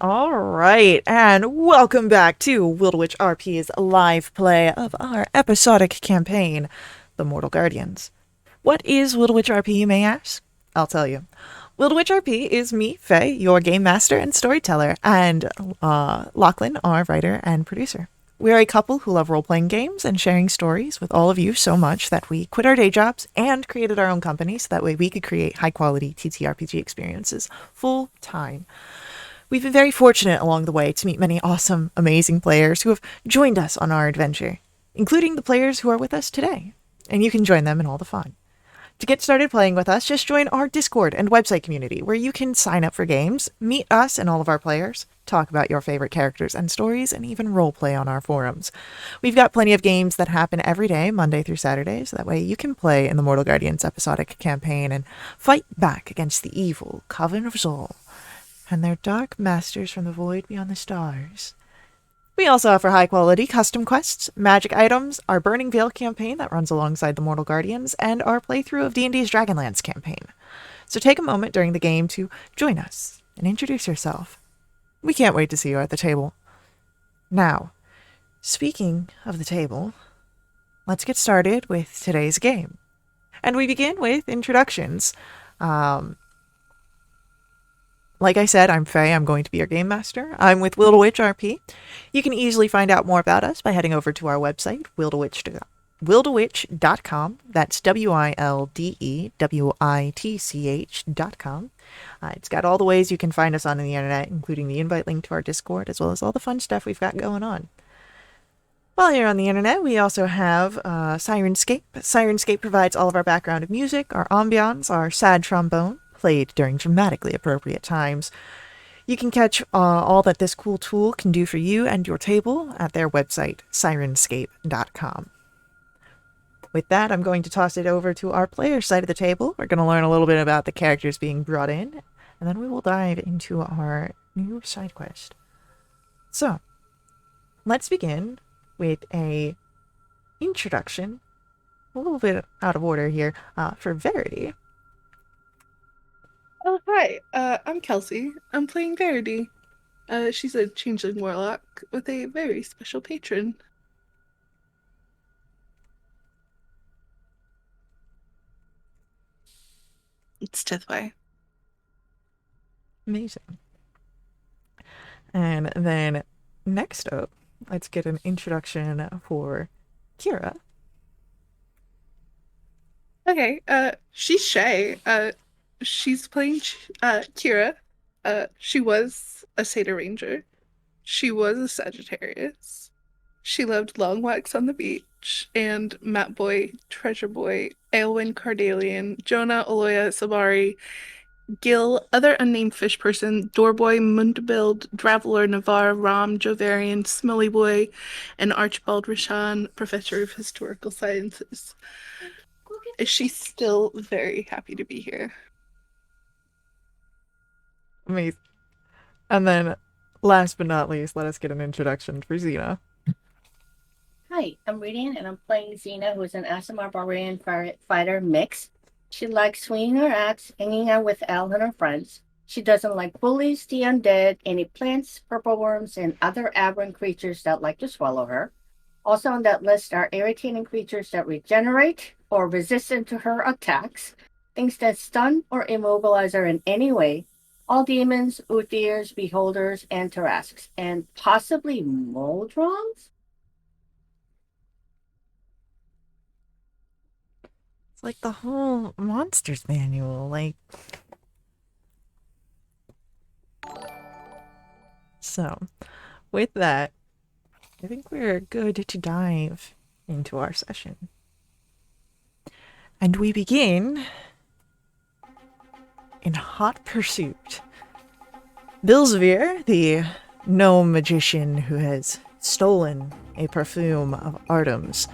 All right, and welcome back to Wildwitch RP's live play of our episodic campaign, The Mortal Guardians. What is Wildwitch RP, you may ask? I'll tell you. Wildwitch RP is me, Faye, your game master and storyteller, and Lachlan, our writer and producer. We're a couple who love role-playing games and sharing stories with all of you so much that we quit our day jobs and created our own company so that way we could create high-quality TTRPG experiences full-time. We've been very fortunate along the way to meet many awesome, amazing players who have joined us on our adventure, including the players who are with us today, and you can join them in all the fun. To get started playing with us, just join our Discord and website community where you can sign up for games, meet us and all of our players, talk about your favorite characters and stories, and even roleplay on our forums. We've got plenty of games that happen every day, Monday through Saturday, so that way you can play in the Mortal Guardians episodic campaign and fight back against the evil Coven of Zol and their dark masters from the void beyond the stars. We also offer high-quality custom quests, magic items, our Burning Veil campaign that runs alongside the Mortal Guardians, and our playthrough of D&D's Dragonlance campaign. So take a moment during the game to join us and introduce yourself. We can't wait to see you at the table. Now, speaking of the table, let's get started with today's game. And we begin with introductions. Like I said, I'm Faye. I'm going to be your game master. I'm with Wildwitch RP. You can easily find out more about us by heading over to our website, wildewitch.com. That's WILDEWITCH.com. It's got all the ways you can find us on the internet, including the invite link to our Discord, as well as all the fun stuff we've got going on. While you're on the internet, we also have Sirenscape. Sirenscape provides all of our background music, our ambiance, our sad trombone, played during dramatically appropriate times. You can catch all that this cool tool can do for you and your table at their website, sirenscape.com. With that, I'm going to toss it over to our player side of the table. We're going to learn a little bit about the characters being brought in, and then we will dive into our new side quest. So, let's begin with a introduction, a little bit out of order here, for Verity. Oh, hi. I'm Kelsey. I'm playing Verity. She's a changeling warlock with a very special patron. It's Tithway. Amazing. And then next up, let's get an introduction for Kira. Okay, she's Shay. She's playing Kira. She was a Satyr Ranger. She was a Sagittarius. She loved long walks on the beach, and Map Boy, Treasure Boy, Aelwyn Cardalian, Jonah, Aloya, Sabari, Gil, other unnamed fish person, Doorboy, Mundbild, Draveler, Navarre, Ram, Jovarian, Smelly Boy, and Archibald Rishan, Professor of Historical Sciences. Is she still very happy to be here? Amazing. And then, last but not least, let us get an introduction for Xena. Hi, I'm Radiant and I'm playing Xena, who is an Asimar Barbarian fighter mix. She likes swinging her axe, hanging out with Al and her friends. She doesn't like bullies, the undead, any plants, purple worms, and other aberrant creatures that like to swallow her. Also on that list are irritating creatures that regenerate or resistant to her attacks, things that stun or immobilize her in any way, all demons, Uthirs, Beholders, and Tarasques, and possibly Modrons? It's like the whole Monsters Manual, like... So, with that, I think we're good to dive into our session. And we begin in hot pursuit. Bilzevere, the gnome magician who has stolen a perfume of Artem's,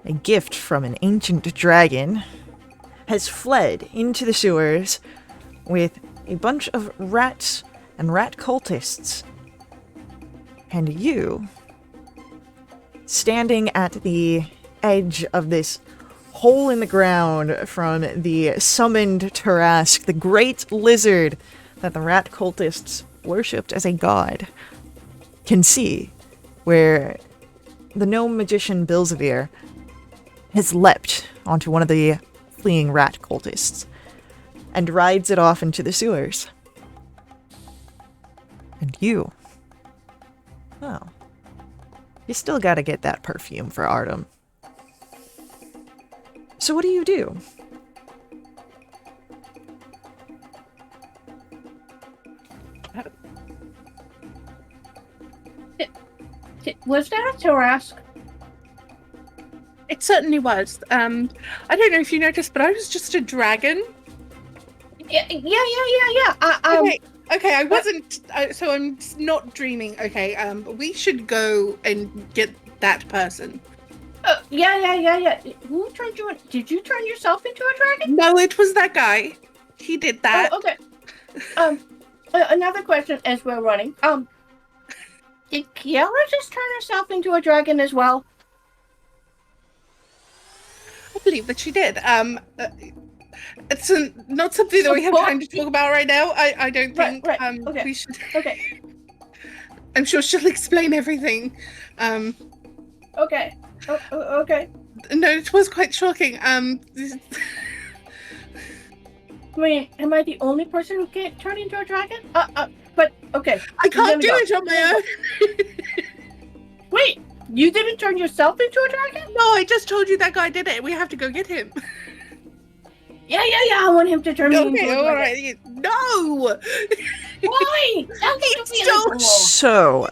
a gift from an ancient dragon, has fled into the sewers with a bunch of rats and rat cultists. And you, standing at the edge of this hole in the ground from the summoned Tarrasque, the great lizard that the rat cultists worshipped as a god, can see, where the gnome magician Bilzavir has leapt onto one of the fleeing rat cultists and rides it off into the sewers. And you, well, you still gotta get that perfume for Artem. So what do you do? Was that a Tarask? It certainly was. I don't know if you noticed, but I was just a dragon. Yeah. Okay, I wasn't. So I'm not dreaming. Okay, we should go and get that person. Yeah. Who turned you? Did you turn yourself into a dragon? No, it was that guy. He did that. Oh, okay. Another question as we're running. Did Kiara just turn herself into a dragon as well? I believe that she did. It's not something that we have time to talk about right now. I don't think. Right. Okay. We should. Okay. I'm sure she'll explain everything. Okay. Okay. No, it was quite shocking. I mean, am I the only person who can't turn into a dragon? But okay. I can't do it on my own. Wait, you didn't turn yourself into a dragon? No, I just told you that guy did it. We have to go get him. Yeah. I want him to turn me into a dragon. All right. No. Why? So,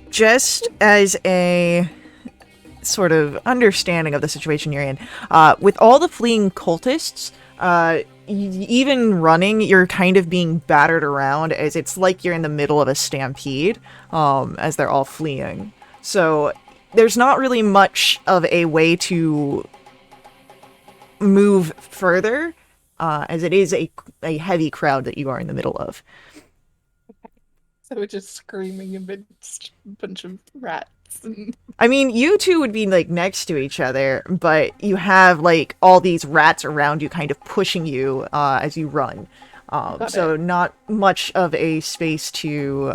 just as a sort of understanding of the situation you're in, with all the fleeing cultists, even running, you're kind of being battered around, as it's like you're in the middle of a stampede, as they're all fleeing. So there's not really much of a way to move further, as it is a heavy crowd that you are in the middle of. So we're just screaming amidst a bunch of rats. I mean, you two would be, like, next to each other, but you have, like, all these rats around you kind of pushing you as you run. So not much of a space to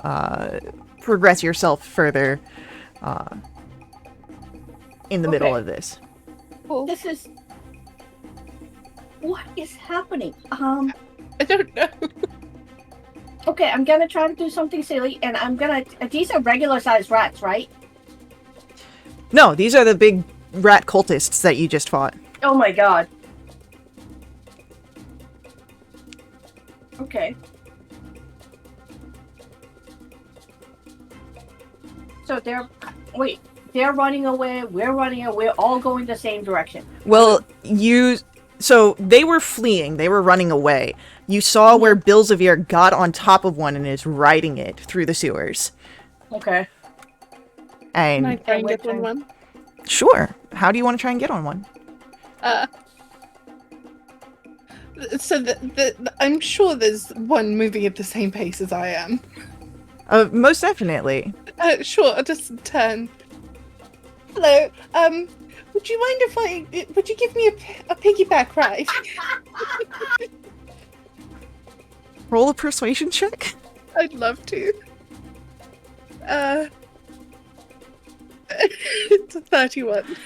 progress yourself further in the middle of this. Cool. This is... What is happening? I don't know. Okay, I'm gonna try to do something silly, and I'm gonna... These are regular-sized rats, right? No, these are the big rat cultists that you just fought. Oh my god. Okay. So they're... Wait, they're running away, we're running away, we're all going the same direction. Well, so they were fleeing, they were running away. You saw where Bilzavir got on top of one and is riding it through the sewers. Okay. And Can I try and get on one? Sure. How do you want to try and get on one? So I'm sure there's one moving at the same pace as I am. Most definitely. Sure, I'll just turn. Hello, would you mind would you give me a piggyback ride? Roll a persuasion check. I'd love to. It's a 31.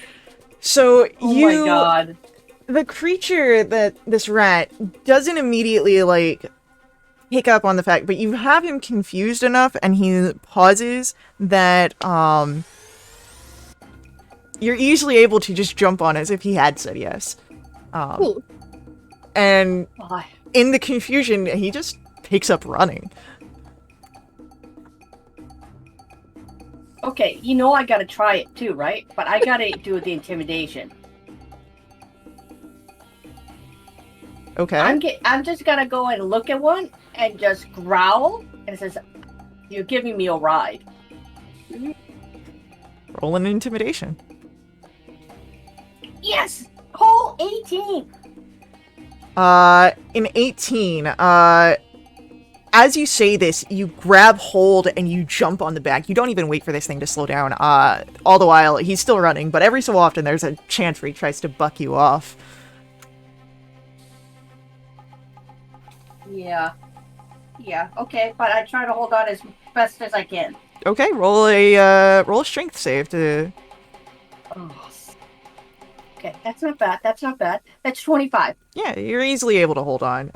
So Oh my god. The creature that this rat doesn't immediately, like, pick up on the fact, but you have him confused enough and he pauses that, you're easily able to just jump on as if he had said yes. Cool. And Why? in the confusion, he just picks up running. Okay, you know I gotta try it too, right? But I gotta do the intimidation. Okay. I'm just gonna go and look at one and just growl, and it says, "You're giving me a ride." Roll an intimidation. Yes, whole 18. In 18, as you say this, you grab hold and you jump on the back. You don't even wait for this thing to slow down. All the while, he's still running, but every so often there's a chance where he tries to buck you off. Yeah. Yeah, okay, but I try to hold on as best as I can. Okay, roll a strength save to. Oh. Okay, that's not bad. That's not bad. That's 25. Yeah, you're easily able to hold on.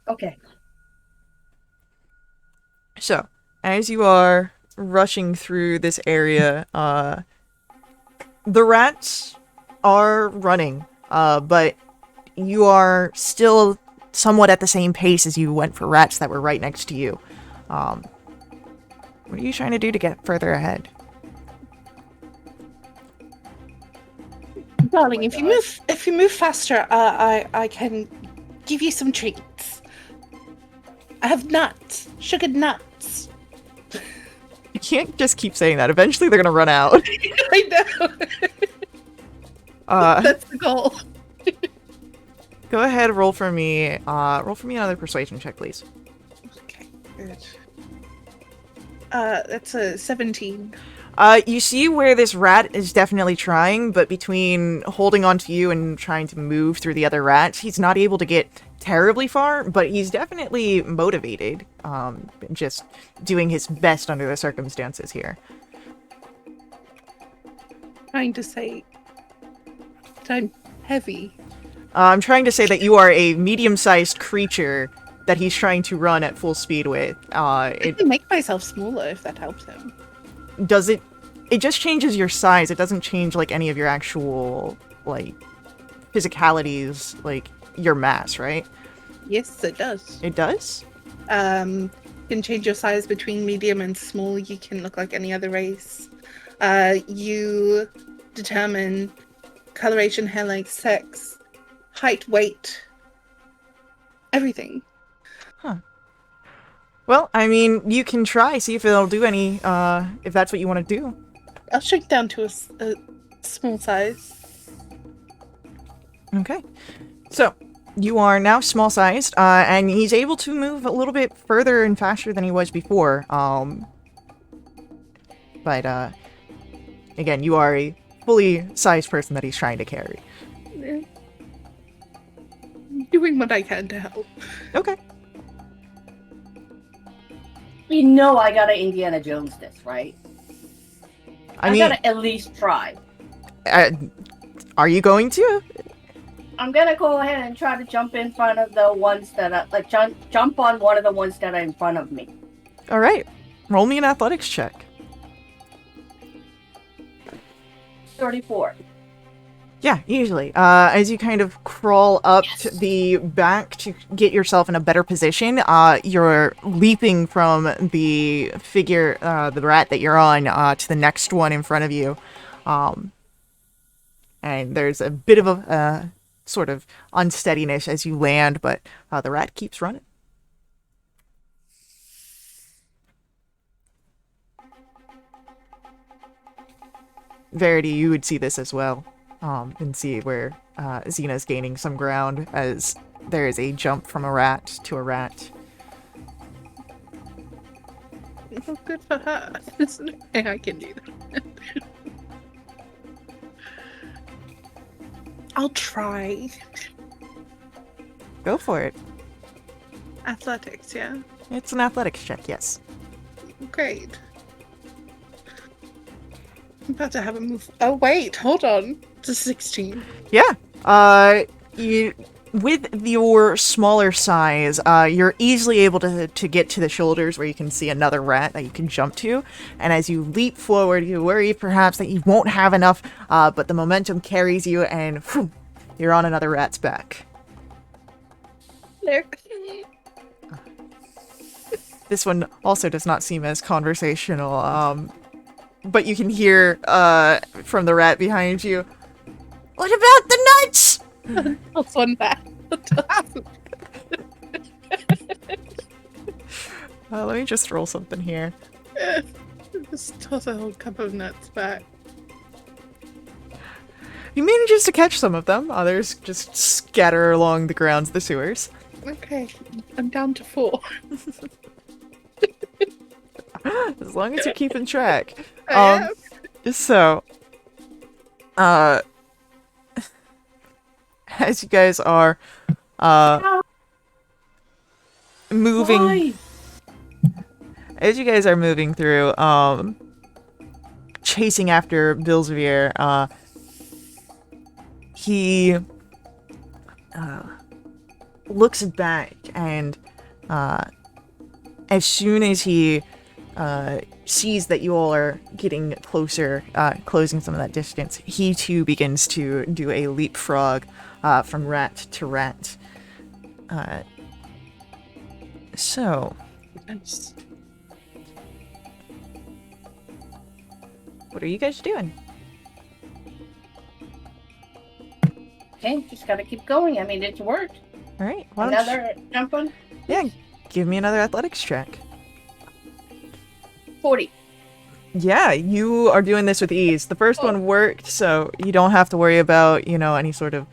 Okay. So as you are rushing through this area, the rats are running, but you are still somewhat at the same pace as you went for rats that were right next to you. Um, what are you trying to do to get further ahead? Oh Darling, my god. if you move faster, I can give you some treats. I have nuts, sugared nuts. You can't just keep saying that. Eventually, they're gonna run out. I know. Uh, That's the goal. Go ahead, roll for me. Roll for me another persuasion check, please. Okay, good. That's a 17. You see where this rat is definitely trying, but between holding on to you and trying to move through the other rats, he's not able to get terribly far, but he's definitely motivated. Just doing his best under the circumstances here. Trying to say that I'm heavy. I'm trying to say that you are a medium-sized creature that he's trying to run at full speed with. I can make myself smaller if that helps him. Does it? It just changes your size. It doesn't change like any of your actual like physicalities, like your mass, right? Yes, it does. It does. You can change your size between medium and small. You can look like any other race. You determine coloration, hair length, sex, height, weight, everything. Well, I mean, you can try, see if it'll do any, if that's what you want to do. I'll shrink down to a small size. Okay. So, you are now small-sized, and he's able to move a little bit further and faster than he was before. But, again, you are a fully sized person that he's trying to carry. Yeah. Doing what I can to help. Okay. You know I gotta Indiana Jones this, right? I I mean, gotta at least try. are you going to? I'm gonna go ahead and try to jump in front of the ones that are, like, jump on one of the ones that are in front of me. All right. Roll me an athletics check. 34. Yeah, easily. As you kind of crawl up to the back to get yourself in a better position, you're leaping from the figure, the rat that you're on, to the next one in front of you. And there's a bit of a sort of unsteadiness as you land, but the rat keeps running. Verity, you would see this as well. And see where Xena's gaining some ground as there is a jump from a rat to a rat. Oh, good for her. There's no way I can do that. I'll try. Go for it. Athletics, yeah? It's an athletics check, yes. Great. I'm about to have a move. Oh, wait, hold on. It's a 16. Yeah. You with your smaller size, you're easily able to get to the shoulders where you can see another rat that you can jump to. And as you leap forward, you worry perhaps that you won't have enough, but the momentum carries you and whew, you're on another rat's back. There. This one also does not seem as conversational, but you can hear from the rat behind you, "What about the nuts?" Plus one back. Let me just roll something here. Just toss a whole cup of nuts back. He manages to catch some of them. Others just scatter along the grounds of the sewers. Okay, I'm down to 4. As long as you're keeping track. I am. So, as you guys are, moving Why? as you guys are moving through, chasing after Bilzevere, he looks back and as soon as he sees that you all are getting closer, closing some of that distance, he too begins to do a leapfrog from rat to rat. So, Nice. what are you guys doing? Okay, just gotta keep going. I mean, it's worked. All right, why don't you, Another jump one? yeah, give me another athletics check. 40. Yeah, you are doing this with ease. The first one worked, so you don't have to worry about, any sort of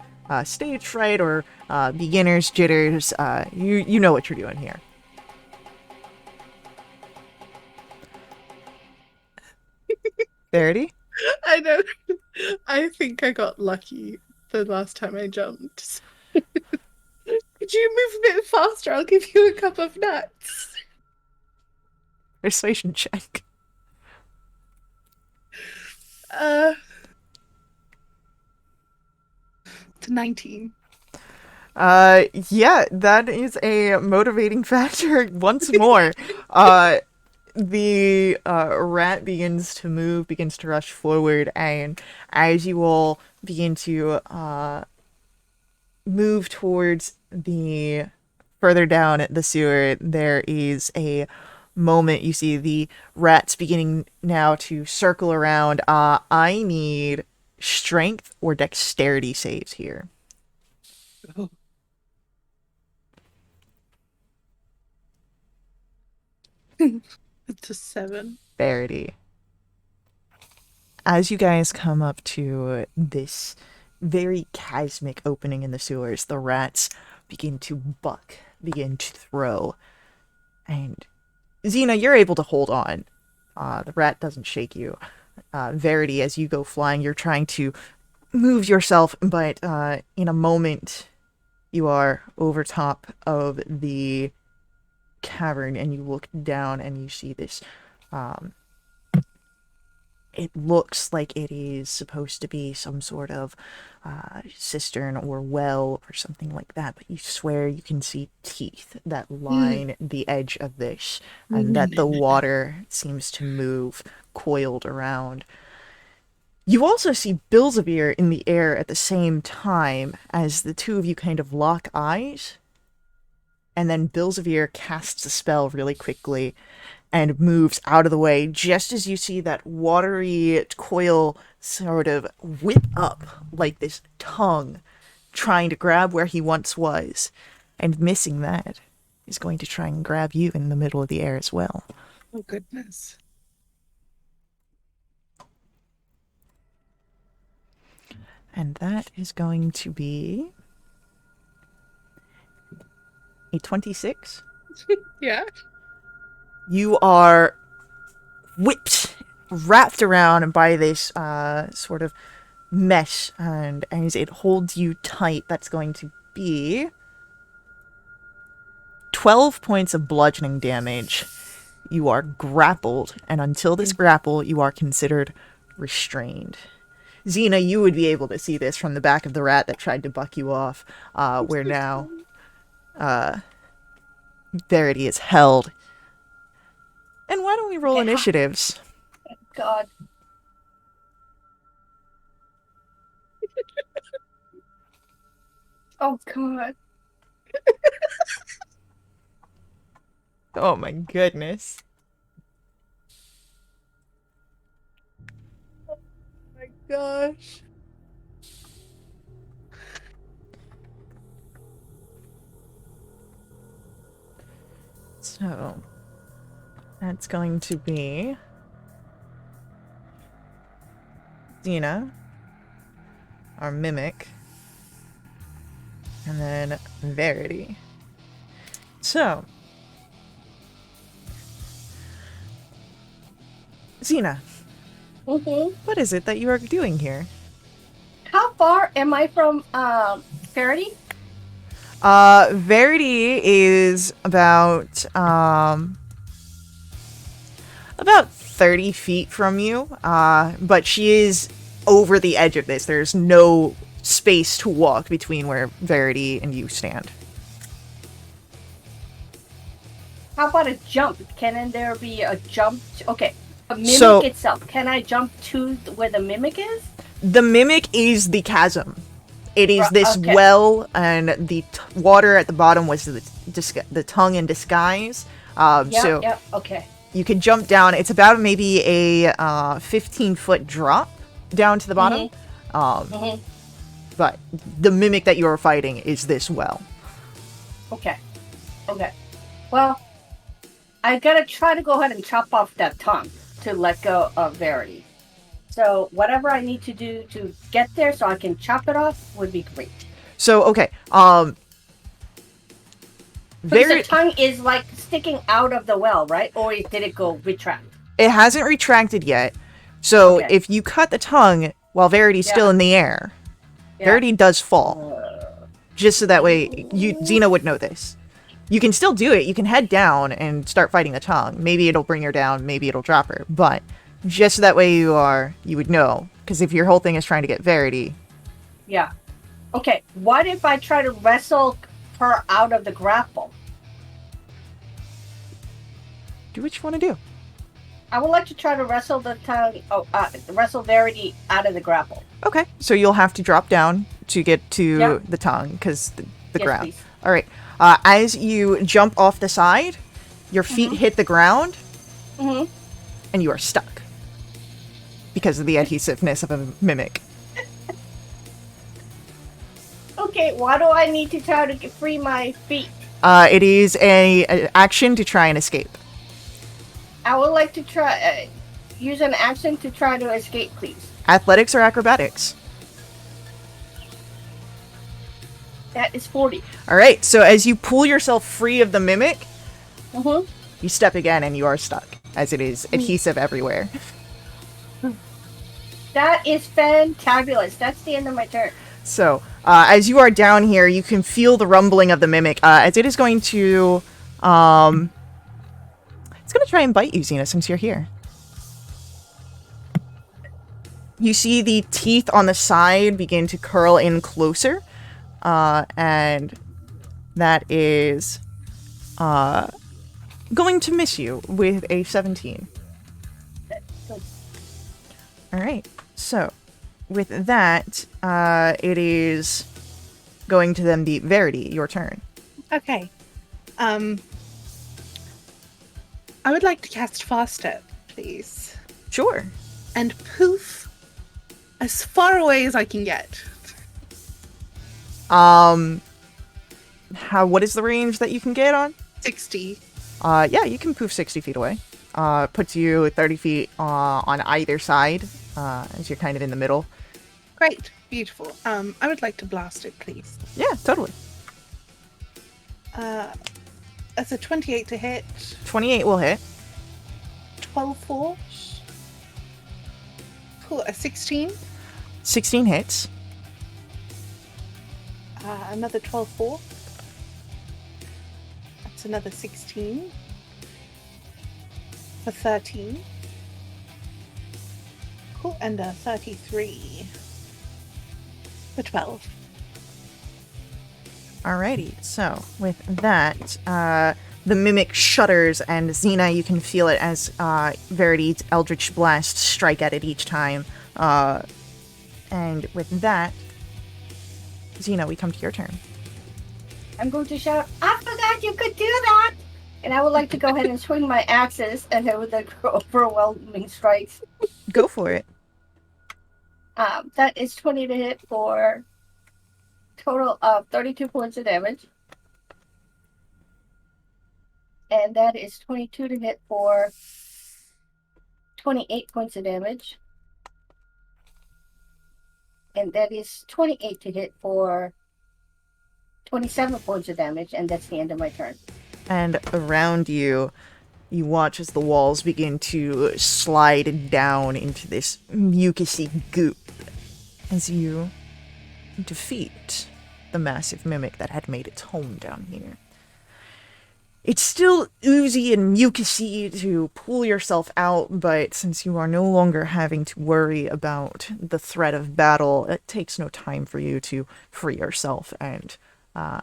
stage fright or beginner's jitters. You know what you're doing here. Verity? I know. I think I got lucky the last time I jumped. Could you move a bit faster? I'll give you a cup of nuts. Persuasion check. To 19. Yeah, that is a motivating factor once more. The rat begins to move, begins to rush forward, and as you all begin to move towards the further down the sewer, there is a moment you see the rats beginning now to circle around. I need strength or dexterity saves here. Oh. It's a 7. Verity. As you guys come up to this very chasmic opening in the sewers, the rats begin to buck, begin to throw. And Xena, you're able to hold on. The rat doesn't shake you. Verity, as you go flying, you're trying to move yourself, but in a moment, you are over top of the cavern and you look down and you see this it looks like it is supposed to be some sort of cistern or well or something like that, but you swear you can see teeth that line the edge of this, and that the water seems to move coiled around. You also see Bilzevere in the air at the same time as the two of you kind of lock eyes, and then Bilzevere casts a spell really quickly and moves out of the way just as you see that watery coil sort of whip up like this tongue trying to grab where he once was, and missing that is going to try and grab you in the middle of the air as well. Oh, goodness. And that is going to be a 26. Yeah. You are whipped, wrapped around by this sort of mesh, and as it holds you tight, that's going to be 12 points of bludgeoning damage. You are grappled, and until this grapple, you are considered restrained. Xena, you would be able to see this from the back of the rat that tried to buck you off, where now Verity is held. And why don't we roll initiatives? God. Oh, God. Oh my goodness. Oh my gosh. So, that's going to be Xena, our mimic, and then Verity. So, Xena, what is it that you are doing here? How far am I from Verity? Verity is about about 30 feet from you, but she is over the edge of this. There's no space to walk between where Verity and you stand. How about a jump? Can there be a jump? Okay, a mimic So- itself. Can I jump to where the mimic is? The mimic is the chasm. It is this Okay. well, and the water at the bottom was the tongue in disguise. So Yep, okay. you could jump down. It's about maybe a 15-foot drop down to the bottom. But the mimic that you're fighting is this well. Okay. Well, I gotta try to go ahead and chop off that tongue to let go of Verity. So whatever I need to do to get there so I can chop it off would be great. So, okay. Because the tongue is like sticking out of the well, right? Or did it go retract? It hasn't retracted yet. So Okay. if you cut the tongue while Verity's still in the air, Verity does fall. Just so that way Xena would know this. You can still do it. You can head down and start fighting the tongue. Maybe it'll bring her down. Maybe it'll drop her. But just so that way you would know. Because if your whole thing is trying to get Verity. Yeah. Okay, what if I try to wrestle her out of the grapple? Do what you want to do. I would like to try to wrestle wrestle Verity out of the grapple. Okay. So you'll have to drop down to get to Yep. the tongue. Because the Yes, ground. please. All right. As you jump off the side, your feet hit the ground. Mm-hmm. And you are stuck. Because of the adhesiveness of a mimic. Okay, why do I need to try to free my feet? It is an action to try and escape. I would like to try use an action to try to escape, please. Athletics or acrobatics? That is 40. All right. So as you pull yourself free of the mimic, Mm-hmm. you step again and you are stuck, as it is adhesive everywhere. That is fantabulous. That's the end of my turn. So as you are down here, you can feel the rumbling of the mimic, as it is going to, it's going to try and bite you, Xena, since you're here. You see the teeth on the side begin to curl in closer, and that is going to miss you with a 17. Good. All right. So, with that, it is going to then be Verity, your turn. Okay. I would like to cast Fast Step, please. Sure. And poof as far away as I can get. What is the range that you can get on? 60. Yeah, you can poof 60 feet away. Puts you 30 feet on either side, as you're kind of in the middle. Great. Beautiful. I would like to blast it, please. Yeah, totally. That's a 28 to hit. 28 will hit. 12 force. Cool. A 16. 16 hits. Another 12 force. That's another 16. For 13. Cool. And a 33. For 12. Alrighty, so with that, the mimic shudders, and Xena, you can feel it as Verity's Eldritch Blast strike at it each time. And with that, Xena, we come to your turn. I'm going to shout, I forgot you could do that! And I would like to go ahead and swing my axes and hit with the overwhelming strikes. Go for it. That is 20 to hit for total of 32 points of damage. And that is 22 to hit for 28 points of damage. And that is 28 to hit for 27 points of damage, and that's the end of my turn. And around you, you watch as the walls begin to slide down into this mucousy goop as you defeat the massive mimic that had made its home down here. It's still oozy and mucusy to pull yourself out, but since you are no longer having to worry about the threat of battle, it takes no time for you to free yourself and uh,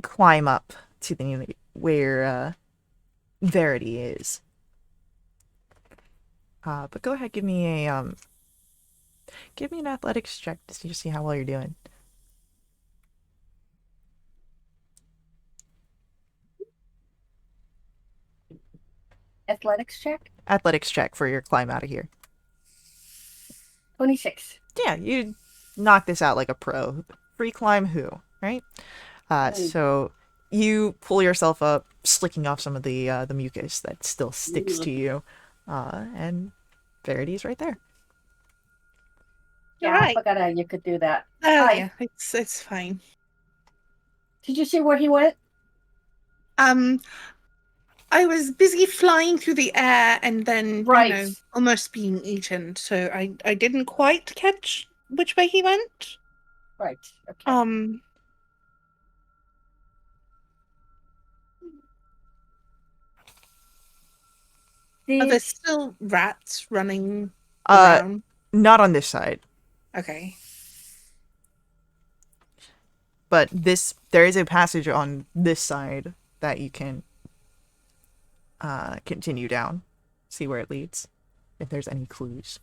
climb up to the where Verity is. But go ahead, give me an athletics check to see how well you're doing. Athletics check. Athletics check for your climb out of here. 26. Yeah, you knock this out like a pro. Free climb who, right? So you pull yourself up, slicking off some of the mucus that still sticks to you, and Verity's right there. Yeah, I Right. forgot you could do that. Oh Hi. yeah, it's fine. Did you see where he went? I was busy flying through the air and then, Right. almost being eaten, so I didn't quite catch which way he went. Right. Okay. Are there Did still rats running Uh, around? not on this side, Okay. but there is a passage on this side that you can continue down, see where it leads, if there's any clues.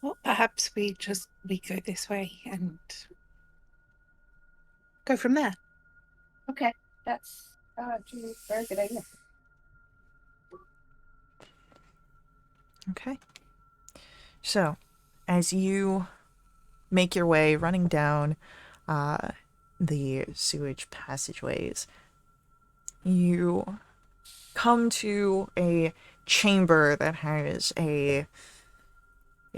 Well, perhaps we go this way and go from there. okay. That's very good idea. Okay. So, as you make your way running down the sewage passageways, you come to a chamber that has a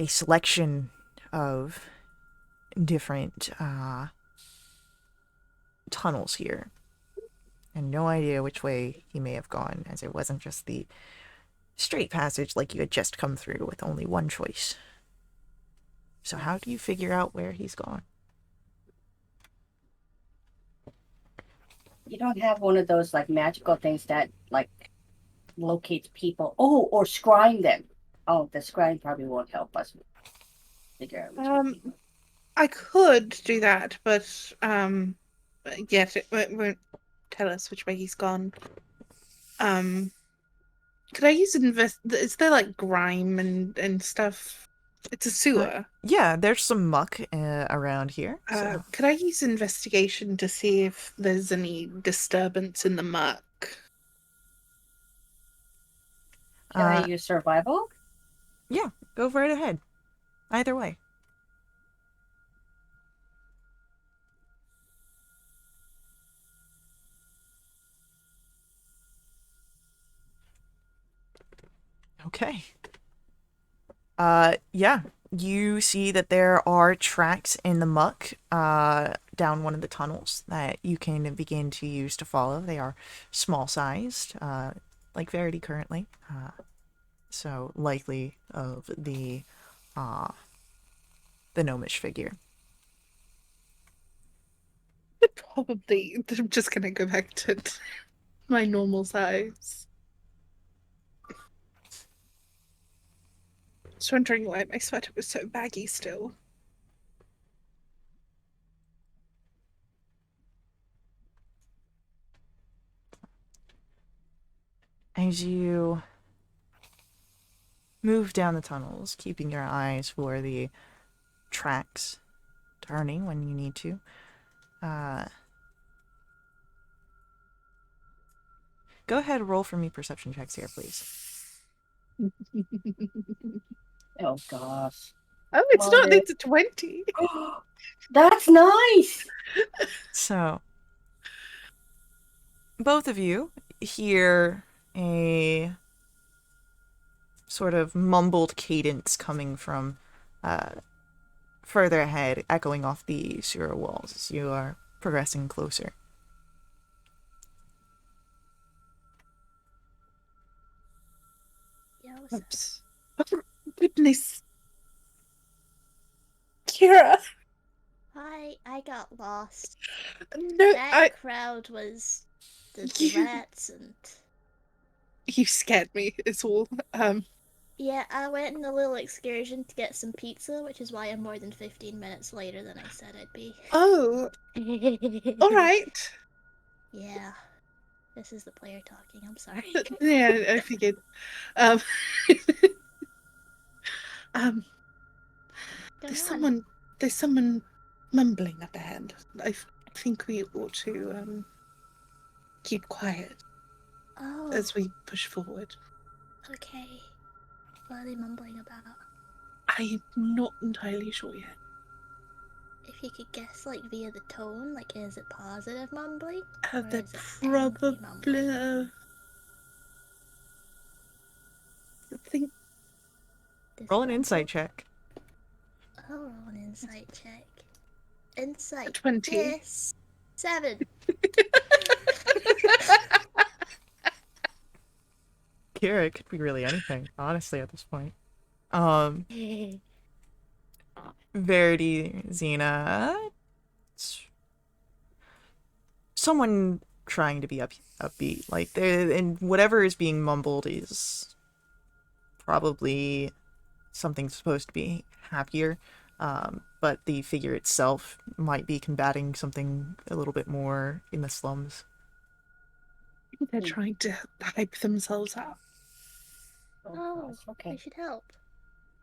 selection of different tunnels here, and no idea which way he may have gone, as it wasn't just the straight passage like you had just come through with only one choice. So how do you figure out where he's gone? You don't have one of those like magical things that like locates people. Oh, or scrying them. Oh, the scrying probably won't help us figure out which way. I could do that, but yet it won't tell us which way he's gone. Um, could I use invest? Is there like grime and stuff? It's a sewer. Yeah, there's some muck around here. So Could I use investigation to see if there's any disturbance in the muck? Can I uh, use survival? yeah, go right ahead. Either way. Okay. Yeah, you see that there are tracks in the muck down one of the tunnels that you can begin to use to follow. They are small sized, like Verity currently, so likely of uh, the gnomish figure. Probably. I'm just gonna go back to my normal size. I was wondering why my sweater was so baggy still. As you move down the tunnels, keeping your eyes for the tracks turning when you need to, uh, go ahead and roll for me perception checks here, please. Oh gosh. Oh, it's Come on, not. dude. It's a 20. That's nice. So, both of you hear a sort of mumbled cadence coming from further ahead, echoing off the sewer walls as you are progressing closer. Oops. Oh, goodness. Kira. Hi. I got lost. No, That crowd was the You- rats and you scared me. It's all. yeah, I went on a little excursion to get some pizza, which is why I'm more than 15 minutes later than I said I'd be. Oh, all right. Yeah, this is the player talking. I'm sorry. Yeah, I figured. Um, um, Go there's on. someone. There's someone mumbling up ahead. I think we ought to keep quiet Oh, as we push forward. okay. What are they mumbling about? I'm not entirely sure yet. If you could guess, like, via the tone, like, is it positive mumbling? Or They're is it angry probably. mumbling? I think Roll an Disgruntled? insight check. I'll roll an insight check. Insight. 20. Yes. 7. Kira, it could be really anything, honestly, at this point. Verity, Xena. Someone trying to be upbeat. Like, and whatever is being mumbled is probably something supposed to be happier. But the figure itself might be combating something a little bit more in the slums. they're trying to hype themselves up. Oh, okay. I should help.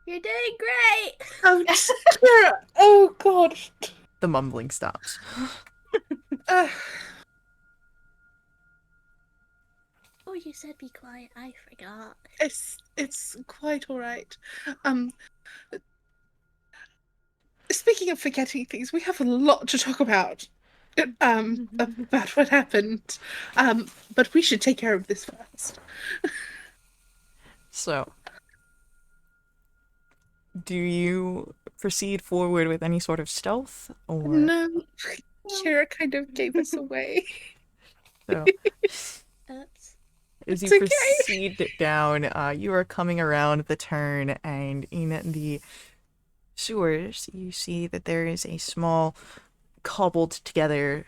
You're doing great! Oh, Kira! Oh, God. The mumbling stops. Uh, Oh, you said be quiet. I forgot. it's quite all right. Speaking of forgetting things, we have a lot to talk about. About what happened. But we should take care of this first. So, do you proceed forward with any sort of stealth, or No, Kira kind of gave us away. so? Oops. As you It's okay. proceed down, you are coming around the turn, and in the sewers, you see that there is a small, cobbled together,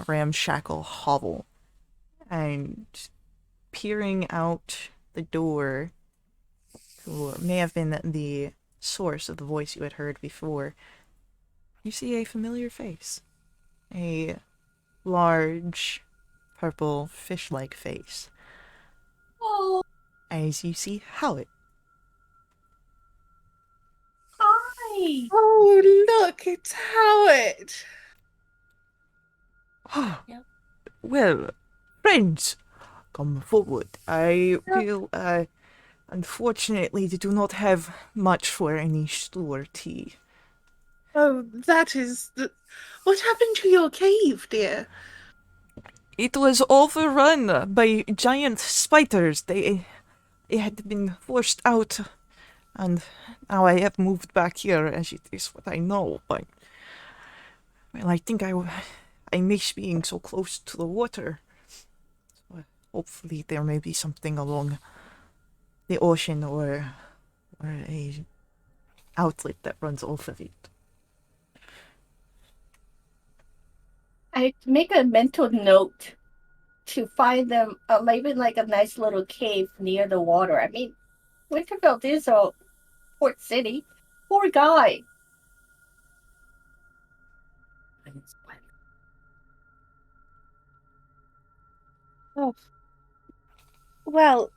ramshackle hovel. And peering out the door, who may have been the source of the voice you had heard before, you see a familiar face. A large, purple, fish-like face. Oh, As you see Howard. hi. Oh, look, it's Howard. Yep. Well, friends, come forward. I will, unfortunately, do not have much for any store tea. Oh, that is the... What happened to your cave, dear? It was overrun by giant spiders. They had been forced out, and now I have moved back here, as it is what I know. But well, I think I miss being so close to the water. So, hopefully, there may be something along the ocean or a outlet that runs off of it. I make a mental note to find them maybe like a nice little cave near the water. I mean, Winterfell is a port city. Poor guy. Oh, well,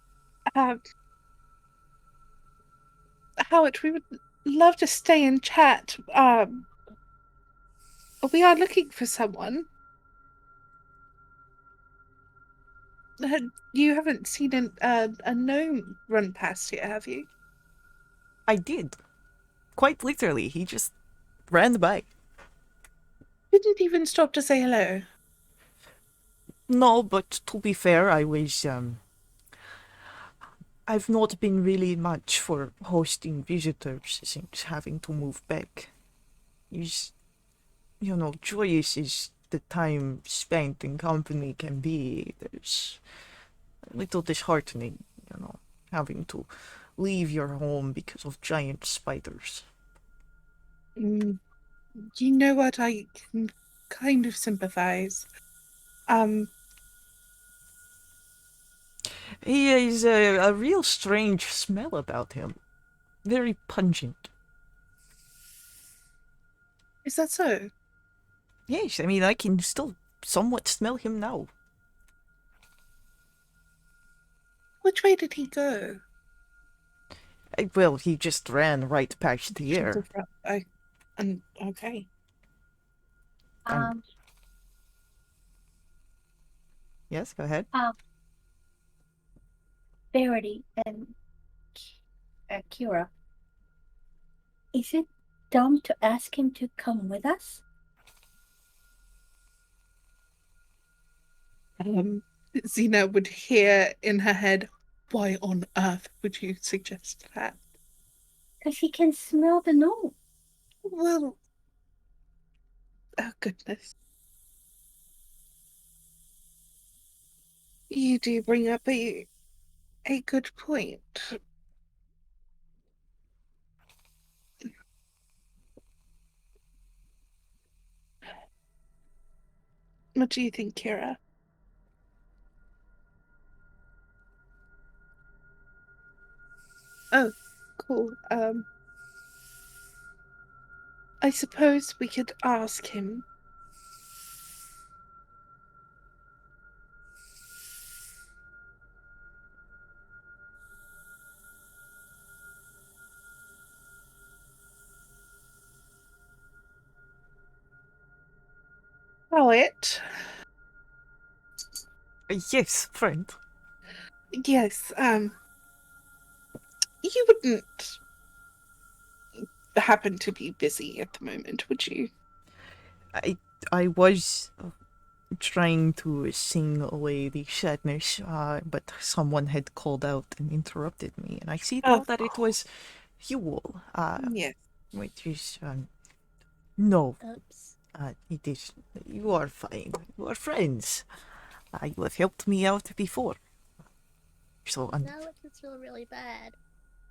Howard, we would love to stay and chat. We are looking for someone. You haven't seen a gnome run past here, have you? I did. Quite literally, he just ran by. Didn't even stop to say hello. No, but to be fair, I've not been really much for hosting visitors since having to move back. Joyous as the time spent in company can be, there's a little disheartening, having to leave your home because of giant spiders. You know what? I can kind of sympathize. Um, He has a real strange smell about him. Very pungent. is that so? Yes, I mean, I can still somewhat smell him now. Which way did he go? Well, he just ran right past here. And okay. I'm, Um, yes, go ahead. um, Verity and Kira, is it dumb to ask him to come with us? Xena would hear in her head, why on earth would you suggest that? Because he can smell the gnome. Well, oh goodness. You do bring up a good point. What do you think, Kira? Oh, cool. I suppose we could ask him. Poet. Yes, friend. Yes, you wouldn't happen to be busy at the moment, would you? I I was trying to sing away the sadness, but someone had called out and interrupted me, and I see now Of that it was Huel, yes. which is, no, Oops. it is, you are fine, you are friends, you have helped me out before, so, Now it just feel really bad.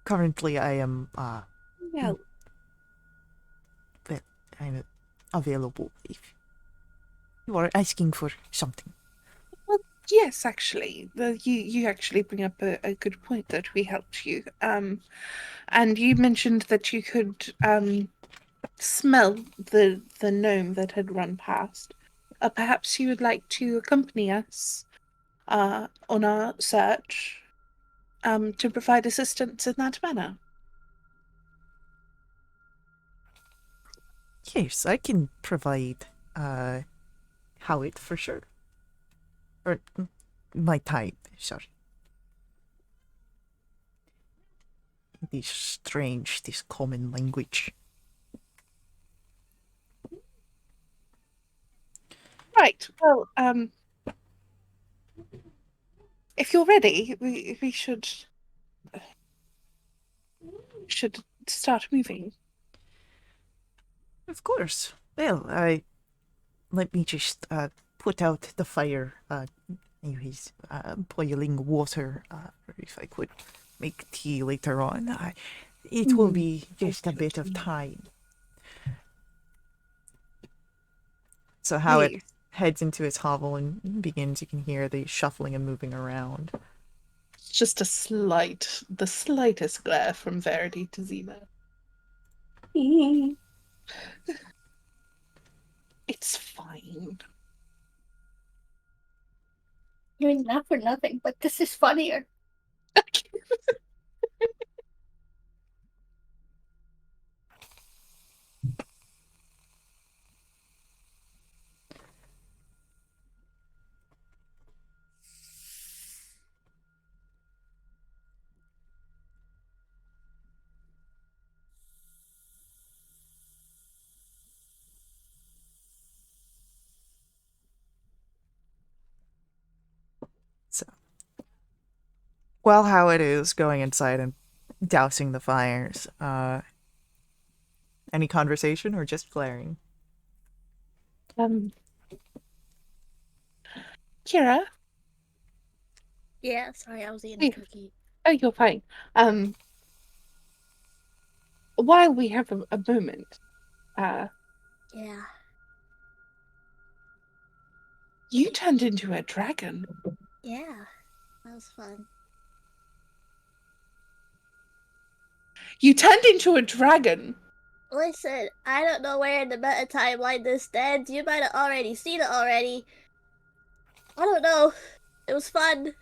currently I am, Well, well, I'm available if you are asking for something. well, yes, actually, you actually bring up a good point that we helped you. And you mentioned that you could smell the gnome that had run past. Perhaps you would like to accompany us on our search to provide assistance in that manner. Yes, I can provide, how it for sure. Or my type, sorry. This strange, this common language. Right. Well, if you're ready, we should start moving. Of course. Well, I let me just put out the fire. Anyways, boiling water. If I could make tea later on, it will be just a bit of time. So Howard Yes. heads into his hovel and begins. You can hear the shuffling and moving around. Just the slightest glare from Verity to Xena. It's fine. I mean, not for nothing, but this is funnier. So while Howard is going inside and dousing the fires, any conversation or just glaring? Um, Kira, Yeah, sorry, I was eating a hey, cookie. oh, you're fine. While we have a moment, uh, Yeah, You turned into a dragon. yeah, that was fun. You turned into a dragon. Listen, I don't know where in the meta timeline this stands. You might have already seen it already. I don't know. It was fun.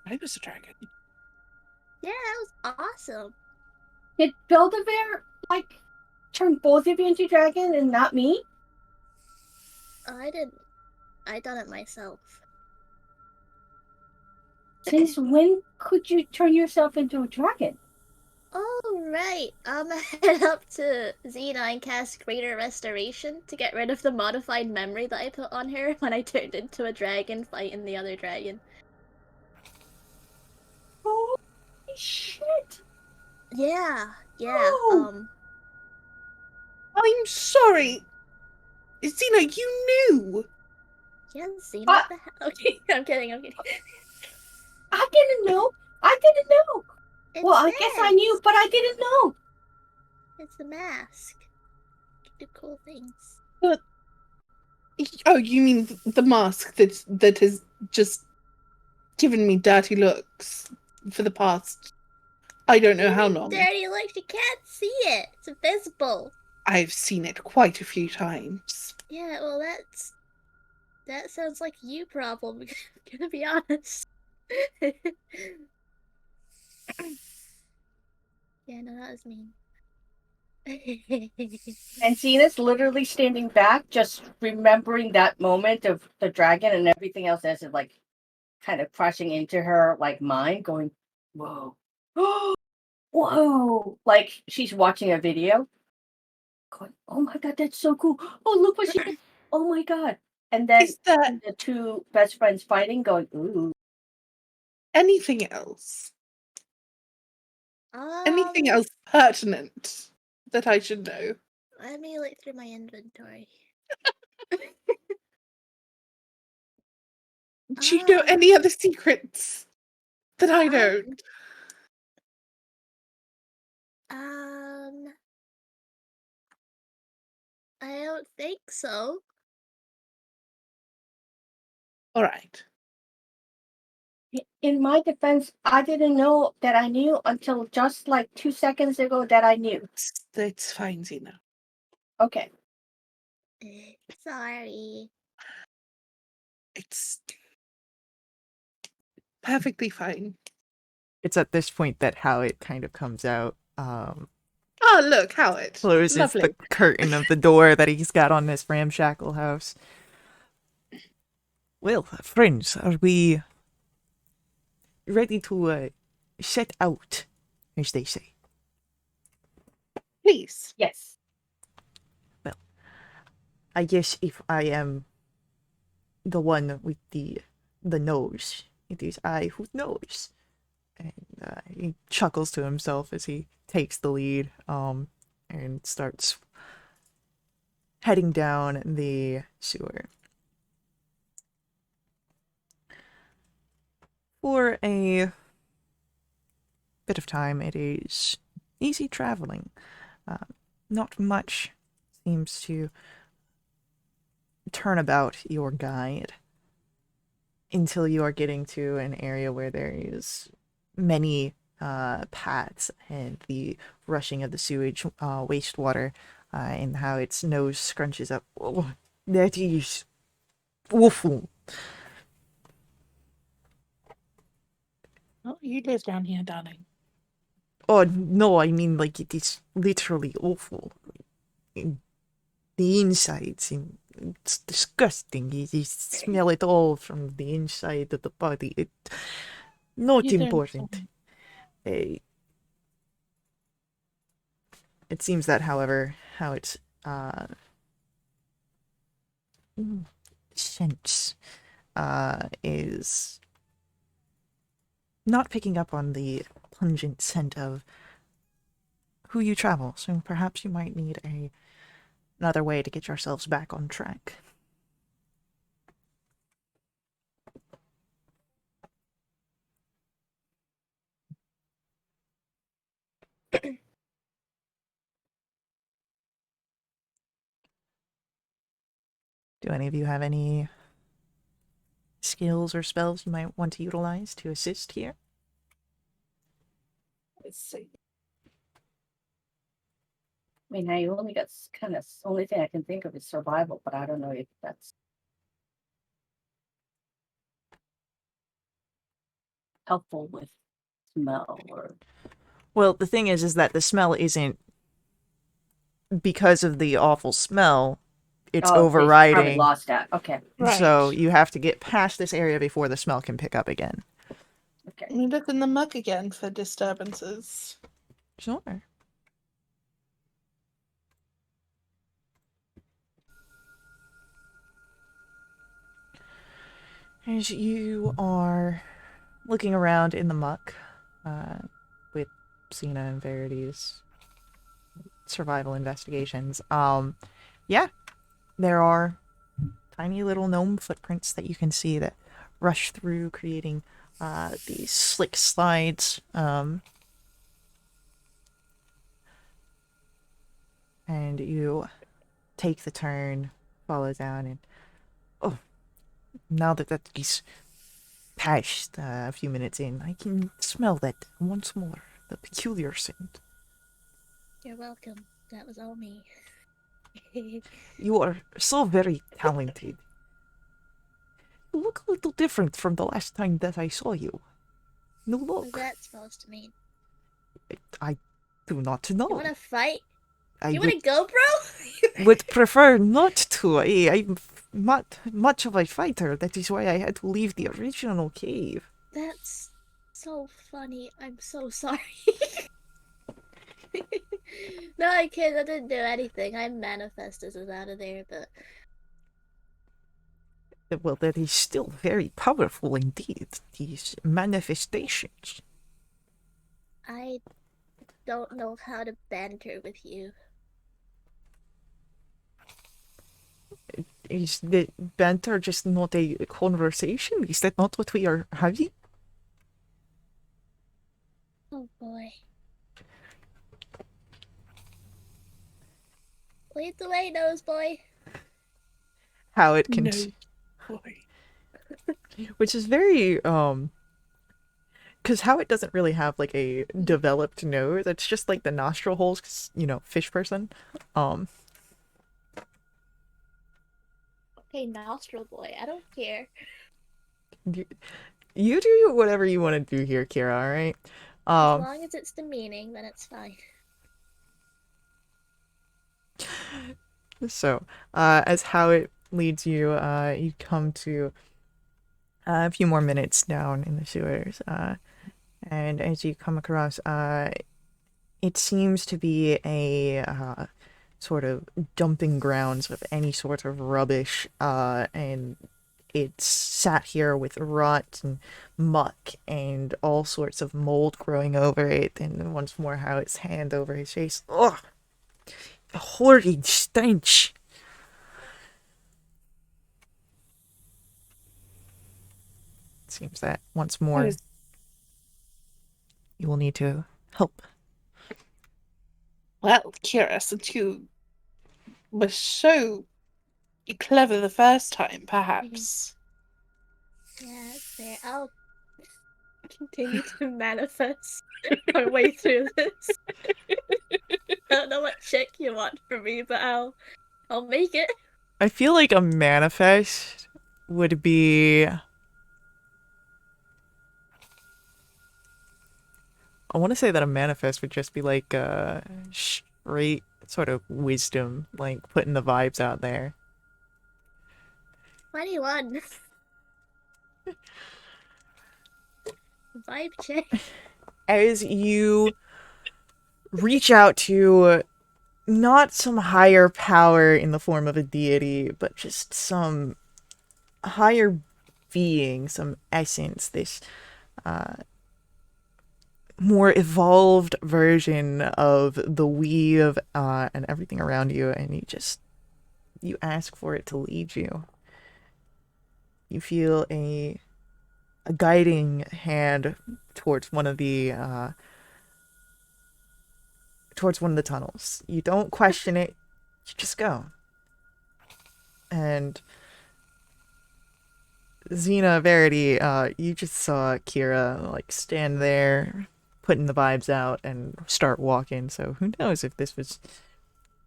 I was a dragon. Yeah, it was awesome. Did Build-A-Bear turn both of you into dragon and not me? Oh, I didn't. I done it myself. Since when could you turn yourself into a dragon? Oh, right. I'm gonna head up to Xena and cast Greater Restoration to get rid of the modified memory that I put on her when I turned into a dragon fighting the other dragon. Holy shit! Yeah, yeah. Oh, I'm sorry. Xena, you knew. Yeah, Xena, I, what the hell? Okay, I'm kidding, I'm kidding. I didn't know. I didn't know. It Well, I guess I knew, says but I didn't know. it's a mask. You do cool things. But oh, you mean the mask that has just given me dirty looks for the past I don't know You how mean long. dirty looks? You can't see it. It's invisible. I've seen it quite a few times. Yeah, well, that sounds like you problem. I'm gonna be honest. Yeah, no, that was mean. And Zena's literally standing back, just remembering that moment of the dragon and everything else as it kind of crashing into her mind, going, "Whoa, whoa!" Like she's watching a video, going, "Oh my god, that's so cool! Oh look what she did! Oh my god!" And then Is there the two best friends fighting, going, "Ooh." anything else? Anything um, else pertinent that I should know? let me look through my inventory. Do you know any other secrets that I Um, don't? um, I don't think so. All right. In my defense, I didn't know that I knew until just 2 seconds ago that I knew. That's fine, Zena. Okay. Sorry. It's perfectly fine. It's at this point that Howitt kind of comes out, Oh, look, Howard. closes Lovely. the curtain of the door that he's got on this ramshackle house. Well, friends, are we ready to set out, as they say? Please. Yes. I guess if I am the one with the nose, it is I who knows. And he chuckles to himself as he takes the lead, and starts heading down the sewer. For a bit of time, it is easy traveling. Not much seems to turn about your guide until you are getting to an area where there is many paths and the rushing of the sewage wastewater, and how its nose scrunches up. Oh, that is awful. Oh, you live down here, darling. Oh no, I mean like it is literally awful. In the insides, and it's disgusting. You smell it all from the inside of the body. It not You don't. important. Uh, it seems that, however, how its sense is not picking up on the pungent scent of who you travel. So perhaps you might need another way to get yourselves back on track. Do any of you have any skills or spells you might want to utilize to assist here? Let's see. I mean, I only got kind of only thing I can think of is survival, but I don't know if that's helpful with smell or. Well, the thing is that the smell isn't because of the awful smell. It's Oh, they probably overriding. lost that. Okay. Right. So you have to get past this area before the smell can pick up again. Okay. We look in the muck again for disturbances. Sure. As you are looking around in the muck, with Sina and Verity's survival investigations, yeah, there are tiny little gnome footprints that you can see that rush through, creating these slick slides. And you take the turn, follow down, and oh, now that is past a few minutes in, I can smell that once more. The peculiar scent. You're welcome. That was all me. You are so very talented. You look a little different from the last time that I saw you. No What's look. that supposed to mean? I do not You know. wanna fight? I You wanna go, bro? would prefer not to. I'm not much of a fighter. That is why I had to leave the original cave. That's so funny. I'm so sorry. No, I can't. I didn't do anything. I manifested us out of there, but Well, that is still very powerful indeed. These manifestations. I don't know how to banter with you. Is the banter just not a conversation? Is that not what we are having? Oh boy. Lead the way, nose boy. How it can, No, boy. which is very because how it doesn't really have like a developed nose. It's just like the nostril holes, 'cause, you know, fish person. Um, Okay, nostril boy. I don't care. you, you do whatever you want to do here, Kira. All right. As long as it's demeaning, then it's fine. So, as how it leads you, you come to a few more minutes down in the sewers, and as you come across, it seems to be a sort of dumping grounds of any sort of rubbish, and it's sat here with rot and muck and all sorts of mold growing over it, and once more how its hand over his face. Ugh! A horrid stench! It seems that once more you will need to help. Well, Kira, since you were so clever the first time, perhaps. Yeah, that's fair. I'll continue to manifest our way through this. I don't know what check you want from me, but I'll make it. I feel like a manifest would be. I want to say that a manifest would just be like a straight sort of wisdom, like putting the vibes out there. 21. Vibe check. As you reach out to not some higher power in the form of a deity, but just some higher being, some essence, this more evolved version of the weave and everything around you, and you ask for it to lead you. You feel a guiding hand towards one of the tunnels. You don't question it, you just go. And Xena, Verity, you just saw Kira like stand there, putting the vibes out, and start walking. So who knows if this was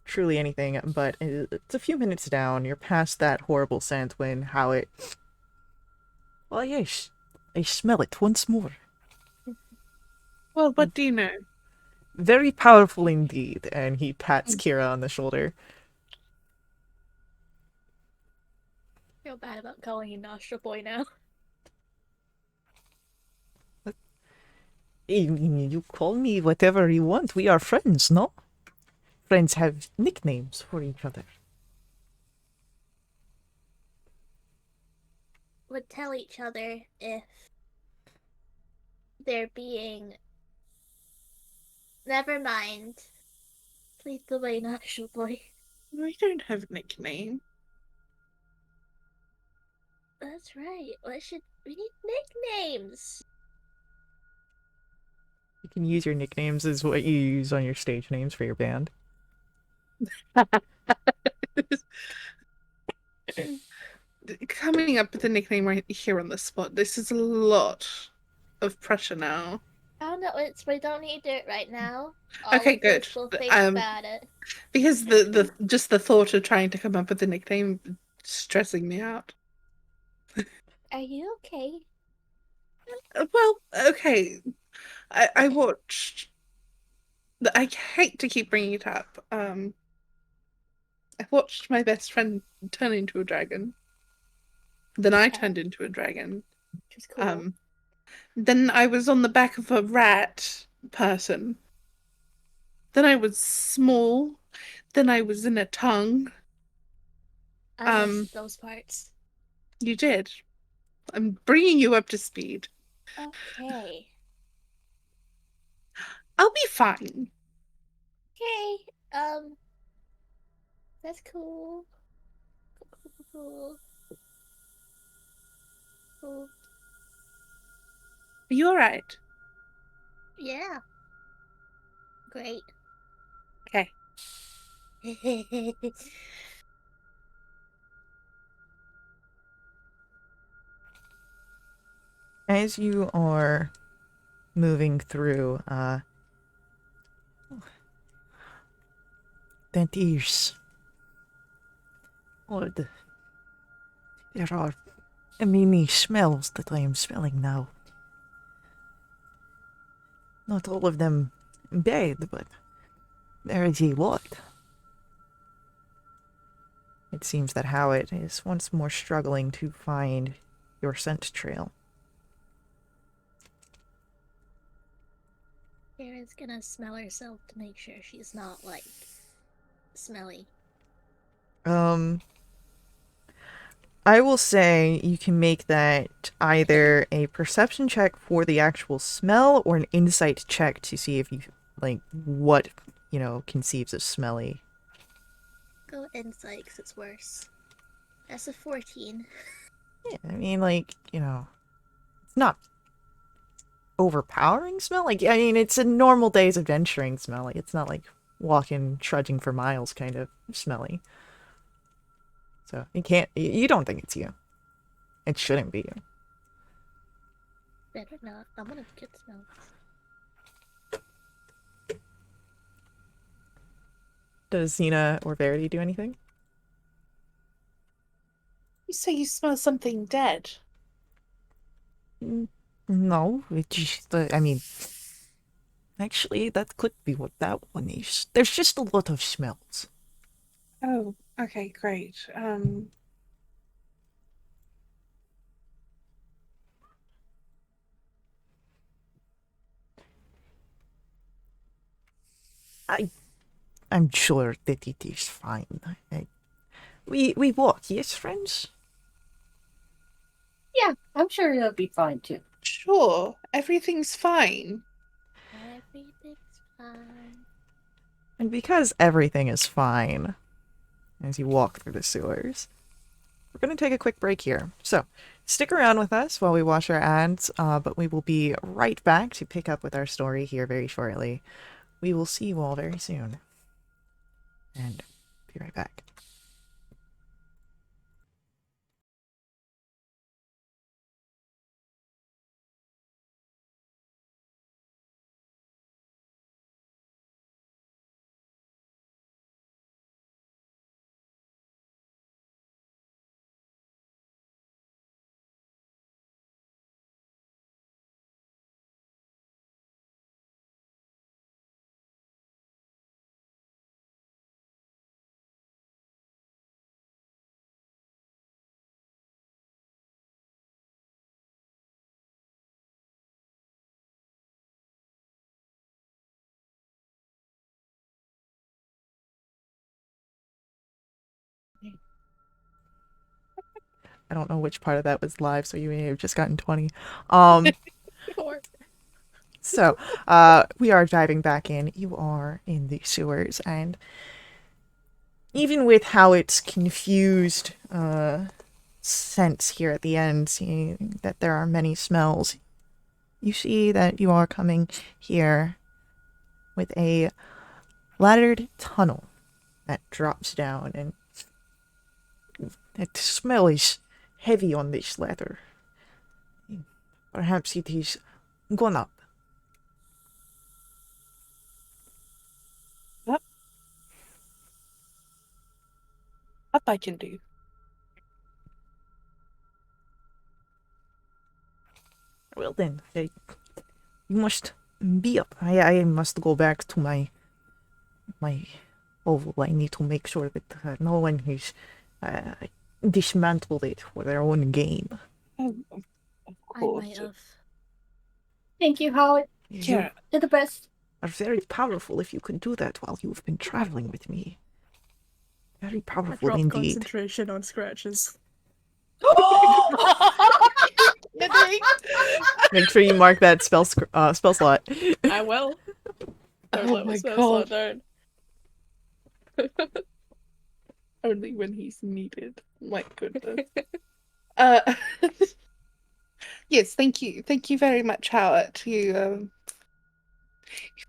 truly anything? But it's a few minutes down. You're past that horrible scent when how it. Well, yes, I smell it once more. Well, what do you know? Very powerful indeed. And he pats Kira on the shoulder. Feel bad about calling you Nostril Boy now. You call me whatever you want. We are friends, no? Friends have nicknames for each other. Would tell each other if they're being. Never mind. Please the way, Nostril Boy. We don't have a nickname. That's right. We need nicknames? You can use your nicknames as what you use on your stage names for your band. Coming up with a nickname right here on the spot. This is a lot of pressure now. Oh no, we don't need to do it right now. Okay, good. We'll think Um, about it. because the just the thought of trying to come up with a nickname stressing me out. Are you okay? Well, okay. I watched. I hate to keep bringing it up. I watched my best friend turn into a dragon. Then I turned into a dragon. Which is cool. Then I was on the back of a rat person. Then I was small. Then I was in a tongue. I missed those parts. You did. I'm bringing you up to speed. Okay. I'll be fine. Okay. That's cool. Cool. Cool. Are you alright? Yeah. Great. Okay. As you are moving through, that is odd. There are many smells that I am smelling now. Not all of them bad, but there is a lot. It seems that Howitt is once more struggling to find your scent trail. Kara's gonna smell herself to make sure she's not, like, smelly. I will say you can make that either a perception check for the actual smell or an insight check to see if you, like, what, conceives of smelly. Go insight, 'cause it's worse. That's a 14. Yeah, I mean, it's not overpowering smell. Like, I mean, it's a normal day's adventuring smell. Like, it's not like walking, trudging for miles kind of smelly. So, you don't think it's you. It shouldn't be you. Better not. I'm gonna get smells. Does Xena or Verity do anything? You say you smell something dead. No, it's just, I mean, actually, that could be what that one is. There's just a lot of smells. Oh, okay, great. I'm sure that it is fine. We walk, yes, friends? Yeah, I'm sure it'll be fine too. Sure, everything's fine. Everything's fine. And because everything is fine as you walk through the sewers, we're going to take a quick break here. So, stick around with us while we watch our ads, but we will be right back to pick up with our story here very shortly. We will see you all very soon. And be right back. I don't know which part of that was live, so you may have just gotten 20. Or So, we are diving back in. You are in the sewers, and even with how it's confused sense here at the end, seeing that there are many smells, you see that you are coming here with a laddered tunnel that drops down, and that smell is heavy on this ladder. Perhaps it is gone up. Up, up I can do. Well then, you must be up. I must go back to my oval. I need to make sure that no one has uh, dismantled it for their own gain. Oh, of I course. might have. Thank you, Howard. You Kira, You're the best. are very powerful if you could do that while you've been traveling with me. Very I powerful dropped indeed. concentration on scratches. Make sure you mark that spell slot. I will. Don't Oh let my spell God. slot down. Only when he's needed. My goodness. uh, yes, thank you. Thank you very much, Howard. You've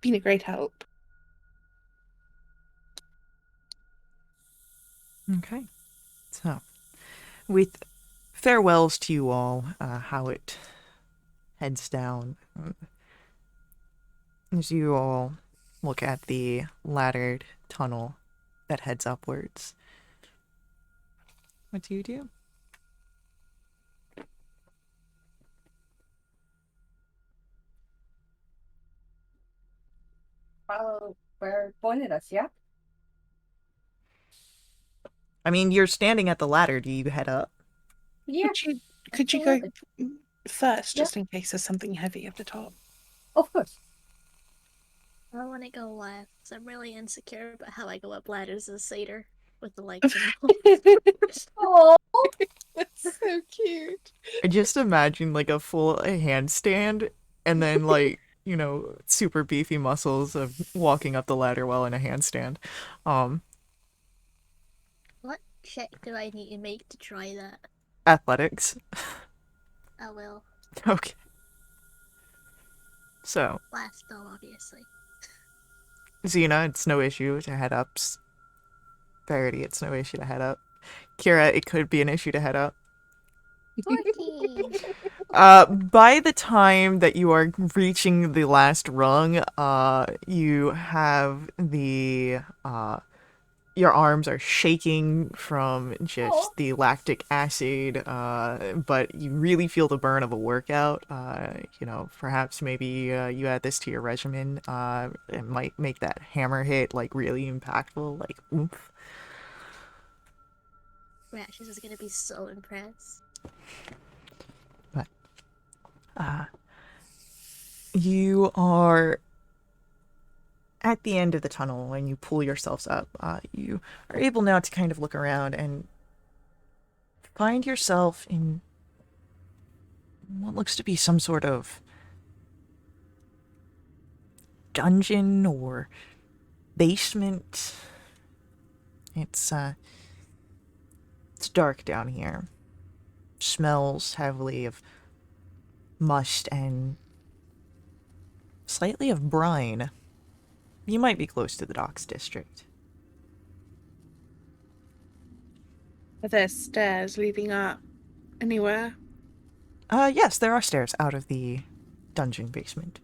been a great help. Okay. So, with farewells to you all, how it heads down. As you all look at the laddered tunnel that heads upwards, what do you do? Follow where it pointed us, yeah? I mean, you're standing at the ladder. Do you head up? Yeah, Could you go absolutely. first, Yeah. just in case there's something heavy at the top? Of course. I want to go left. 'Cause I'm really insecure about how I go up ladders as a satyr with the legs and all. Oh, That's so cute. I just imagine like a full handstand and then like, super beefy muscles of walking up the ladder while in a handstand. What check do I need to make to try that? Athletics. I will. Okay. So, Last though, obviously. Xena, it's no issue to head up. Verity, it's no issue to head up. Kira, it could be an issue to head up. 14. By the time that you are reaching the last rung, you have your arms are shaking from just the lactic acid, but you really feel the burn of a workout. Perhaps maybe you add this to your regimen. It might make that hammer hit like really impactful, like oomph. Ratchet is gonna be so impressed. But you are at the end of the tunnel and you pull yourselves up. You are able now to kind of look around and find yourself in what looks to be some sort of dungeon or basement. It's dark down here. Smells heavily of must and slightly of brine. You might be close to the docks district. Are there stairs leading up anywhere? Yes, there are stairs out of the dungeon basement.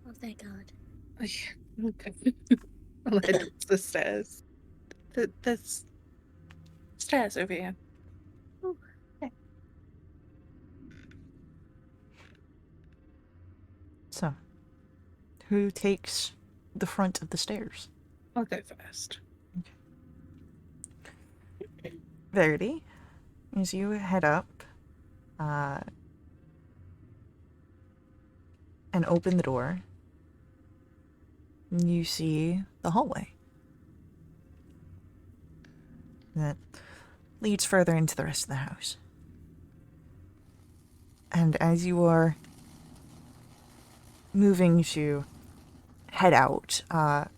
Oh, thank God. Okay. I'll head towards the stairs. There's stairs over here. Oh, okay. So, who takes the front of the stairs? I'll go first. Verity, as you head up, and open the door, you see the hallway that leads further into the rest of the house. And as you are moving to head out, can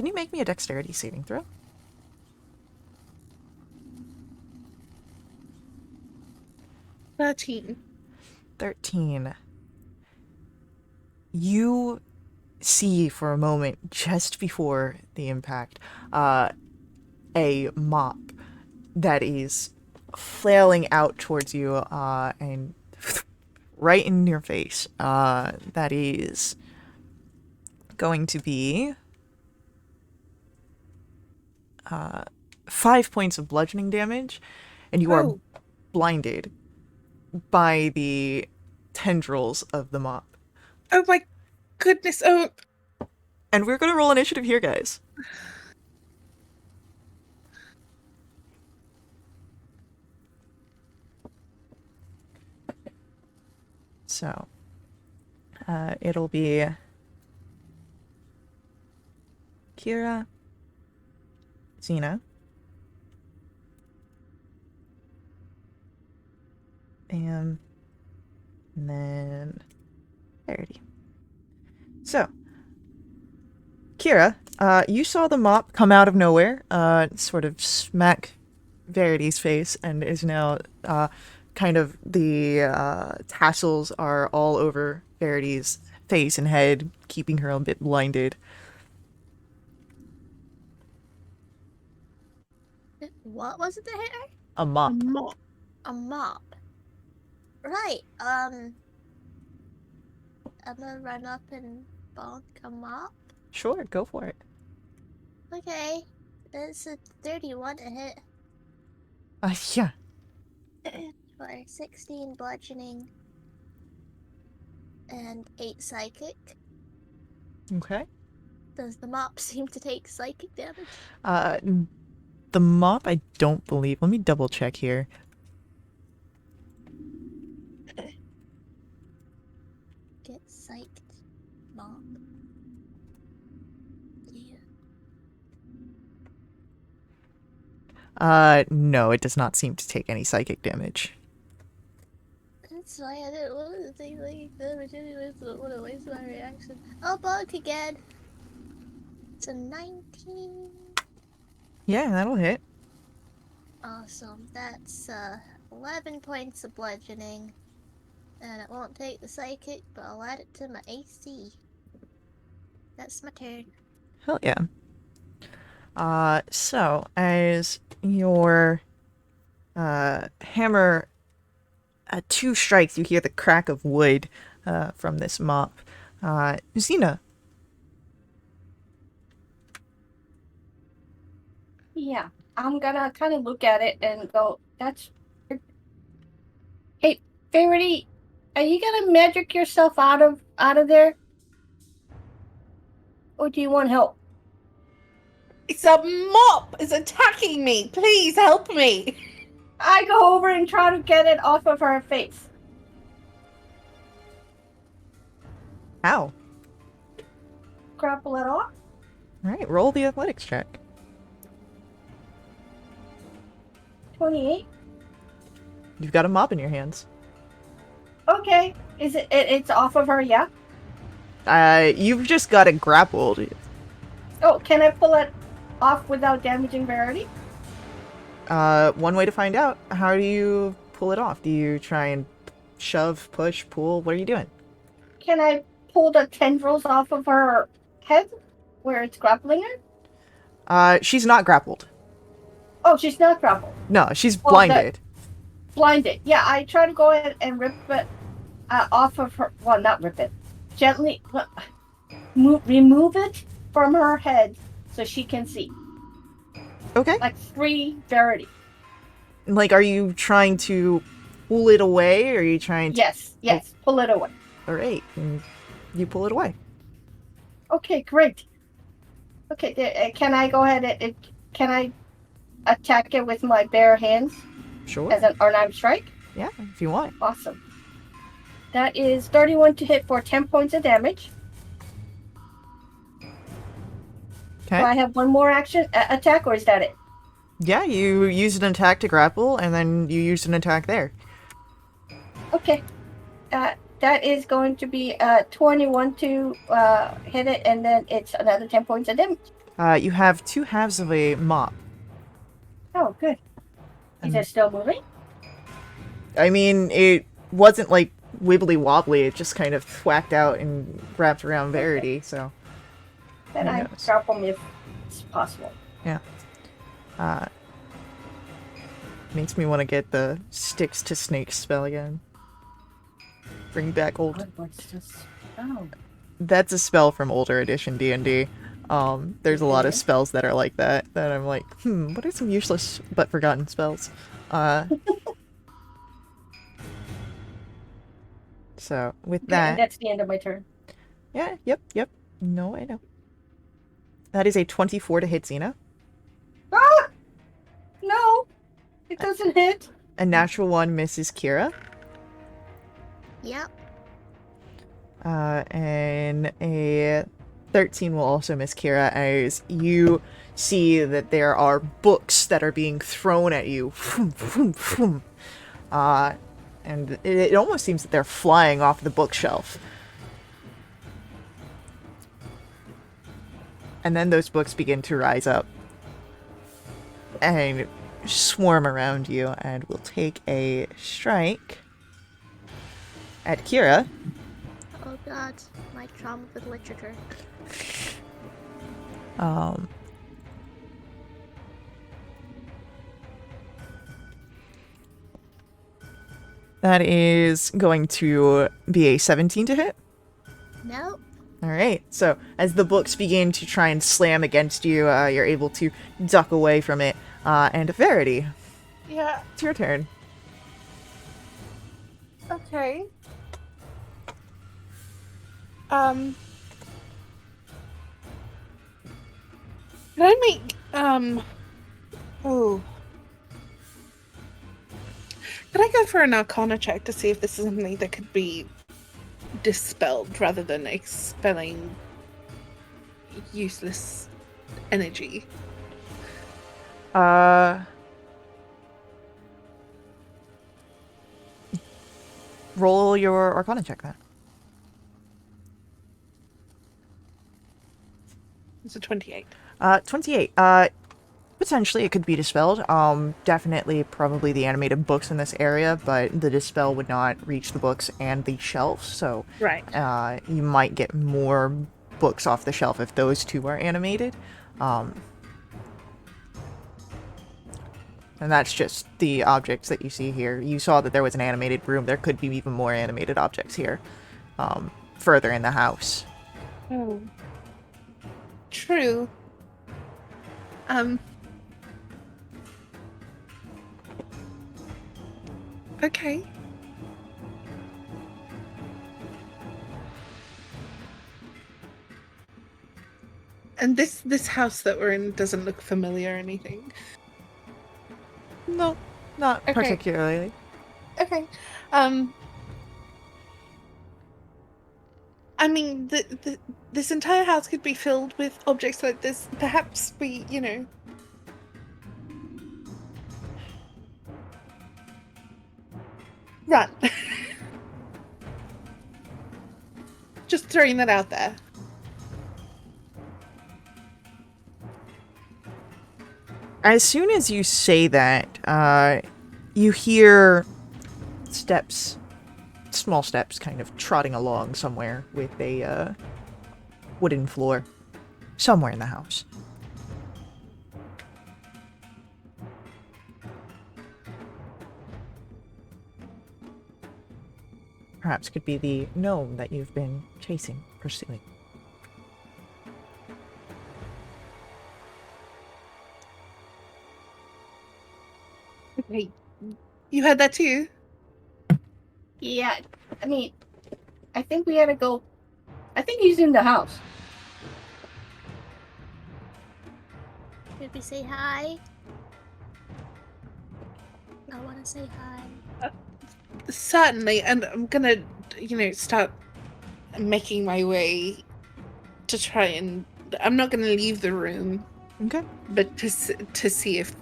you make me a dexterity saving throw? 13. 13. You see for a moment, just before the impact, a mop that is flailing out towards you and right in your face. That is going to be 5 points of bludgeoning damage, and you are Oh. blinded by the tendrils of the mop. Oh my goodness. Oh, And we're going to roll initiative here, guys. So, it'll be Kira, Xena, and then Verity. So, Kira, you saw the mop come out of nowhere, sort of smack Verity's face, and is now kind of the tassels are all over Verity's face and head, keeping her a bit blinded. What was it that hit her? A a mop. mop. A mop. Right. I'm gonna run up and bonk a mop. Sure, go for it. Okay. It's a 31 to hit Yeah. for 16 bludgeoning and 8 psychic. Okay. Does the mop seem to take psychic damage? The mop, I don't believe. Let me double check here. Get psyched. Mop. Yeah. No, it does not seem to take any psychic damage. That's why I didn't want to take psychic damage anyways, so I don't want to waste my reaction. Oh, bonk again! It's a 19. Yeah, that'll hit. Awesome. That's 11 points of bludgeoning. And it won't take the psychic, but I'll add it to my AC. That's my turn. Hell yeah. So as your hammer 2 strikes, you hear the crack of wood from this mop. Xena. Yeah, I'm gonna kind of look at it and go, that's... Hey, Verity, are you gonna magic yourself out of there? Or do you want help? It's a mop. It's attacking me. Please help me. I go over and try to get it off of her face. Ow. Grapple it off. Alright, roll the athletics check. 28. You've got a mop in your hands. Okay. Is it's off of her, yeah? You've just got it grappled. Oh, can I pull it off without damaging Verity? One way to find out. How do you pull it off? Do you try and shove, push, pull? What are you doing? Can I pull the tendrils off of her head where it's grappling her? She's not grappled. Oh, she's not grappled. No, she's Well, blinded. Blinded. Yeah, I try to go ahead and rip it off of her. Well, not rip it. Gently remove it from her head so she can see. Okay. Like free Verity. Like, are you trying to pull it away, or are you trying to... Yes. Pull it away. Alright, you pull it away. Okay, great. Okay, can I go ahead and can I attack it with my bare hands Sure. as an unarmed strike? Yeah, if you want. Awesome. That is 31 to hit for 10 points of damage. Okay. Do I have one more action attack, or is that it? Yeah, you used an attack to grapple, and then you used an attack there. Okay. That is going to be 21 to hit it, and then it's another 10 points of damage. You have 2 halves of a mop. Oh, good. Is it still moving? I mean, it wasn't like wibbly wobbly. It just kind of thwacked out and wrapped around Verity. So Then who I knows? drop them if it's possible. Yeah. Makes me want to get the sticks to snakes spell again. Bring back old. What's this? Oh. That's a spell from older edition D&D. There's a lot of Okay. spells that are like that I'm like, what are some useless but forgotten spells? So with Okay, and that, that's the end of my turn. yeah, yep. No, I know. That is a 24 to hit Xena. Ah! No! It doesn't hit. A natural 1 misses Kira. Yep. And a 13 will also miss Kira as you see that there are books that are being thrown at you. And it almost seems that they're flying off the bookshelf. And then those books begin to rise up and swarm around you and will take a strike at Kira. Oh god, my trauma with literature. That is going to be a 17 to hit. Nope. All right. So as the books begin to try and slam against you, you're able to duck away from it. And Verity, Yeah. it's your turn. Okay. Can I make oh. Can I go for an Arcana check to see if this is something that could be dispelled rather than expelling useless energy? Roll your Arcana check then. It's a 28. 28. Potentially it could be dispelled. Definitely probably the animated books in this area, but the dispel would not reach the books and the shelves, so Right. you might get more books off the shelf if those two are animated. And that's just the objects that you see here. You saw that there was an animated room. There could be even more animated objects here, further in the house. Oh. True. Okay. And this house that we're in doesn't look familiar or anything. No, not Okay. particularly. Okay. I mean, this entire house could be filled with objects like this. Perhaps we, run. Just throwing that out there. As soon as you say that, you hear steps, small steps, kind of trotting along somewhere with a wooden floor, somewhere in the house. Perhaps could be the gnome that you've been chasing, pursuing. Okay. You had that too? Yeah, I mean, I think we gotta go. I think he's in the house. Should we say hi? I wanna say hi. Certainly, and I'm gonna, start making my way to try and. I'm not gonna leave the room, Okay. but to see if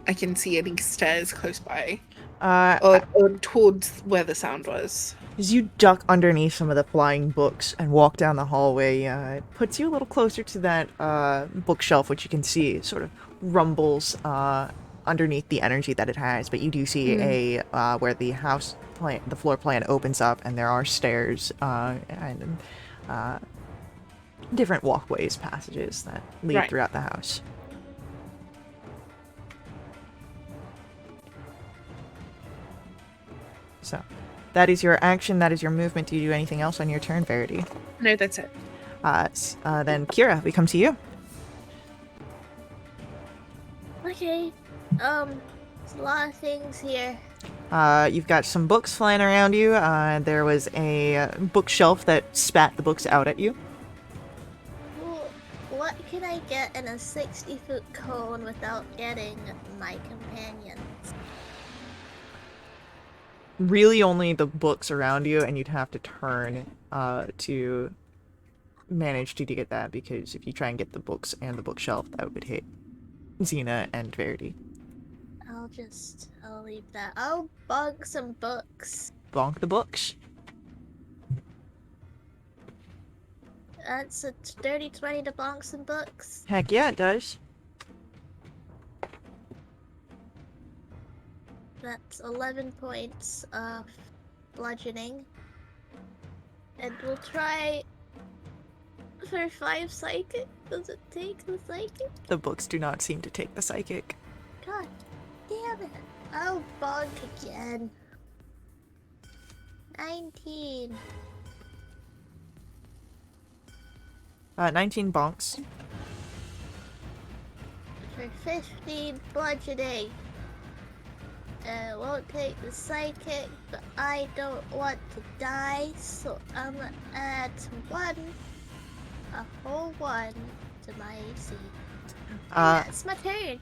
I can see any stairs close by. Or towards where the sound was. As you duck underneath some of the flying books and walk down the hallway, it puts you a little closer to that bookshelf, which you can see sort of rumbles underneath the energy that it has. But you do see where the house plan, the floor plan opens up, and there are stairs and different walkways, passages that lead throughout the house. So, that is your action. That is your movement. Do you do anything else on your turn, Verity? No, that's it. Then Kira, we come to you. Okay. There's a lot of things here. You've got some books flying around you. There was a bookshelf that spat the books out at you. Well, what can I get in a 60-foot cone without getting my companions? Really only the books around you, and you'd have to turn to manage to get that, because if you try and get the books and the bookshelf, that would hit Xena and Verity. I'll leave that. I'll bug some books. Bonk the books. That's a dirty 20 to bonk some books. Heck yeah, it does. That's 11 points of bludgeoning. And we'll try for 5 psychic. Does it take the psychic? The books do not seem to take the psychic. God damn it. I'll bonk again. 19. 19 bonks. For 15 bludgeoning. Won't take the psychic, but I don't want to die, so I'm gonna add a whole 1 to my AC. That's my turn.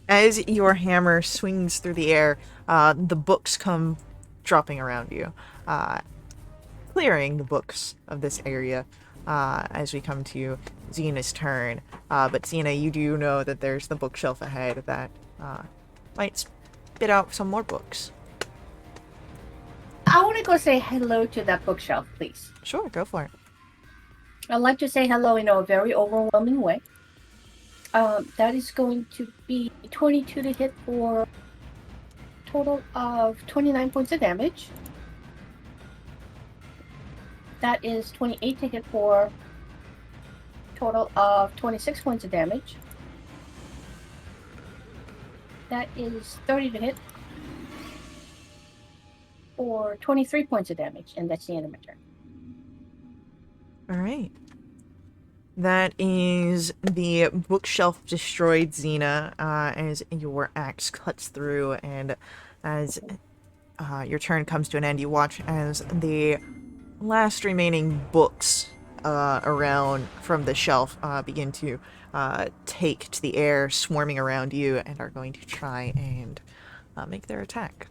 As your hammer swings through the air, the books come dropping around you, clearing the books of this area as we come to Xena's turn. But Xena, you do know that there's the bookshelf ahead that might spit out some more books. I want to go say hello to that bookshelf, please. Sure, go for it. I'd like to say hello in a very overwhelming way. That is going to be 22 to hit for total of 29 points of damage. That is 28 to hit for total of 26 points of damage. That is 30 to hit for 23 points of damage, and that's the end of my turn. All right. That is the bookshelf destroyed, Xena, as your axe cuts through, and as your turn comes to an end, you watch as the last remaining books around from the shelf begin to take to the air, swarming around you, and are going to try and make their attack.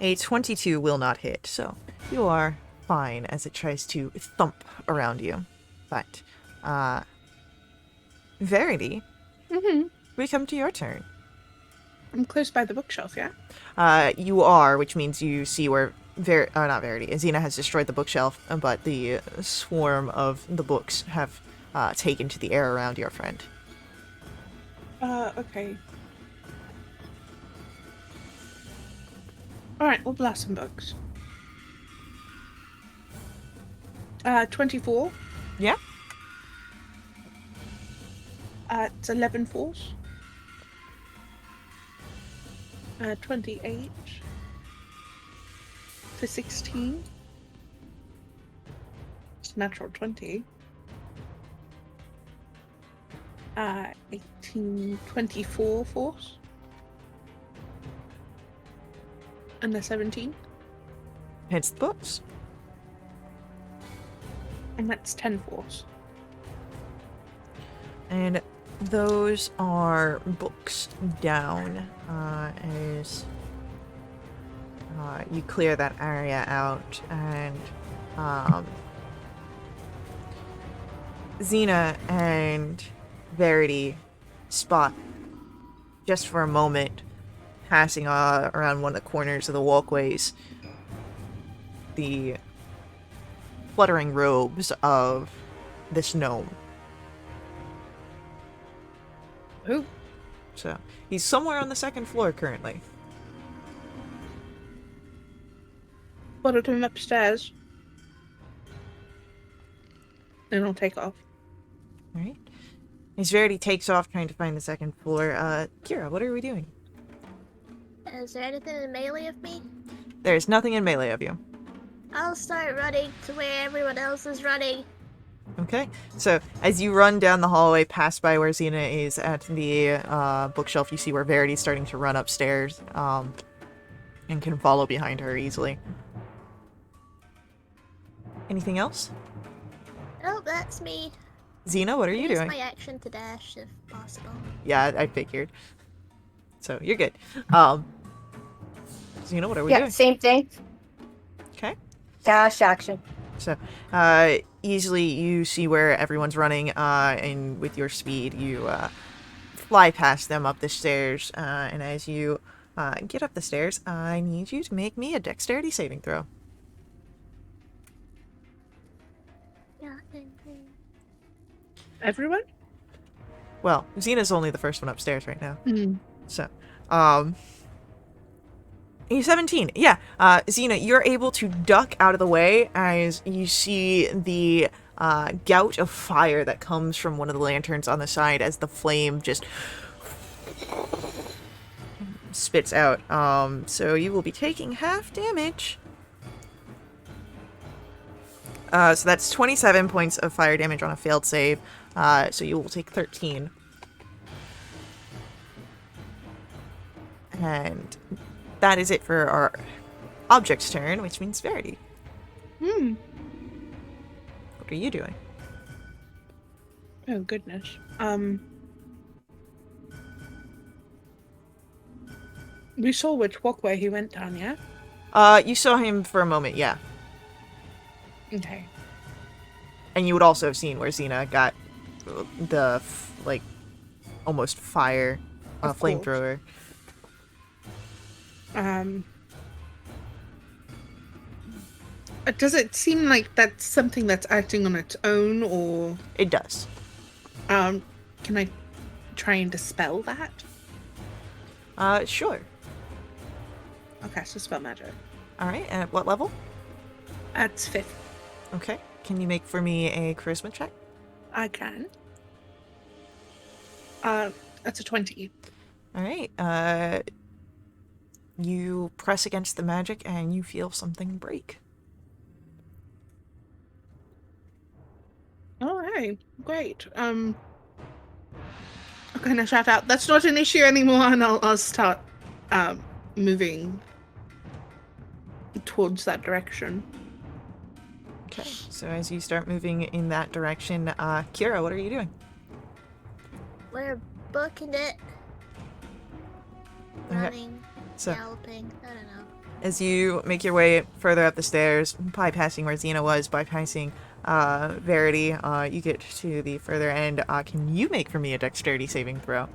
A 22 will not hit, so you are fine as it tries to thump around you. But, Verity, we come to your turn. I'm close by the bookshelf, yeah? You are, which means you see where not Verity, Xena has destroyed the bookshelf, but the swarm of the books have taken to the air around your friend. Okay. Alright, we'll blast some books. 24. Yeah? It's 11 force. 28 for 16. It's natural 20. 18, 24 force. And the 17. Hits the books. And that's 10 force. And those are books down as you clear that area out, and Xena and Verity spot, just for a moment, passing around one of the corners of the walkways, the fluttering robes of this gnome. Who? So, he's somewhere on the second floor currently. Followed him upstairs. Then I'll take off. Alright. As Verity takes off trying to find the second floor, Kira, what are we doing? Is there anything in melee of me? There's nothing in melee of you. I'll start running to where everyone else is running. Okay, so as you run down the hallway, past by where Xena is at the bookshelf, you see where Verity's starting to run upstairs, and can follow behind her easily. Anything else? Oh, that's me. Xena, what are you Use doing? my action to dash if possible. Yeah, I figured. So, you're good. Xena, what are we Yeah, doing? same thing. Okay. Dash action. So, easily you see where everyone's running, and with your speed, you fly past them up the stairs. And as you get up the stairs, I need you to make me a dexterity saving throw. Yeah. Everyone? Well, Xena's only the first one upstairs right now. Mm. So, you're 17. Yeah, Xena, you're able to duck out of the way as you see the gout of fire that comes from one of the lanterns on the side as the flame just spits out. So you will be taking half damage. So that's 27 points of fire damage on a failed save. So you will take 13. And that is it for our object's turn, which means Verity. Hmm. What are you doing? Oh, goodness. We saw which walkway he went down, yeah? You saw him for a moment, yeah. Okay. And you would also have seen where Xena got the, like, almost fire Of course. flamethrower. Does it seem like that's something that's acting on its own, or It does. can I try and dispel that? Sure. Okay, so spell magic. Alright, and at what level? That's 5th. Okay. Can you make for me a charisma check? I can. That's a 20. Alright, you press against the magic and you feel something break. Oh, hey, great. I'm gonna shout out, that's not an issue anymore, and I'll start, moving towards that direction. Okay, so as you start moving in that direction, Kira, what are you doing? We're booking it. Okay, Running, so galloping, I don't know. as you make your way further up the stairs, bypassing where Xena was, bypassing Verity, you get to the further end. Can you make for me a dexterity saving throw?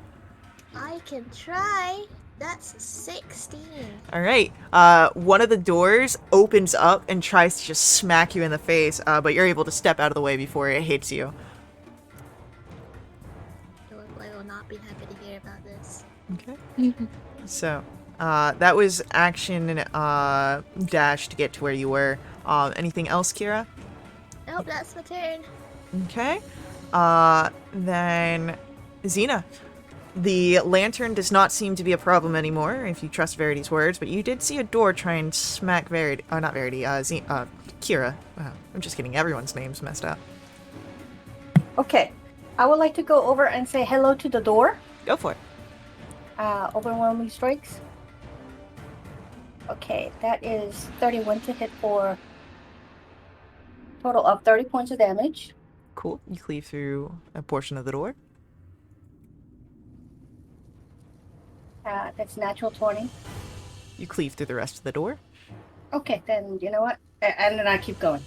I can try. That's 16. Alright, one of the doors opens up and tries to just smack you in the face, but you're able to step out of the way before it hits you. I will not be happy to hear about this. Okay. So, that was action dash to get to where you were. Anything else, Kira? Nope, that's my turn. Okay. Then Xena. The lantern does not seem to be a problem anymore, if you trust Verity's words, but you did see a door try and smack Verity, not Verity, Kira. Wow, I'm just getting everyone's names messed up. Okay. I would like to go over and say hello to the door. Go for it. Overwhelming strikes. Okay, that is 31 to hit for total of 30 points of damage. Cool. You cleave through a portion of the door. That's natural 20. You cleave through the rest of the door. Okay, then you know what? And then I keep going.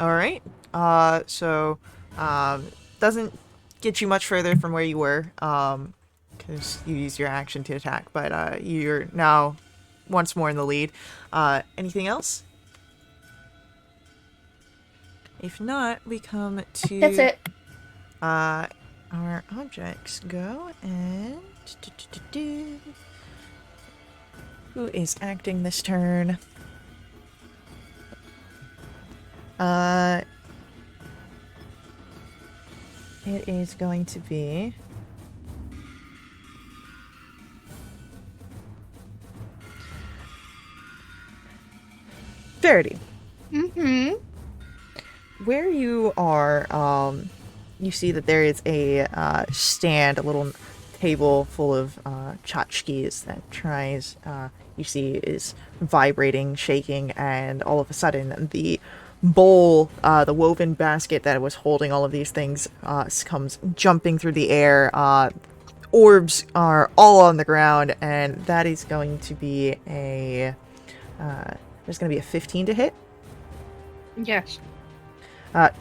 All right. So, doesn't get you much further from where you were, because you used your action to attack, but you're now once more in the lead. Anything else? If not, we come to That's it. Our objects go and who is acting this turn? It is going to be Verity. Mm-hmm. Where you are, you see that there is a stand, a little table full of tchotchkes that tries, you see, is vibrating, shaking, and all of a sudden the bowl, the woven basket that was holding all of these things, comes jumping through the air. Orbs are all on the ground, and that is going to be a, there's going to be a 15 to hit. Yes.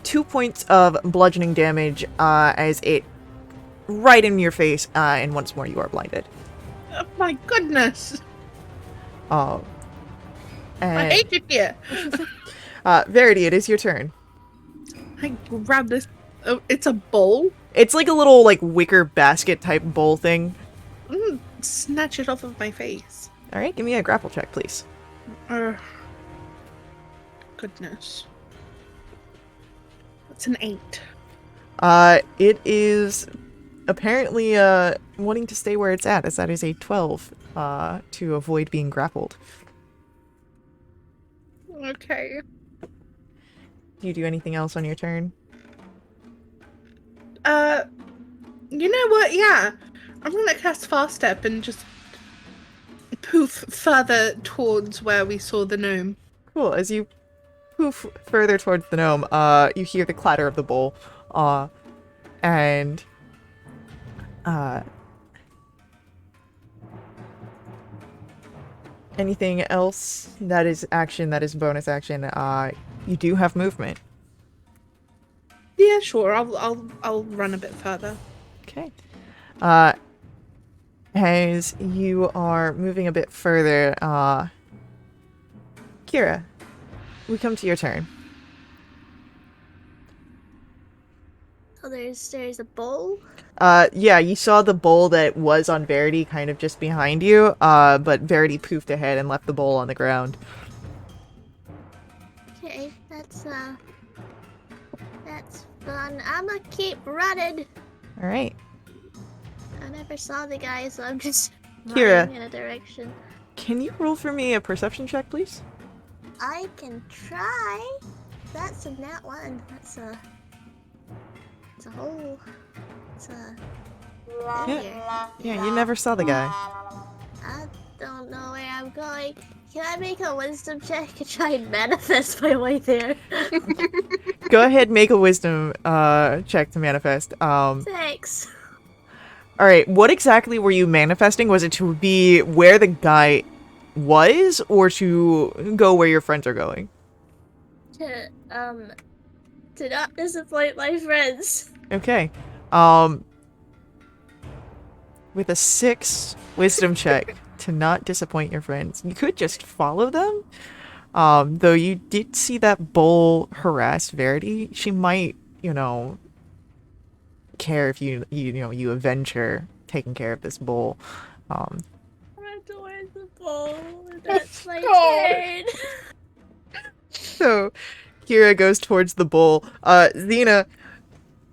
2 points of bludgeoning damage as it right in your face, and once more you are blinded. Oh, my goodness. I I hate it here. Verity, it is your turn. I grab this. Oh, it's a bowl. It's like a little like wicker basket type bowl thing. Snatch it off of my face. All right, give me a grapple check, please. Goodness. It's an 8. It is apparently wanting to stay where it's at, as that is a 12 to avoid being grappled. Okay. Do you do anything else on your turn? You know what? Yeah. I'm gonna cast Fast Step and just poof further towards where we saw the gnome. Cool. As you poof further towards the gnome, you hear the clatter of the bowl, and anything else that is action, that is bonus action, you do have movement. Yeah, sure. I'll run a bit further. Okay. As you are moving a bit further, Kira, we come to your turn. Oh, there's a bowl. Yeah, you saw the bowl that was on Verity kind of just behind you, but Verity poofed ahead and left the bowl on the ground. Okay, that's fun. I'ma keep running. All right. I never saw the guy, so I'm just Kira. running in a direction. Can you roll for me a perception check, please? I can try. That's a nat one. It's a hole. It's a Yeah. Yeah, you never saw the guy. I don't know where I'm going. Can I make a wisdom check and try and manifest my way there? Go ahead, make a wisdom check to manifest. Thanks. All right, what exactly were you manifesting? Was it to be where the guy was, or to go where your friends are going? To not disappoint my friends. Okay. With a 6 wisdom check to not disappoint your friends, you could just follow them. Though you did see that bull harass Verity, she might, care if you avenge her taking care of this bull. I'm towards the bowl. That's my turn. So Kira goes towards the bull. Xena,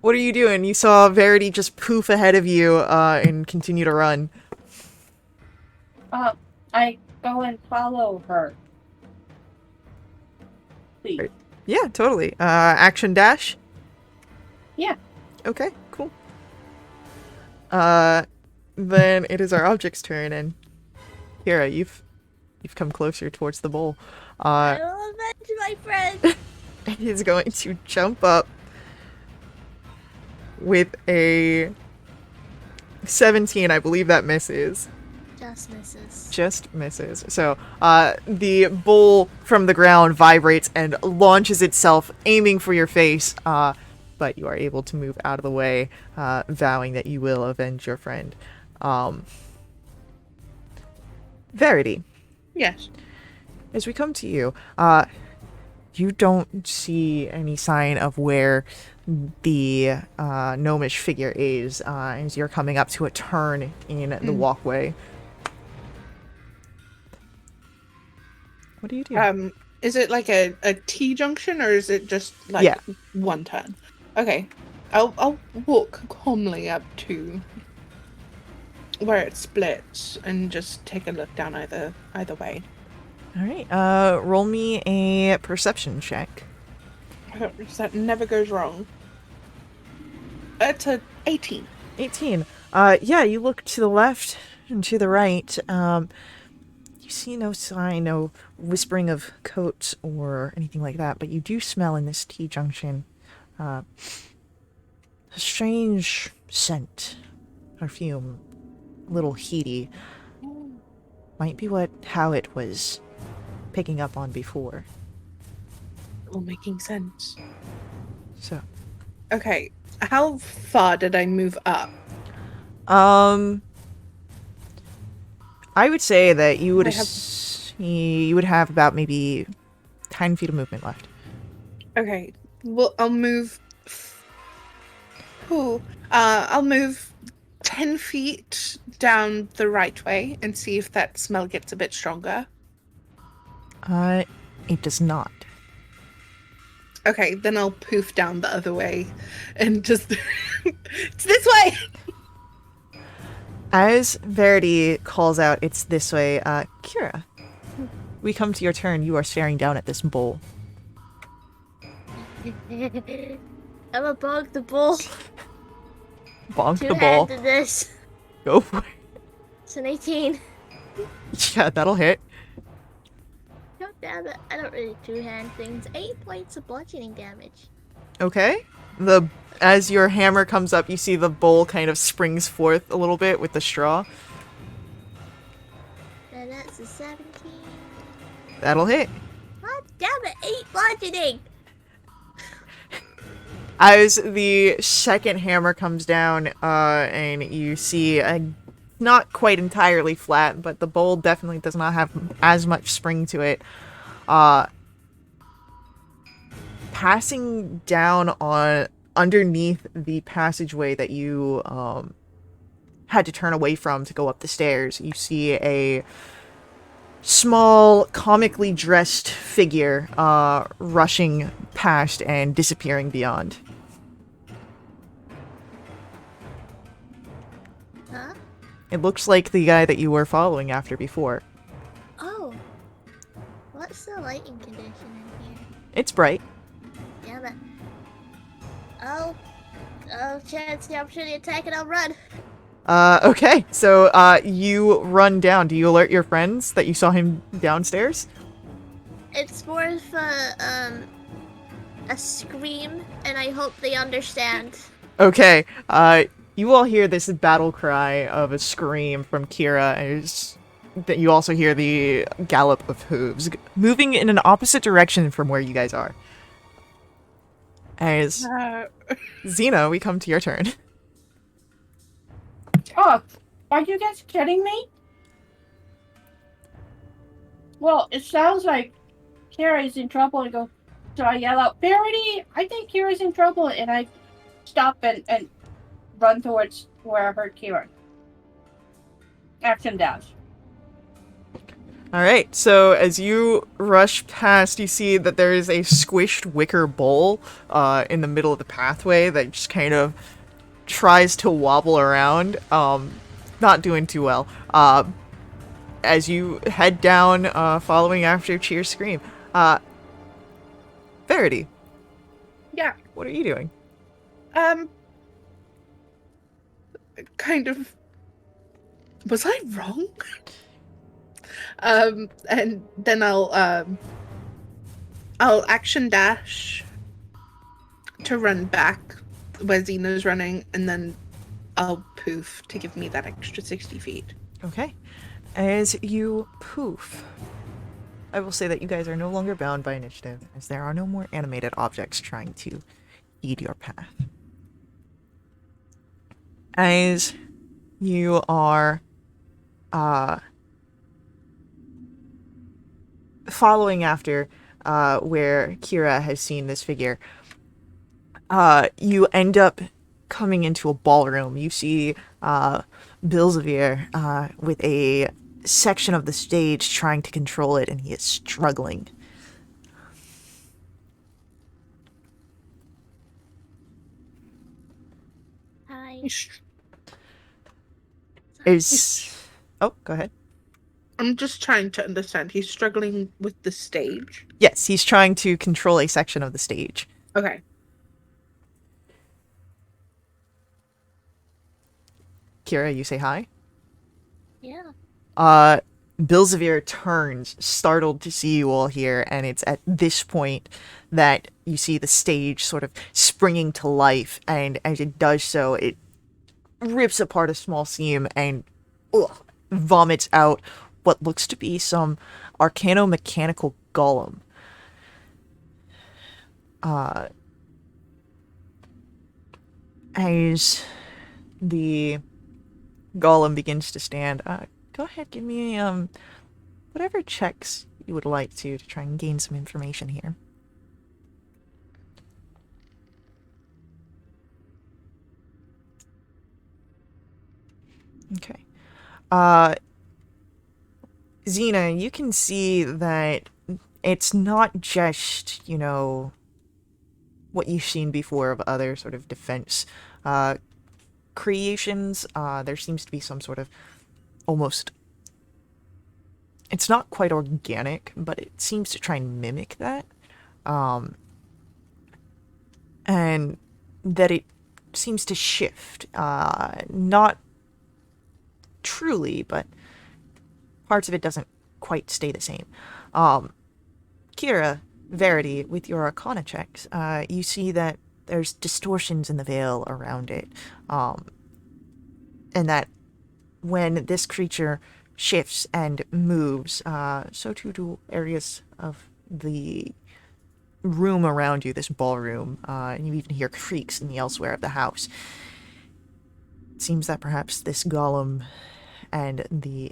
what are you doing? You saw Verity just poof ahead of you and continue to run. I go and follow her. Please. Right. Yeah, totally. Action dash? Yeah. Okay, cool. Then it is our object's turn, and Kira, you've come closer towards the bowl. I will avenge my friend. He's going to jump up with a 17. I believe that misses. Just misses. Just misses. So, the bowl from the ground vibrates and launches itself, aiming for your face, but you are able to move out of the way, vowing that you will avenge your friend. Verity, Yes. as we come to you, you don't see any sign of where the gnomish figure is as you're coming up to a turn in the walkway. What do you do? Is it like a T junction or is it just like Yeah. one turn? Okay. I'll walk calmly up to where it splits and just take a look down either way. All right. Roll me a perception check. That never goes wrong. It's a 18. 18. Yeah, you look to the left and to the right. You see no sign, no whispering of coats or anything like that, but you do smell in this T-junction a strange scent, perfume, a little heaty. Might be how it was picking up on before. All making sense. So, Okay. How far did I move up? I would say that you would I have- you would have about maybe 10 feet of movement left. Okay. Well, I'll move. Ooh. I'll move 10 feet down the right way and see if that smell gets a bit stronger. It does not. Okay, then I'll poof down the other way and just. It's this way! As Verity calls out, it's this way, Kira, we come to your turn. You are staring down at this bowl. I'm a bug the bull. Bonk the ball. Two-handed this. Go for it. It's an 18. Yeah, that'll hit. God damn it. I don't really two-hand things. 8 points of bludgeoning damage. Okay. As your hammer comes up, you see the bowl kind of springs forth a little bit with the straw. And that's a 17. That'll hit. God damn it. 8 bludgeoning. As the second hammer comes down, and you see not quite entirely flat, but the bowl definitely does not have as much spring to it. Passing down on underneath the passageway that you had to turn away from to go up the stairs, you see a small, comically dressed figure rushing past and disappearing beyond. Huh? It looks like the guy that you were following after before. Oh. What's the lighting condition in here? It's bright. Damn it. Oh, chance the opportunity to attack and I'll run. Okay, so, you run down. Do you alert your friends that you saw him downstairs? It's more of a scream, and I hope they understand. Okay, you all hear this battle cry of a scream from Kira, and that you also hear the gallop of hooves, moving in an opposite direction from where you guys are. As Xena, we come to your turn. Oh, are you guys kidding me? Well, it sounds like Kira's in trouble and go, so I yell out, Verity, I think Kira's in trouble, and I stop and run towards where I heard Kira. Action dash. Alright, so as you rush past, you see that there is a squished wicker bowl in the middle of the pathway that just kind of tries to wobble around. Not doing too well. As you head down, following after Cheer's scream. Verity. Yeah. What are you doing? Kind of. Was I wrong? And then I'll action dash to run back where Xena's running, and then I'll poof to give me that extra 60 feet. Okay. As you poof, I will say that you guys are no longer bound by initiative, as there are no more animated objects trying to eat your path. As you are following after where Kira has seen this figure, you end up coming into a ballroom. You see Bilzavir with a section of the stage trying to control it, and he is struggling. Hi. Oh, go ahead. I'm just trying to understand. He's struggling with the stage. Yes, he's trying to control a section of the stage. Okay. Kira, you say hi? Yeah. Bilzavir turns, startled to see you all here, and it's at this point that you see the stage sort of springing to life, and as it does so, it rips apart a small seam and vomits out what looks to be some arcano-mechanical golem. As the golem begins to stand, go ahead, give me whatever checks you would like to try and gain some information here. Okay. Xena, you can see that it's not just, what you've seen before of other sort of defense creations. There seems to be some sort of almost... It's not quite organic, but it seems to try and mimic that. And that it seems to shift. Not truly, but parts of it doesn't quite stay the same. Kira, Verity, with your Arcana checks, you see that there's distortions in the veil around it, and that when this creature shifts and moves, so too do areas of the room around you, this ballroom, and you even hear creaks in the elsewhere of the house. It seems that perhaps this golem and the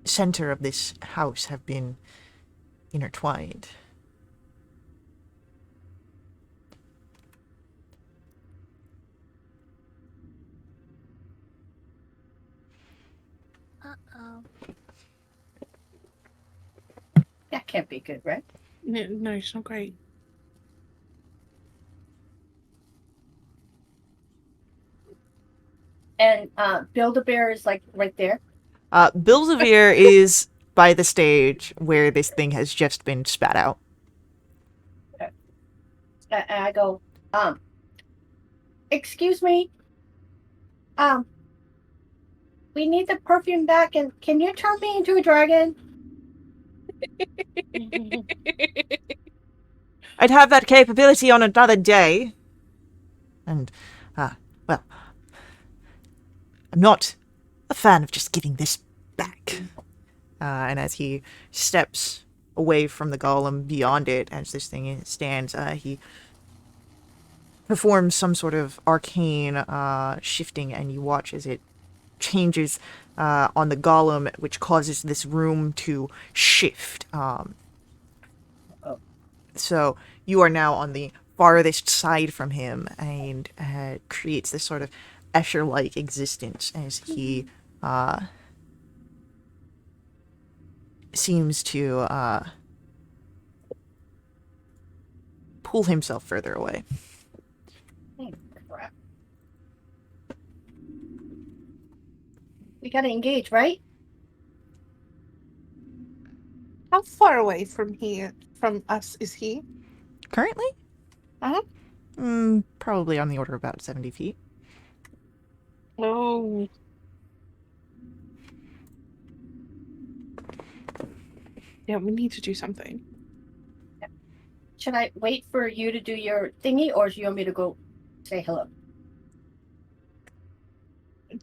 center of this house have been intertwined. Uh-oh. That can't be good, right? No, it's not great. And Build-A-Bear is like right there. Bilzavir is by the stage where this thing has just been spat out. And I go, excuse me, we need the perfume back, and can you turn me into a dragon? I'd have that capability on another day. And, well, I'm not a fan of just giving this back. And as he steps away from the golem beyond it, as this thing stands, he performs some sort of arcane shifting, and you watch as it changes on the golem, which causes this room to shift. So you are now on the farthest side from him, and creates this sort of Escher-like existence as he seems to pull himself further away. Crap. We gotta engage, right? How far away from us is he? Currently? Uh-huh. Probably on the order of about 70 feet. Oh. Yeah, we need to do something. Should I wait for you to do your thingy, or do you want me to go say hello?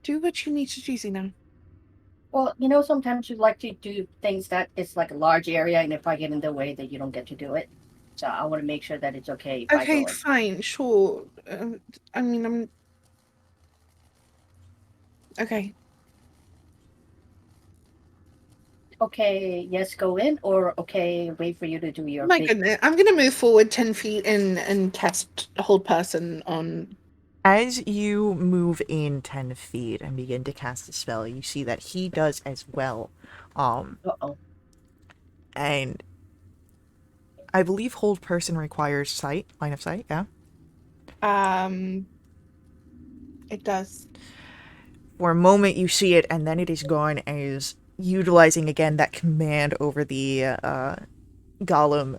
Do what you need to do, Xena. Well, sometimes you like to do things that it's like a large area, and if I get in the way, then you don't get to do it. So I want to make sure that it's okay if I Okay, go in. fine, sure. I mean, I'm okay. Okay, yes, go in, or okay, wait for you to do your My big. goodness, I'm gonna move forward 10 feet and cast hold person on. As you move in 10 feet and begin to cast the spell, you see that he does as well. Uh-oh. And I believe hold person requires sight, line of sight, yeah? Um, it does. For a moment you see it, and then it is gone as utilizing again that command over the golem,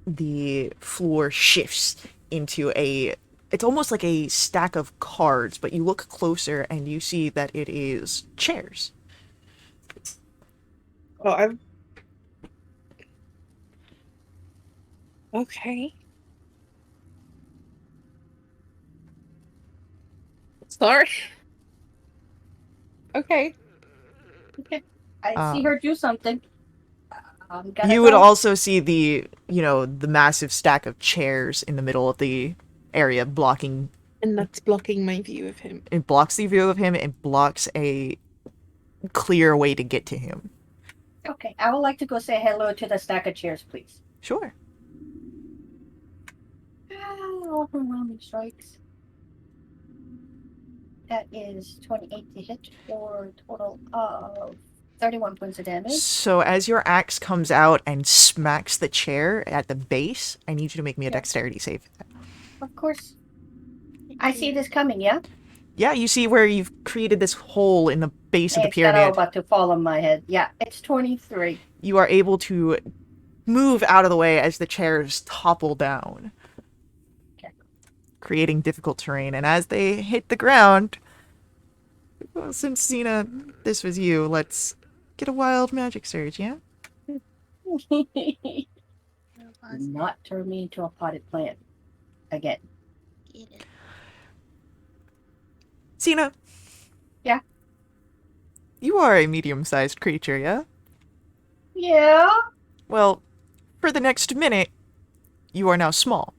the floor shifts into a... It's almost like a stack of cards, but you look closer and you see that it is chairs. Oh, I've. Okay. Sorry. Okay. Okay. I see Uh, her do something. I'm gonna You would go. also see the massive stack of chairs in the middle of the area blocking... And that's blocking my view of him. It blocks the view of him, it blocks a clear way to get to him. Okay, I would like to go say hello to the stack of chairs, please. Sure. Overwhelming strikes. That is 28 to hit for a total of 31 points of damage. So as your axe comes out and smacks the chair at the base, I need you to make me a dexterity save. Of course. I see this coming, yeah? Yeah, you see where you've created this hole in the base of the It's all pyramid. about to fall on my head. Yeah, it's 23. You are able to move out of the way as the chairs topple down, Okay. creating difficult terrain. And as they hit the ground, well, since Xena, this was you, let's get a wild magic surge, yeah? Do not turn me into a potted plant again. Get it. Xena. Yeah? You are a medium-sized creature, yeah? Yeah? Well, for the next minute, you are now small.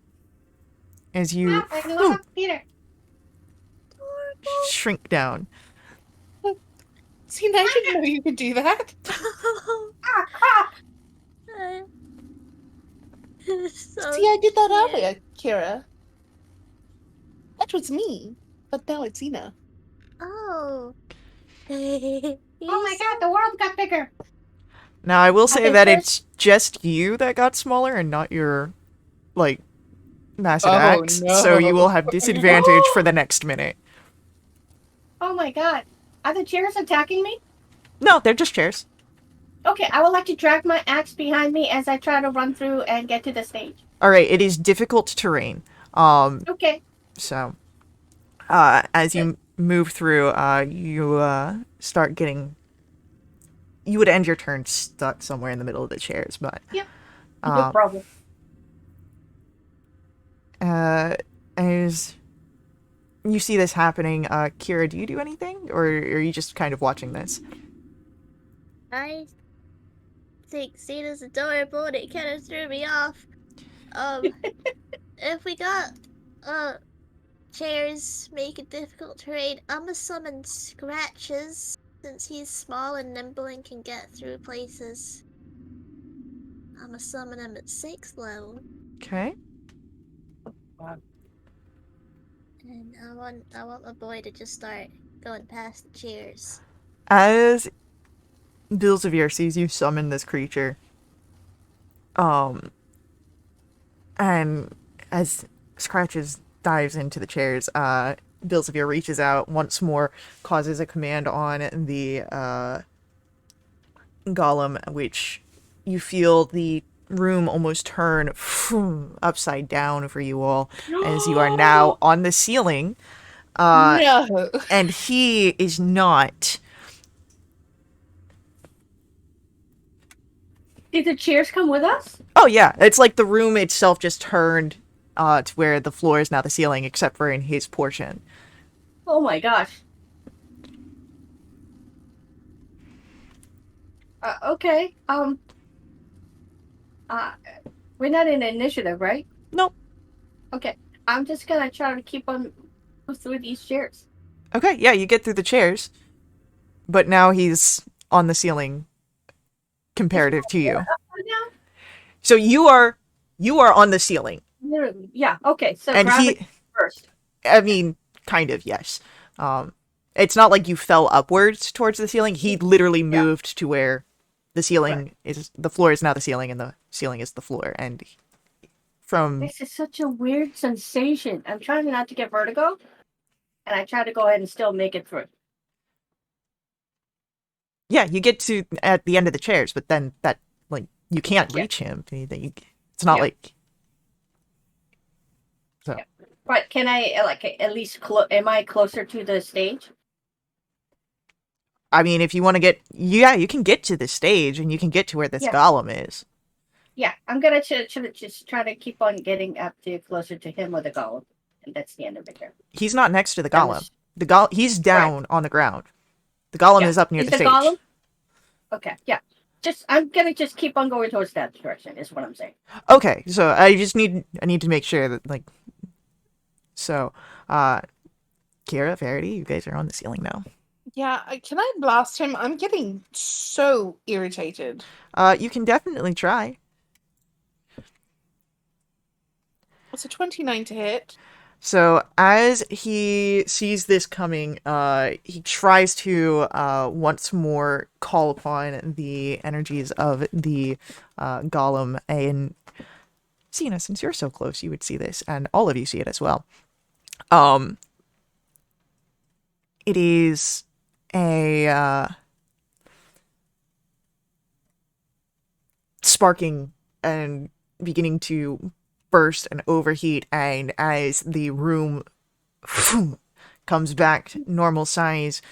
As you Peter. shrink down. See, I didn't know you could do that. So See, I did that cute. earlier, Kira. That was me, but now it's Ina. Oh. Oh my god, the world got bigger. Now, I will say Okay, that first- it's just you that got smaller and not your, massive Oh, axe. no. So you will have disadvantage for the next minute. Oh my god. Are the chairs attacking me? No, they're just chairs. Okay, I would like to drag my axe behind me as I try to run through and get to the stage. Alright, it is difficult terrain. Okay. So, as you move through, you start getting... You would end your turn stuck somewhere in the middle of the chairs, but... Yep. No problem. As you see this happening, Kira, do you do anything? Or are you just kind of watching this? I think Cena's adorable and it kind of threw me off. If we got chairs making difficult terrain, I'ma summon Scratches since he's small and nimble and can get through places. I'ma summon him at 6th level. Okay. And I want my boy to just start going past the chairs. As Bilzavir sees you summon this creature, and as Scratches dives into the chairs, Bilzavir reaches out once more, causes a command on the golem, which you feel the room almost turn upside down for you all, as you are now on the ceiling. No. And he is not. Did the chairs come with us? Oh yeah, it's like the room itself just turned to where the floor is now the ceiling, except for in his portion. Oh my gosh. Okay. Uh, we're not in initiative, right? Nope. Okay. I'm just gonna try to keep on through these chairs. Okay, yeah, you get through the chairs, but now he's on the ceiling Is comparative to my you. up right now? So you are on the ceiling, Literally. Yeah. Okay. So and gravity he. first. I mean, kind of yes. Um, it's not like you fell upwards towards the ceiling. He literally Yeah. moved to where the Right. ceiling is. The floor is now the ceiling, and the ceiling is the floor. And from This is such a weird sensation. I'm trying not to get vertigo, and I try to go ahead and still make it through. yeah, you get to at the end of the chairs, but then that like you can't Yeah. reach him. It's not Yeah. like so. Yeah. But can I like at least am I closer to the stage? I mean, if you want to get, yeah, you can get to the stage and you can get to where this Yeah. golem is. Yeah. I'm gonna just try to keep on getting up to closer to him or the golem, and that's the end of it here. He's not next to the That golem. was He's right. down on the ground. The golem Yeah. is up near Is the the stage. golem? Okay. Yeah. Just I'm gonna just keep on going towards that direction. Is what I'm saying. Okay, so I need to make sure that like so Kira, Verity, you guys are on the ceiling now. Yeah, can I blast him? I'm getting so irritated. You can definitely try. It's a 29 to hit. So as he sees this coming, he tries to once more call upon the energies of the golem. And Sina, since you're so close, you would see this, and all of you see it as well. Um, it is a sparking and beginning to burst and overheat, and as the room comes back to normal size,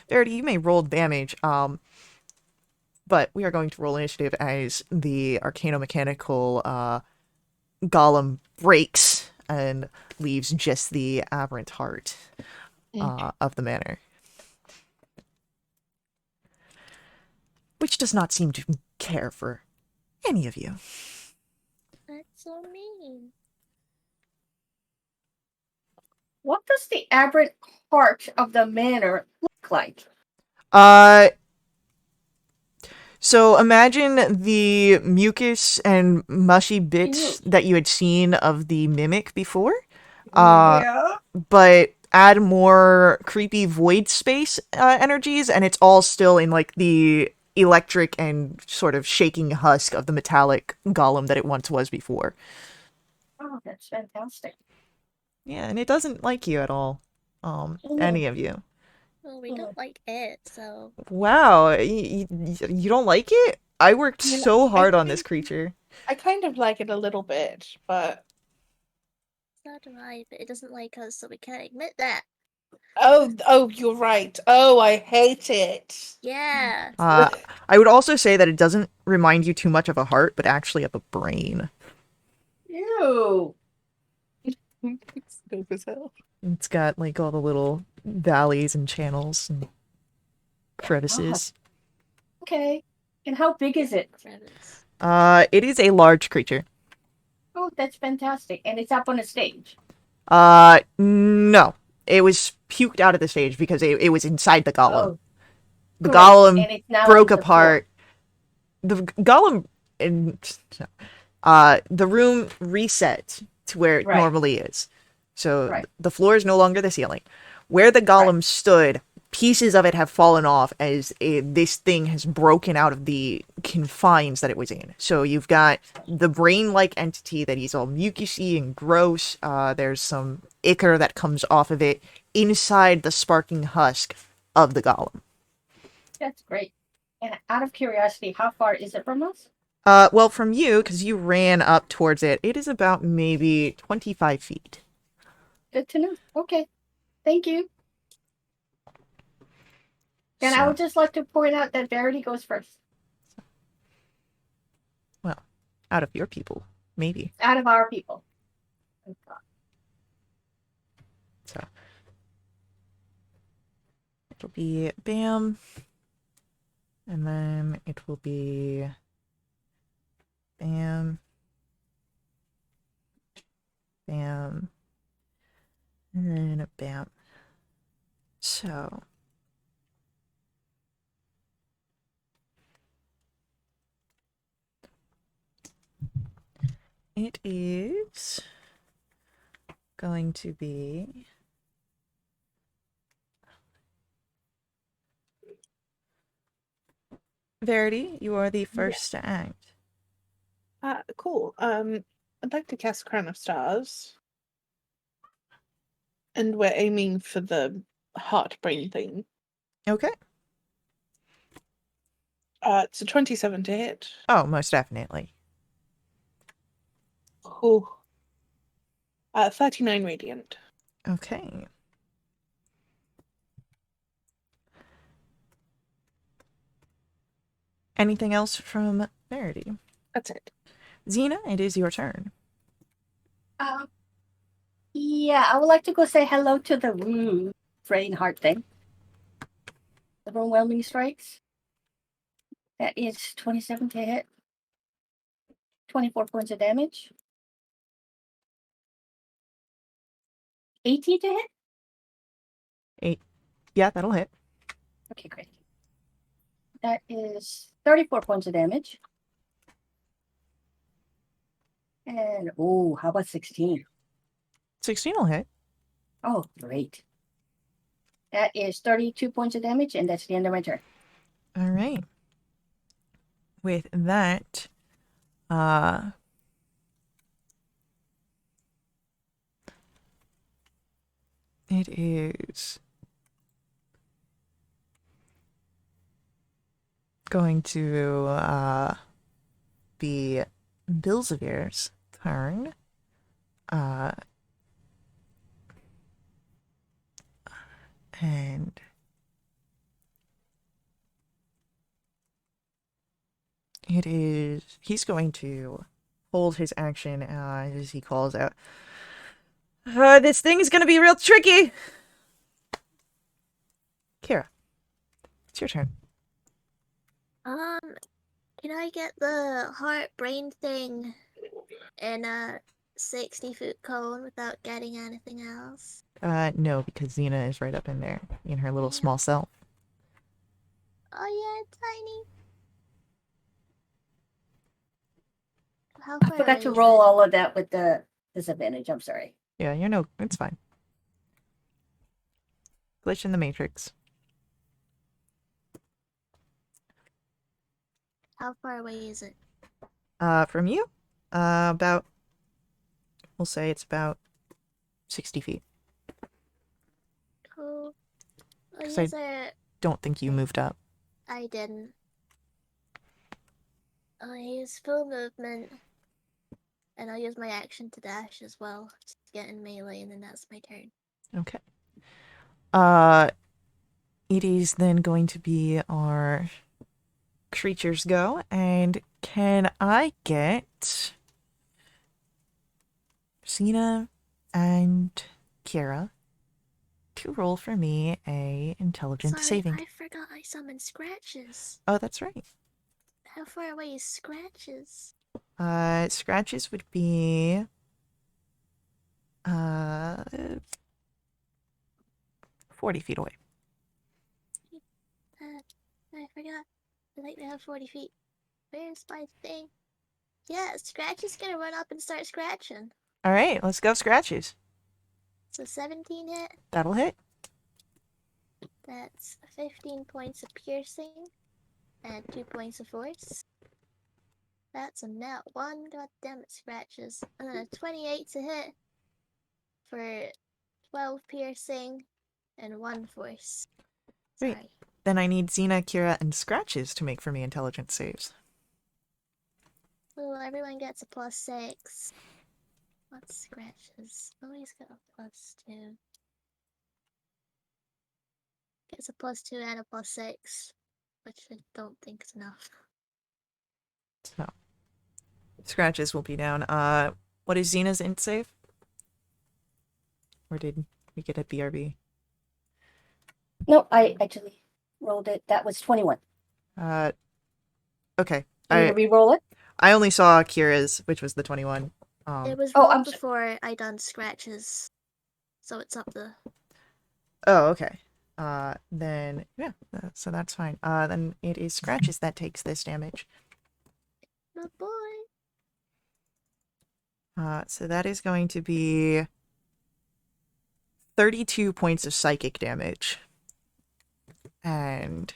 Verity, you may roll damage, but we are going to roll initiative as the arcano-mechanical golem breaks and leaves just the aberrant heart of the manor, which does not seem to care for any of you. That's so mean. What does the aberrant heart of the manor look like? Uh, so imagine the mucus and mushy bits that you had seen of the mimic before, Yeah. but add more creepy void space energies, and it's all still in like the electric and sort of shaking husk of the metallic golem that it once was before. Oh, that's fantastic. Yeah, and it doesn't like you at all. Any of you. Well, we don't like it, so Wow, you don't like it? I worked You know, so I hard on this think- creature. I kind of like it a little bit, but it's not right, but it doesn't like us, so we can't admit that. oh, you're right. Oh, I hate it. Yeah. I would also say that it doesn't remind you too much of a heart, but actually of a brain. Ew. It's dope as hell. It's got like all the little valleys and channels and crevices. Okay. And how big is it? Crevice. It is a large creature. Oh, that's fantastic. And it's up on a stage. No. It was puked out of the stage because it was inside the golem. Oh, The great. golem And it's now broke on the apart. The golem, the room reset to where it Right. normally is. So Right. the floor is no longer the ceiling. Where the golem stood, pieces of it have fallen off as this thing has broken out of the confines that it was in. So you've got the brain-like entity that is all mucusy and gross. There's some ichor that comes off of it inside the sparking husk of the golem. That's great. And out of curiosity, how far is it from us? Well, from you, because you ran up towards it, it is about maybe 25 feet. Good to know. Okay. Thank you. And I So, would just like to point out that Verity goes first. well, out of your people, maybe. Out of our people. So it'll be Bam, And then it will be bam, bam, and then bam. So it is going to be Verity, you are the first to act. Cool. I'd like to cast Crown of Stars. And we're aiming for the heart brain thing. Okay. It's a 27 to hit. Oh, most definitely. Cool. 39 radiant. Okay. Anything else from Verity? That's it. Mm-hmm. Xena, it is your turn. Yeah, I would like to go say hello to the brain heart thing. The overwhelming strikes. That is 27 to hit. 24 points of damage. 18 to hit? 8. Yeah, that'll hit. Okay, great. That is 34 points of damage. And, oh, how about 16? 16 will hit. Oh, great. That is 32 points of damage, and that's the end of my turn. All right. With that, it is going to be Bilzevir's turn. And he's going to hold his action as he calls out, this thing's gonna be real tricky. Kira, it's your turn. Can I get the heart brain thing in a 60-foot cone without getting anything else? No, because Xena is right up in there in her little Yeah. small cell. Oh yeah, tiny. How I far forgot away to is roll it? all of that with the disadvantage. I'm sorry. Yeah, it's fine. Glitch in the Matrix. How far away is it? From you? We'll say it's about 60 feet. Cool. I'll 'Cause I use it. don't think you moved up. I didn't. I'll use full movement. And I'll use my action to dash as well. Just get in melee and then that's my turn. Okay. It is then going to be our creatures go, and can I get Xena and Kira to roll for me a intelligence Sorry, saving? I forgot I summoned Scratches. Oh, that's right. How far away is Scratches? Scratches would be 40 feet away. I forgot. I like to have 40 feet. Where's my thing? Yeah, Scratches gonna run up and start scratching. All right, let's go Scratches. So 17 hit. That'll hit. That's 15 points of piercing and 2 points of force. That's a net 1. God damn it, Scratches. And then a 28 to hit for 12 piercing and 1 force. Great. Sorry. Then I need Xena, Kira, and Scratches to make for me intelligence saves. Well, everyone gets a +6. What's Scratches? Oh, he's got a +2. Gets a +2 and a +6, which I don't think is enough. So, Scratches will be down. What is Xena's int save? Or did we get a BRB? No, I actually rolled it. That was 21. Okay. Do you want to re-roll it? I only saw Kira's, which was the 21. It was Oh, rolled I'm sorry. before I done scratches, so it's up the. Oh, okay. Then yeah, so that's fine. Then it is Scratches that takes this damage. My boy. So that is going to be 32 points of psychic damage. And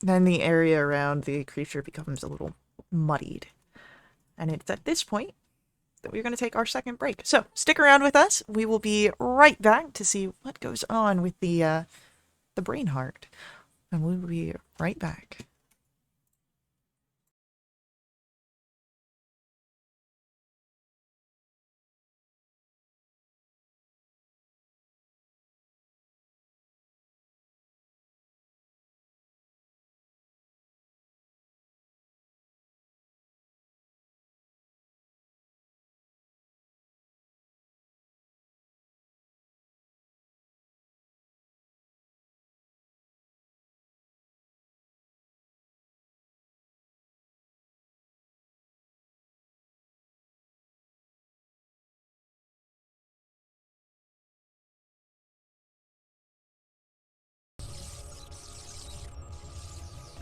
then the area around the creature becomes a little muddied. And it's at this point that we're going to take our second break. So stick around with us. We will be right back to see what goes on with the brain heart. And we will be right back.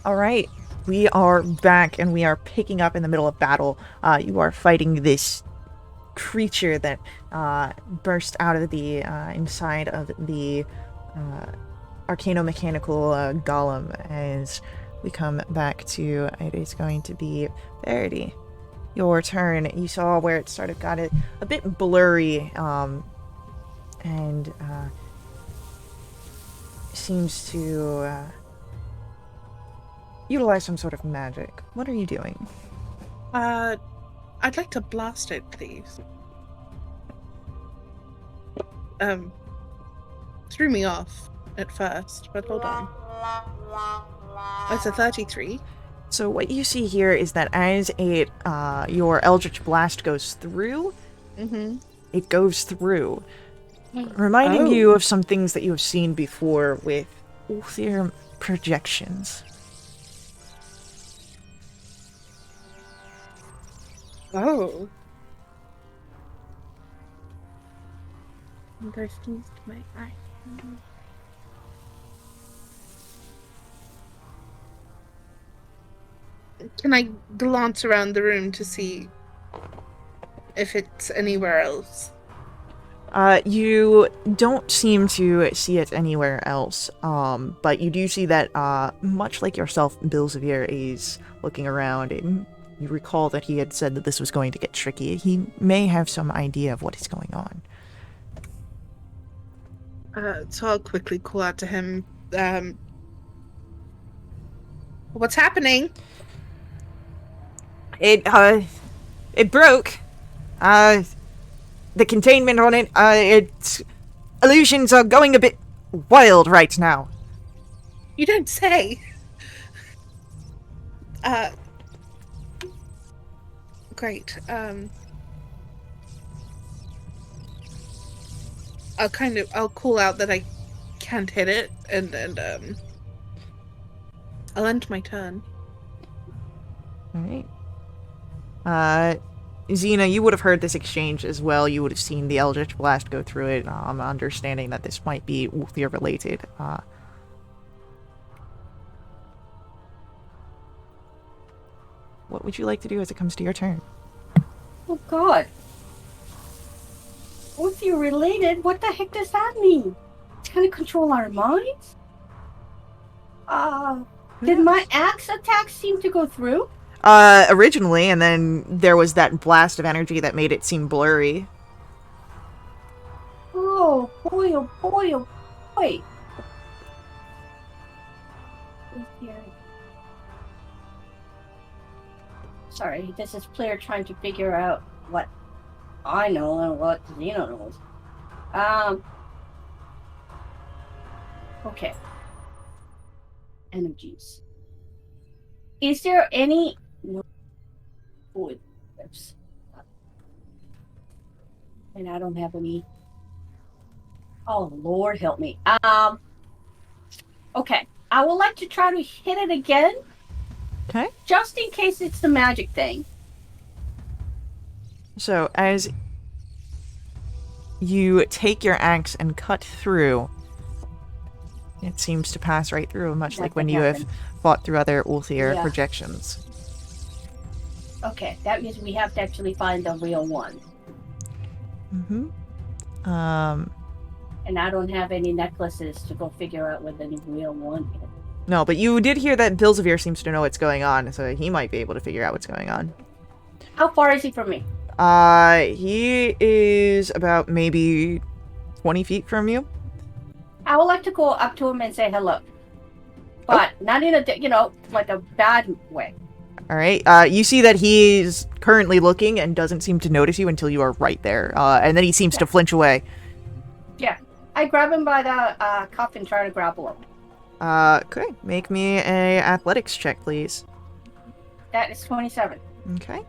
All right, we are back and we are picking up in the middle of battle. You are fighting this creature that burst out of the inside of the arcano-mechanical golem. As we come back to, it is going to be Verity. Your turn. You saw where it started got it a bit blurry, and seems to utilize some sort of magic. What are you doing? I'd like to blast it, please. Threw me off at first, but hold on. It's a 33. So what you see here is that as it your Eldritch Blast goes through, it goes through, reminding you of some things that you have seen before with Ulthir projections. Oh. There's things to my eye. Can I glance around the room to see if it's anywhere else? You don't seem to see it anywhere else, but you do see that, much like yourself, Bill Xavier is looking around, and you recall that he had said that this was going to get tricky. He may have some idea of what is going on. So I'll quickly call out to him. What's happening? It broke. The containment on it, its illusions are going a bit wild right now. You don't say. Great. I'll call out that I can't hit it, and I'll end my turn. Alright. Xena, you would have heard this exchange as well. You would have seen the Eldritch Blast go through it, understanding that this might be Ulthir related. What would you like to do as it comes to your turn? Oh God. If you're related, what the heck does that mean? It's gonna control our minds? Did my axe attack seem to go through? Originally, and then there was that blast of energy that made it seem blurry. Oh boy, oh boy, oh boy. Sorry, this is player trying to figure out what I know and what Xeno knows. Okay. Energies. Is there any... No. And I don't have any... Oh, Lord help me. Okay. I would like to try to hit it again, Okay. just in case it's the magic thing. So as you take your axe and cut through, it seems to pass right through, much like when Nothing you have happened. fought through other Ulthir Yeah. projections. Okay, that means we have to actually find the real one. Mm-hmm. And I don't have any necklaces to go figure out where the real one is. No, but you did hear that Bilzavir seems to know what's going on, so he might be able to figure out what's going on. How far is he from me? He is about maybe 20 feet from you. I would like to go up to him and say hello. But not in a, like a bad way. All right. You see that he's currently looking and doesn't seem to notice you until you are right there. And then he seems to flinch away. Yeah. I grab him by the cuff and try to grapple him. Okay. Make me a athletics check, please. That is 27. Okay.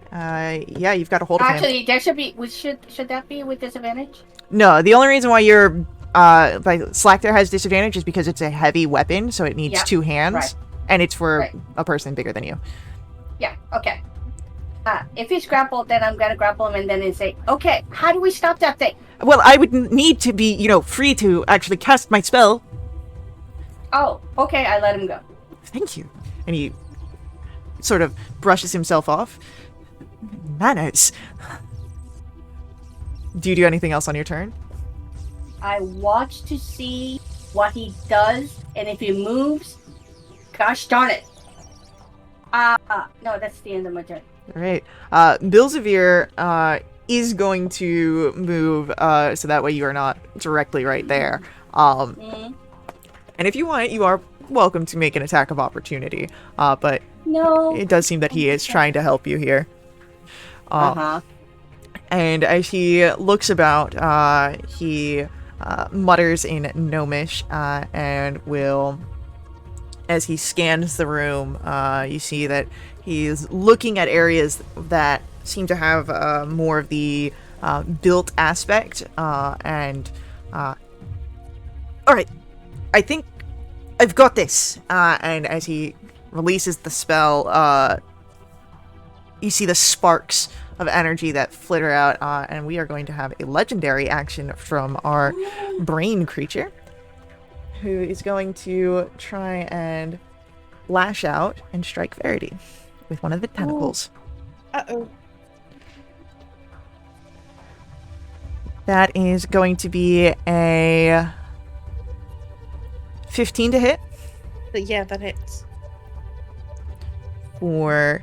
Yeah, you've got a hold of him. Actually, there should be. Should that be with disadvantage? No, the only reason why you're Slack there has disadvantage is because it's a heavy weapon, so it needs 2 hands, right. and it's for Right. a person bigger than you. Yeah. Okay. If he's grappled, then I'm gonna grapple him and then say, "Okay, how do we stop that thing?" Well, I would need to be, free to actually cast my spell. Oh, okay. I let him go. Thank you. And he sort of brushes himself off. Manners. Do you do anything else on your turn? I watch to see what he does, and if he moves, gosh darn it. No, that's the end of my turn. All right. Bilzavir is going to move so that way you are not directly right there. And if you want, you are welcome to make an attack of opportunity. But No. it does seem that he is trying to help you here. And as he looks about, he mutters in Gnomish and will, as he scans the room, you see that he's looking at areas that seem to have more of the built aspect. Alright, I think I've got this. And as he releases the spell, you see the sparks of energy that flitter out, and we are going to have a legendary action from our brain creature, who is going to try and lash out and strike Verity with one of the tentacles. Uh-oh. That is going to be a 15 to hit Yeah, that hits. for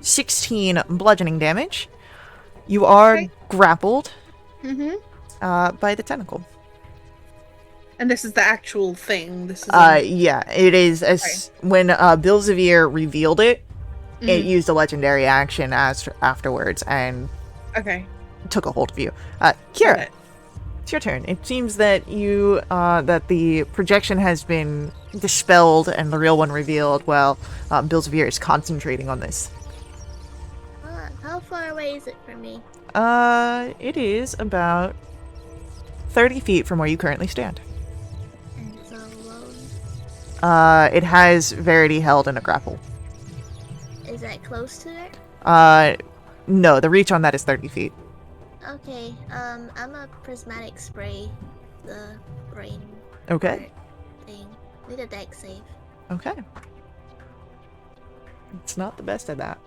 16 bludgeoning damage. You are Okay. grappled Mm-hmm. by the tentacle. And this is the actual thing. This is Yeah, it is. When Bilzavir revealed it, it used a legendary action afterwards and okay. took a hold of you. Got Kira, it. it's your turn. It seems that that the projection has been dispelled and the real one revealed while Bilzavir is concentrating on this. How far away is it from me? It is about 30 feet from where you currently stand. And it's all alone. It has Verity held in a grapple. Is that close to it? No, the reach on that is 30 feet. Okay, I'm a prismatic spray the brain Okay. thing. Need a deck save. Okay. It's not the best at that.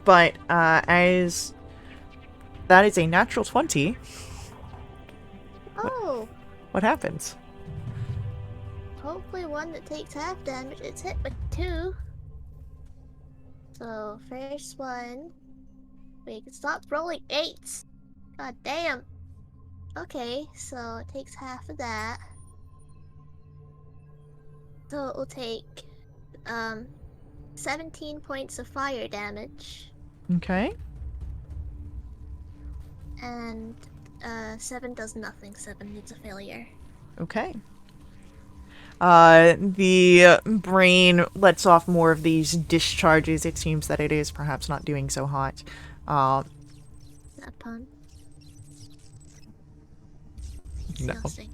But as that is a natural 20, Oh, what happens? hopefully one that takes half damage. It's hit with 2. So first one. Wait, stop rolling 8s. God damn. Okay, so it takes half of that. So it will take 17 points of fire damage. Okay. And 7 does nothing. 7 needs a failure. Okay. The brain lets off more of these discharges. It seems that it is perhaps not doing so hot. That pun. Disgusting.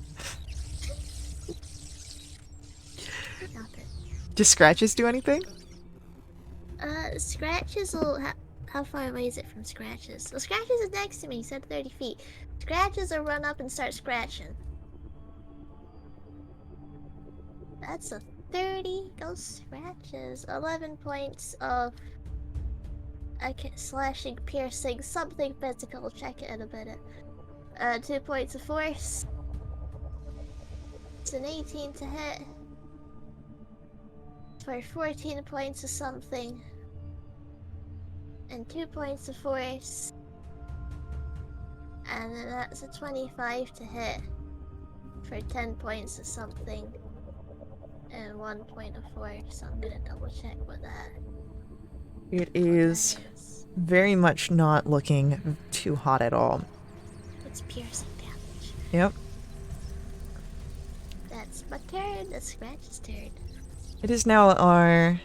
Nothing. Do scratches do anything? Scratches will. How far away is it from scratches? So scratches is next to me, said 30 feet. Scratches will run up and start scratching. That's a 30. Go scratches. 11 points of. Slashing, piercing, something physical. Check it in a minute. 2 points of force. It's an 18 to hit. For 14 points of something. And 2 points of force. And then that's a 25 to hit. For 10 points of something. And 1 point of force. So I'm gonna double check what that. It is very much not looking too hot at all. It's piercing damage. Yep. That's my turn. That's Scratch's turn. It is now our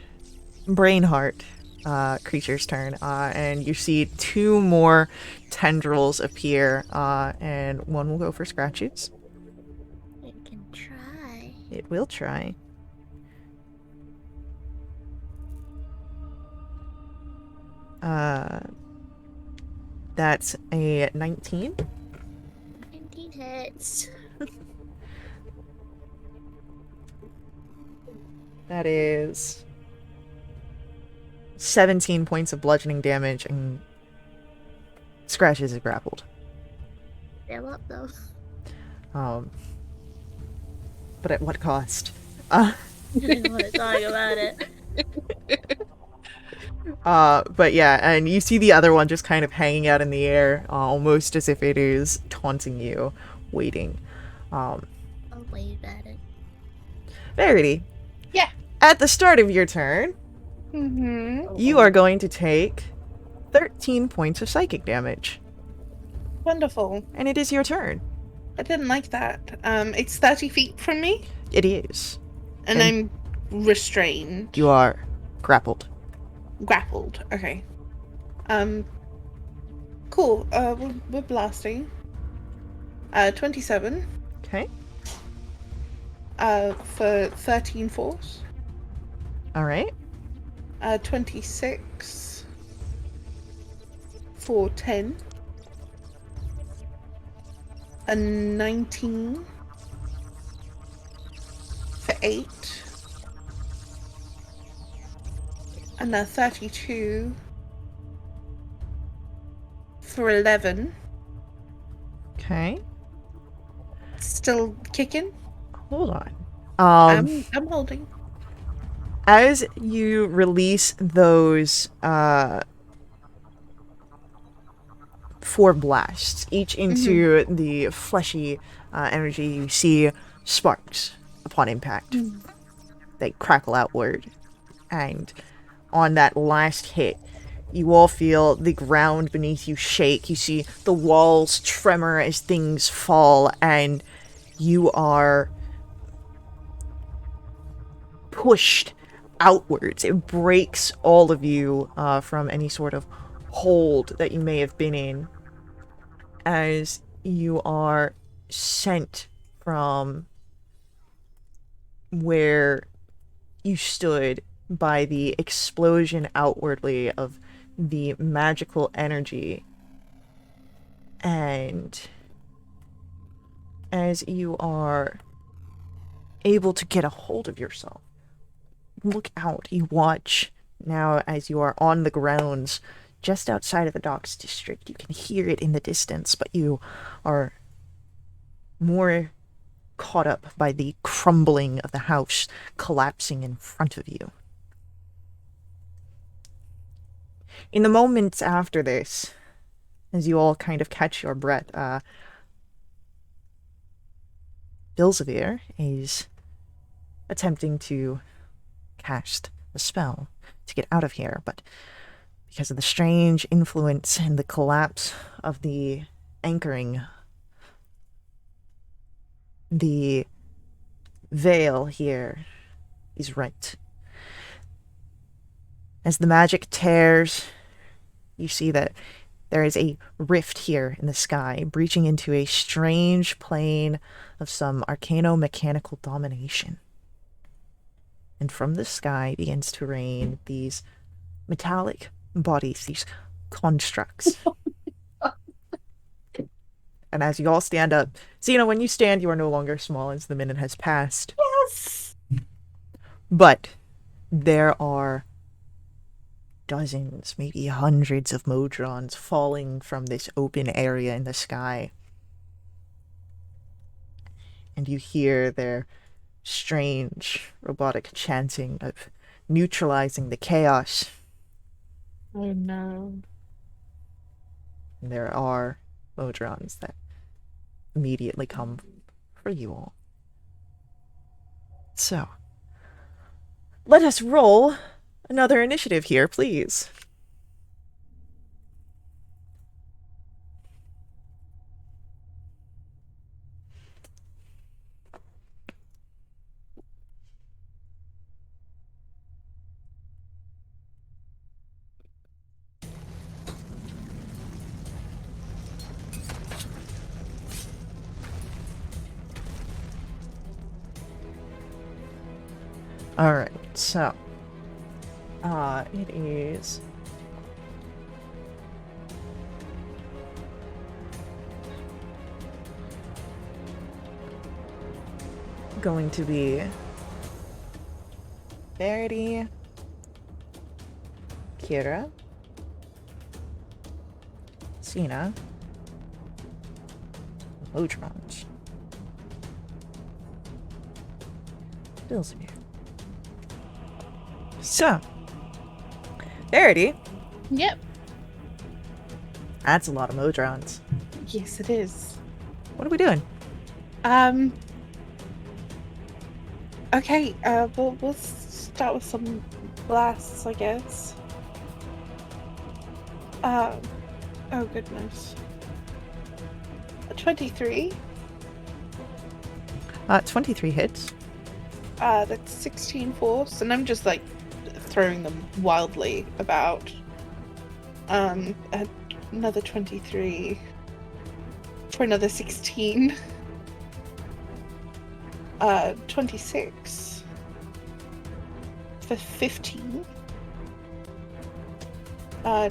Brainheart creature's turn, and you see 2 more tendrils appear, and one will go for Scratches. It can try. It will try. That's a 19. 19 hits. That is 17 points of bludgeoning damage, and Scratches is grappled. Damn up though. But at what cost? I don't want to talk about it. But yeah, and you see the other one just kind of hanging out in the air, almost as if it is taunting you, waiting. I'll wave at it. Verity. Yeah. At the start of your turn, you are going to take 13 points of psychic damage. Wonderful. And it is your turn. I didn't like that. It's 30 feet from me, It is. and I'm restrained. You are grappled. Grappled. Okay. Cool. We're blasting. 27. Okay. For 13 force. Alright. 26 for 10. A 19 for 8. And a 32 for 11. Okay. Still kicking. Hold on. I'm holding. As you release those 4 blasts, each into the fleshy energy, you see sparks upon impact. They crackle outward, and on that last hit, you all feel the ground beneath you shake. You see the walls tremor as things fall, and you are pushed outwards. It breaks all of you from any sort of hold that you may have been in, as you are sent from where you stood by the explosion outwardly of the magical energy. And as you are able to get a hold of yourself, look out, you watch now as you are on the grounds just outside of the docks district. You can hear it in the distance, but you are more caught up by the crumbling of the house collapsing in front of you. In the moments after this, as you all kind of catch your breath, Bilzavir is attempting to cast the spell to get out of here, but because of the strange influence and the collapse of the anchoring, the veil here is right. As the magic tears, you see that There is a rift here in the sky, breaching into a strange plane of some arcano-mechanical domination. And from the sky begins to rain these metallic bodies, these constructs. And as you all stand up, Xena, when you stand, you are no longer small as the minute has passed. Yes. But there are dozens, maybe hundreds of Modrons falling from this open area in the sky. And you hear their strange robotic chanting of neutralizing the chaos. Oh no. And there are Modrons that immediately come for you all. So, let us roll another initiative here, please. Alright, so it is going to be Verity, Kira, Cena, Modrons, Billsmere. So, Verity, Yep. that's a lot of Modrons. Yes, it is. What are we doing? Okay, we'll start with some blasts, I guess. Oh goodness. 23. 23 hits. That's 16 force, and I'm just like throwing them wildly about. Another 23 for another 16. 26 for 15.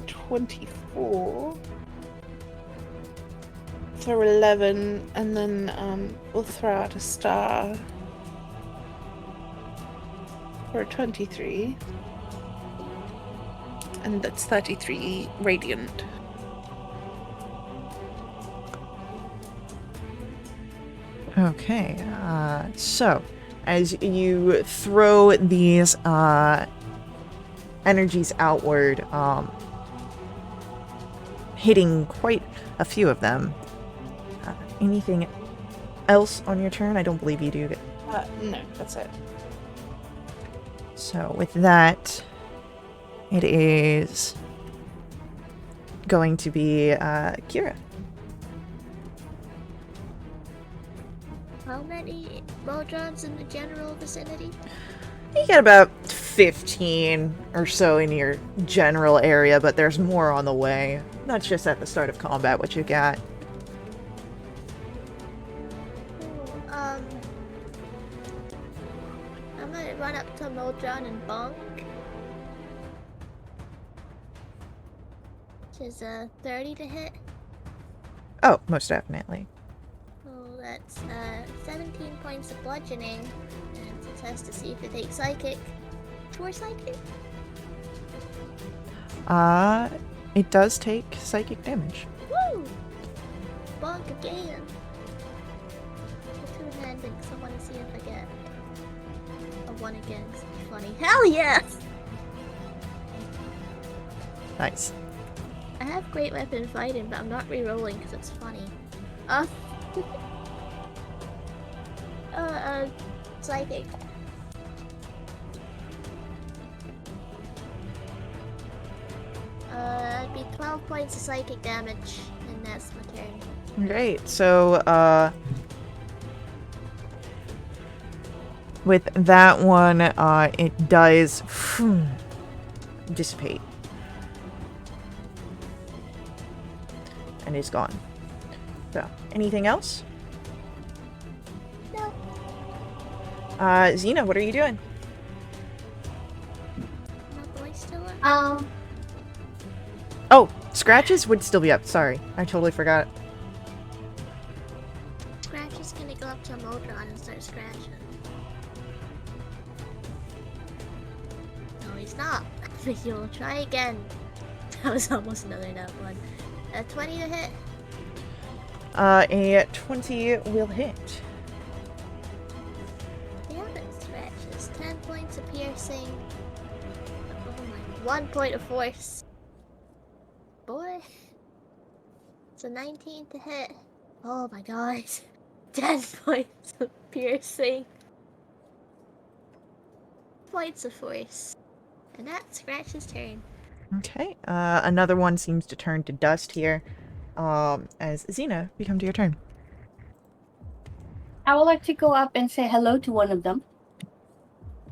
24 for 11, and then we'll throw out a star for a 23, and that's 33 radiant. Okay, so as you throw these energies outward, hitting quite a few of them. Anything else on your turn? I don't believe you do. No, that's it. So with that, it is going to be Kira. How many Modrons in the general vicinity? You get about 15 or so in your general area, but there's more on the way. That's just at the start of combat what you got. I'm gonna run up to Modron and bonk. Which is 30 to hit. Oh, most definitely. So that's 17 points of bludgeoning. And it has to see if it takes psychic. 4 psychic? It does take psychic damage. Woo! Bonk again. Two-handing, so I want to see if I get a 1 again. 'Cause it's funny. Hell yes! Nice. I have great weapon fighting, but I'm not re-rolling because it's funny. Psychic. It'd be 12 points of psychic damage, and that's my turn. Great. So, with that one, it does dissipate. and is gone. So, anything else? No. Xena, what are you doing? My boy still up? Oh, scratches would still be up. Sorry, I totally forgot. Scratch is gonna go up to Modron and start scratching. No, he's not. He'll try again. That was almost another nut one. 20 to hit. A 20 will hit. Yeah, that scratches. 10 points of piercing. Oh my. 1 point of force. Boy. It's a 19 to hit. Oh my god. 10 points of piercing. Points of force. And that's Scratch's turn. Okay, another one seems to turn to dust here. As Xena, we come to your turn. I would like to go up and say hello to one of them.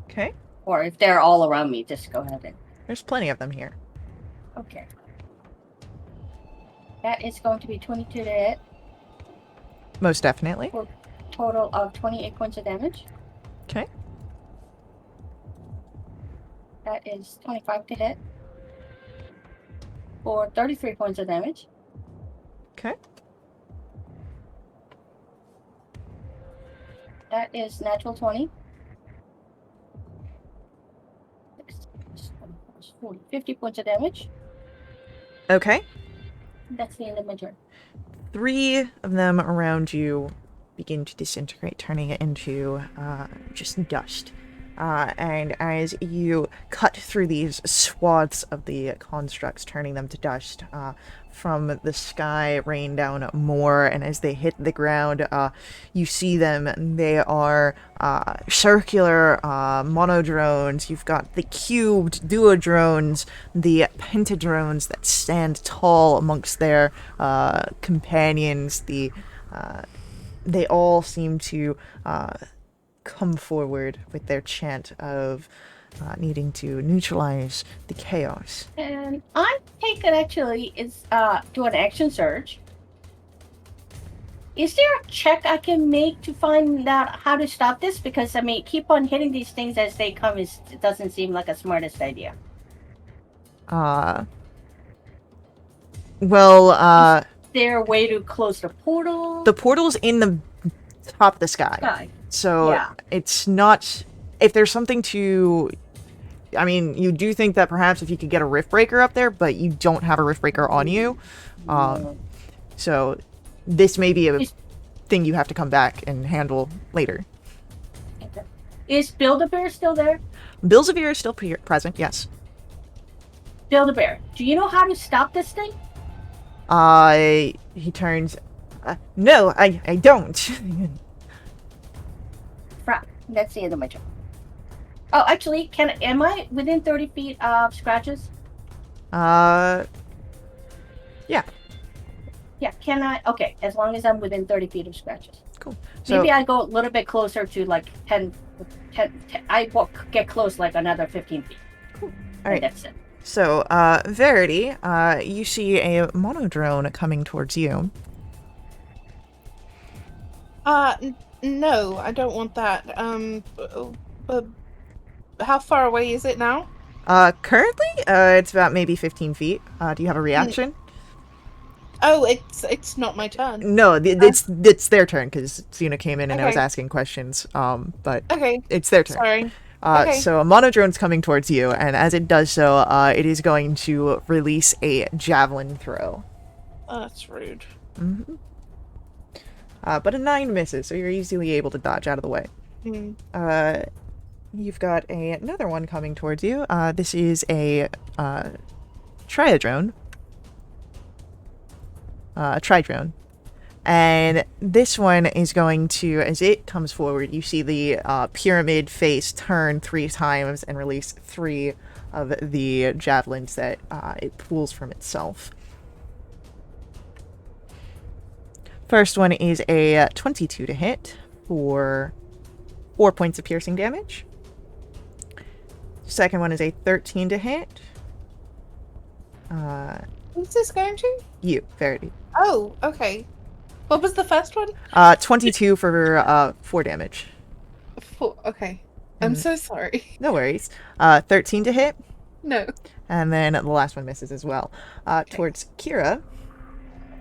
Okay, Or if they're all around me, just go ahead and... there's plenty of them here. Okay. That is going to be 22 to hit. Most definitely. For a total of 28 points of damage. Okay. That is 25 to hit. For 33 points of damage. Okay. That is natural 20. 40, 50 points of damage. Okay. That's the end of my turn. 3 of them around you begin to disintegrate, turning it into just dust. And as you cut through these swaths of the constructs, turning them to dust, from the sky rain down more, and as they hit the ground, you see them. They are circular monodrones. You've got the cubed duodrones, the pentadrones that stand tall amongst their companions. They all seem to come forward with their chant of needing to neutralize the chaos. And I think it actually is do an action surge. Is there a check I can make to find out how to stop this? Because I mean, keep on hitting these things as they come it doesn't seem like a smartest idea. Well, Is there a way to close the portal? the portal's in the top of the sky. So yeah. It's not... If there's something to... I mean, you do think that perhaps if you could get a rift breaker up there, but you don't have a rift breaker on you. So this may be a thing you have to come back and handle later. Okay. Is Build-A-Bear still there? Bilzavir is still present, yes. Build-A-Bear, do you know how to stop this thing? He turns... no, I don't. Crap, that's the end of my turn. Oh, actually, am I within 30 feet of scratches? Yeah. Yeah, can I? Okay, as long as I'm within 30 feet of scratches. Cool. So, Maybe I go a little bit closer to like 10 I get close like another 15 feet. Cool. And Alright. that's it. So, Verity, you see a monodrone coming towards you. No, I don't want that. How far away is it now? Currently, it's about maybe 15 feet. Do you have a reaction? Oh, it's not my turn. No, it's their turn, because Xena came in and I was Okay. asking questions, but Okay, it's their turn. sorry. Okay. So a monodrone's coming towards you, and as it does so, it is going to release a javelin throw. Oh, that's rude. Mm-hmm. But a 9 misses, so you're easily able to dodge out of the way. Hmm. You've got another one coming towards you. This is a triadrone. A tridrone. And this one is going to, as it comes forward, you see the pyramid face turn 3 times and release 3 of the javelins that it pulls from itself. First one is a 22 to hit for 4 points of piercing damage. Second one is a 13 to hit Who's this going to? You, Verity. Oh, okay. What was the first one? 22 for 4 damage. Okay. I'm so sorry. No worries. 13 to hit, No. and then the last one misses as well. Towards Kira,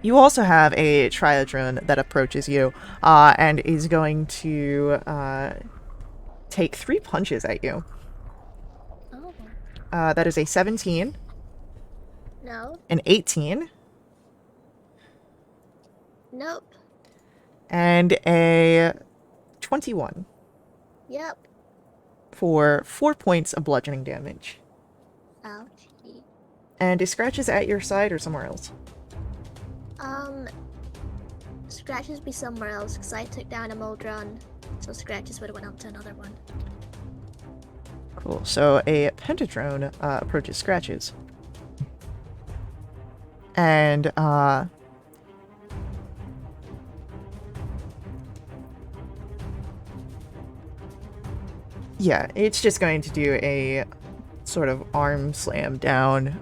you also have a Triodrone that approaches you and is going to take 3 punches at you. Oh, That is a 17, no. an 18, Nope. and a 21 Yep. for 4 points of bludgeoning damage. Ouchie. And it scratches at your side or somewhere else? Scratches be somewhere else, because I took down a Modron, so Scratches would have went up to another one. Cool. So a Pentadrone approaches Scratches. And yeah, it's just going to do a sort of arm slam down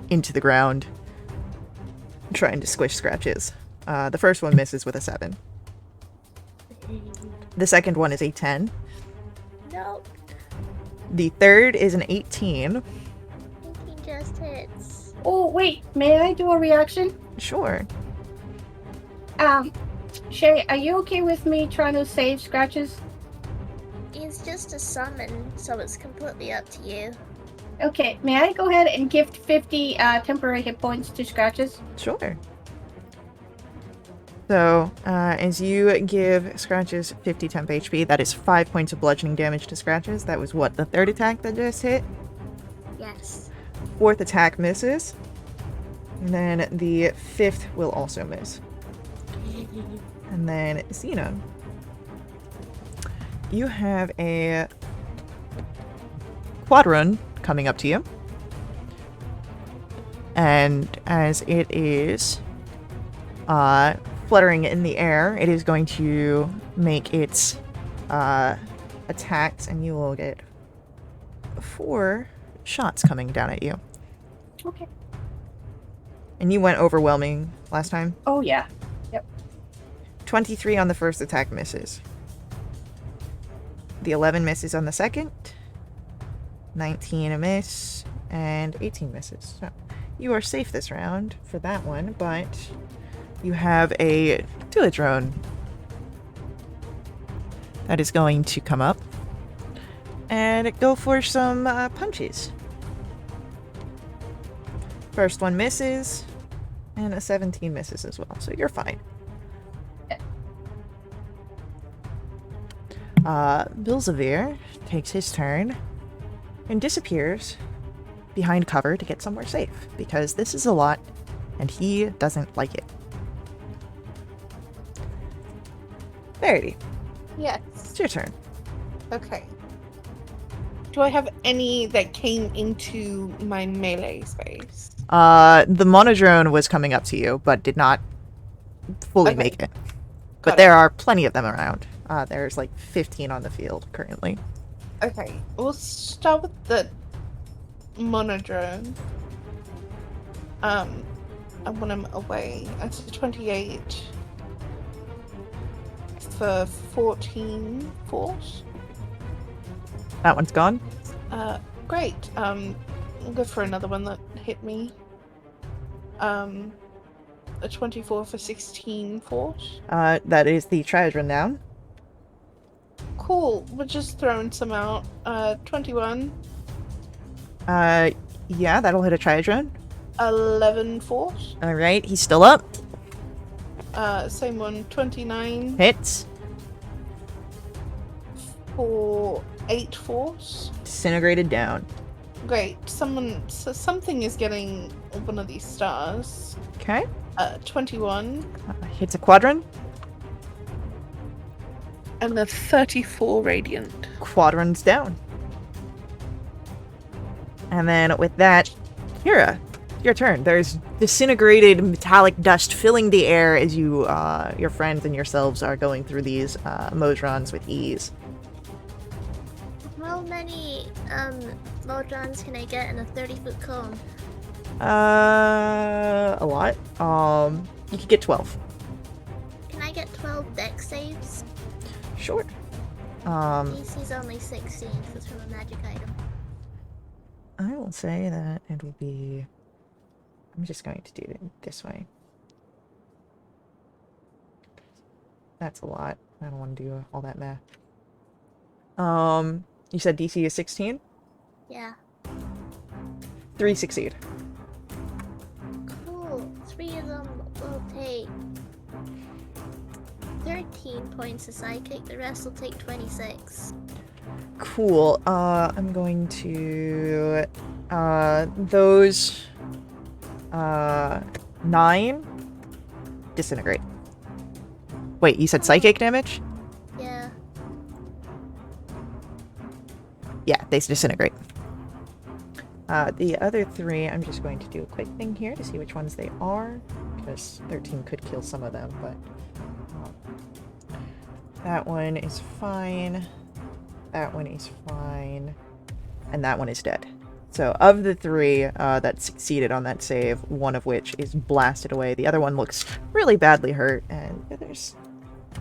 into the ground, trying to squish Scratches. The first one misses with a 7. The second one is a 10. Nope. The third is an 18. 18 just hits. Oh, wait. May I do a reaction? Sure. Shay, are you okay with me trying to save Scratches? It's just a summon, so it's completely up to you. Okay, may I go ahead and gift 50 temporary hit points to Scratches? Sure. So, as you give Scratches 50 temp HP, that is 5 points of bludgeoning damage to Scratches. That was what, the third attack that just hit? Yes. Fourth attack misses. And then the fifth will also miss. And then Xena. You have a Quadron coming up to you. And as it is fluttering in the air, it is going to make its attacks, and you will get 4 shots coming down at you. Okay. And you went overwhelming last time. Oh, yeah. Yep. 23 on the first attack misses. The 11 misses on the second. 19 a miss. And 18 misses. So you are safe this round for that one, but you have a Duodrone that is going to come up and go for some punches. First one misses, and a 17 misses as well, so you're fine. Bilzavir takes his turn and disappears behind cover to get somewhere safe, because this is a lot, and he doesn't like it. Verity, Yes. it's your turn. Okay. Do I have any that came into my melee space? The Monodrone was coming up to you, but did not fully Okay. make it. Got But it. there are plenty of them around. There's like 15 on the field currently. Okay. We'll start with the Monodrone. I want him away. That's a 28 for 14 force. That one's gone. Great. We'll go for another one that hit me. A 24 for 16 force. That is the Triodrone now. Cool. We're just throwing some out. 21. Yeah, that'll hit a Triodrone. 11 force. Alright, he's still up. Same one. 29 Hits. for 8 force. Disintegrated down. Great. Something is getting one of these stars. Okay. 21 Hits a Quadron. and a 34 radiant. Quadron's down. And then with that, Kira, your turn. There's disintegrated metallic dust filling the air as you, your friends and yourselves are going through these Modrons with ease. How many Modrons can I get in a 30-foot cone? A lot. You could get 12. Can I get 12 deck saves? Sure. DC's only 16 because it's from a magic item. I will say that it will be... I'm just going to do it this way. That's a lot. I don't want to do all that math. You said DC is 16? Yeah. 3 succeed. Cool. 3 of them will take 13 points of psychic. The rest will take 26. Cool. I'm going to... those... 9 disintegrate. Wait, you said psychic damage? Yeah. Yeah, they disintegrate. The other 3, I'm just going to do a quick thing here to see which ones they are, because 13 could kill some of them, but that one is fine, that one is fine, and that one is dead. So of the 3 that succeeded on that save, one of which is blasted away, the other one looks really badly hurt, and there's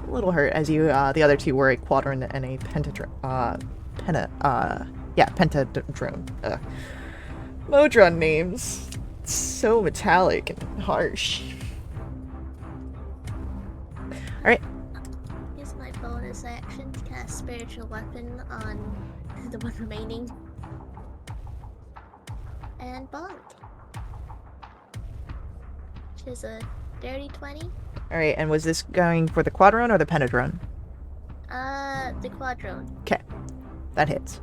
a little hurt as you, the other 2 were a quadrant and a pentadrone. Modron names. It's so metallic and harsh. Alright. Use my bonus action to cast Spiritual Weapon on the one remaining. And bonk. Which is a dirty 20. Alright, and was this going for the quadrone or the pentadrone? The quadrone. Okay. That hits.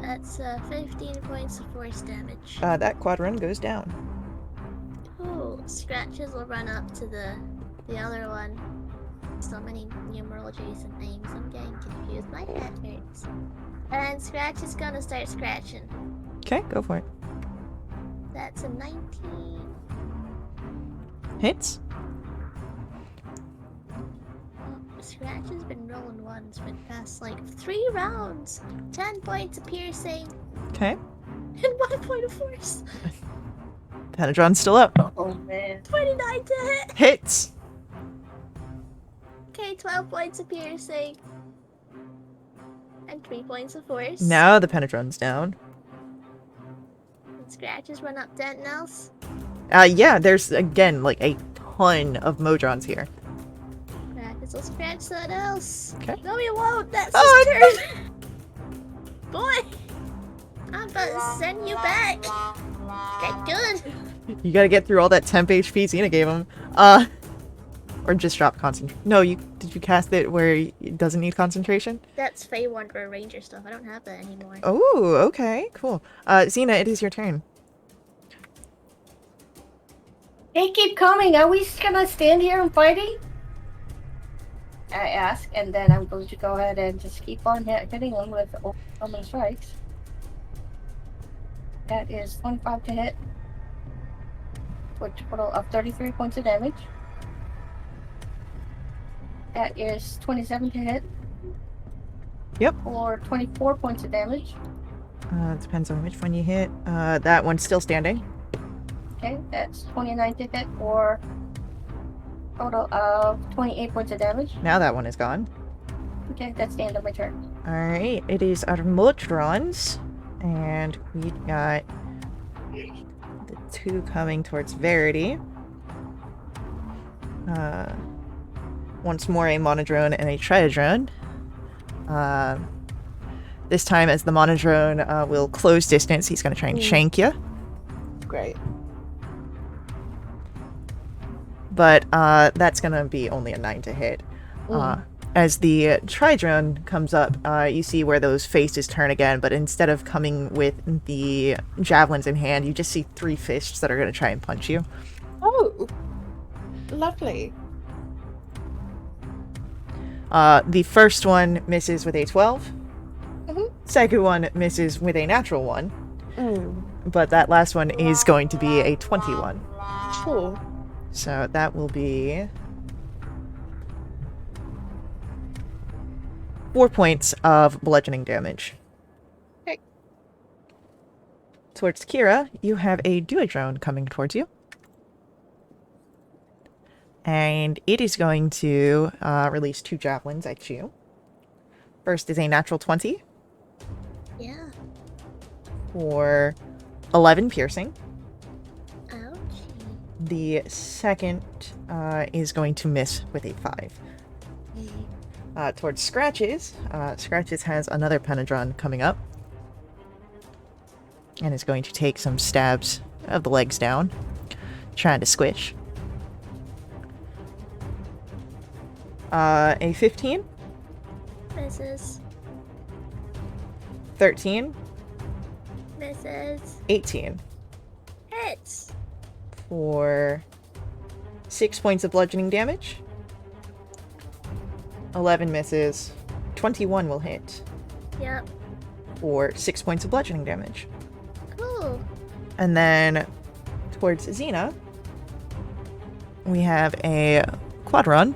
That's 15 points of force damage. That quadrone goes down. Cool. Scratches will run up to the other one. So many numerologies and names. I'm getting confused. My head hurts. And Scratch is gonna start scratching. Okay, go for it. That's a 19. Hits. Scratch has been rolling ones for the past like 3 rounds. 10 points of piercing. Okay. And 1 point of force. Pentadron's still up. Oh man. 29 to hit. Hits! Okay, 12 points of piercing. And 3 points of force. Now the pentadron's down. And Scratches run up to anything else. Yeah, there's again like a ton of Modrons here. Scratches will scratch something else. Okay. No, you won't. That's Oh, his turn. Boy, I'm about to send you back. Get good. You gotta get through all that temp HP Xena gave him. Or just drop concentration. No, did you cast it where it doesn't need concentration? That's Fey Wanderer Ranger stuff. I don't have that anymore. Oh, okay, cool. Xena, it is your turn. They keep coming. Are we just gonna stand here and fighting? I ask, and then I'm going to go ahead and just keep on hitting them with overwhelming strikes. That is 25 to hit, for a total of 33 points of damage. That is 27 to hit. Yep. For 24 points of damage. It depends on which one you hit. That one's still standing. Okay, that's 29 to hit for a total of 28 points of damage. Now that one is gone. Okay, that's the end of my turn. Alright, it is our Modrons. And we got the 2 coming towards Verity. Once more a monodrone and a tridrone. This time as the monodrone will close distance, he's going to try and shank you. Great. But that's going to be only a 9 to hit. As the tridrone comes up, you see where those faces turn again, but instead of coming with the javelins in hand, you just see 3 fists that are going to try and punch you. Oh, lovely. The first one misses with a 12. Mhm. Second one misses with a natural 1. Mm. But that last one is going to be a 21. Cool. So that will be 4 points of bludgeoning damage. Okay. towards Kira, you have a duodrone coming towards you. And it is going to release 2 javelins at you. First is a natural 20 Yeah. for 11 piercing. Ouchie. The second is going to miss with a 5. Towards Scratches, Scratches has another Penadron coming up. And is going to take some stabs of the legs down, trying to squish. A 15, Misses. 13, Misses. 18 Hits. for 6 points of bludgeoning damage. 11 misses. 21 will hit Yep. for 6 points of bludgeoning damage. Cool. And then towards Xena, we have a quadron,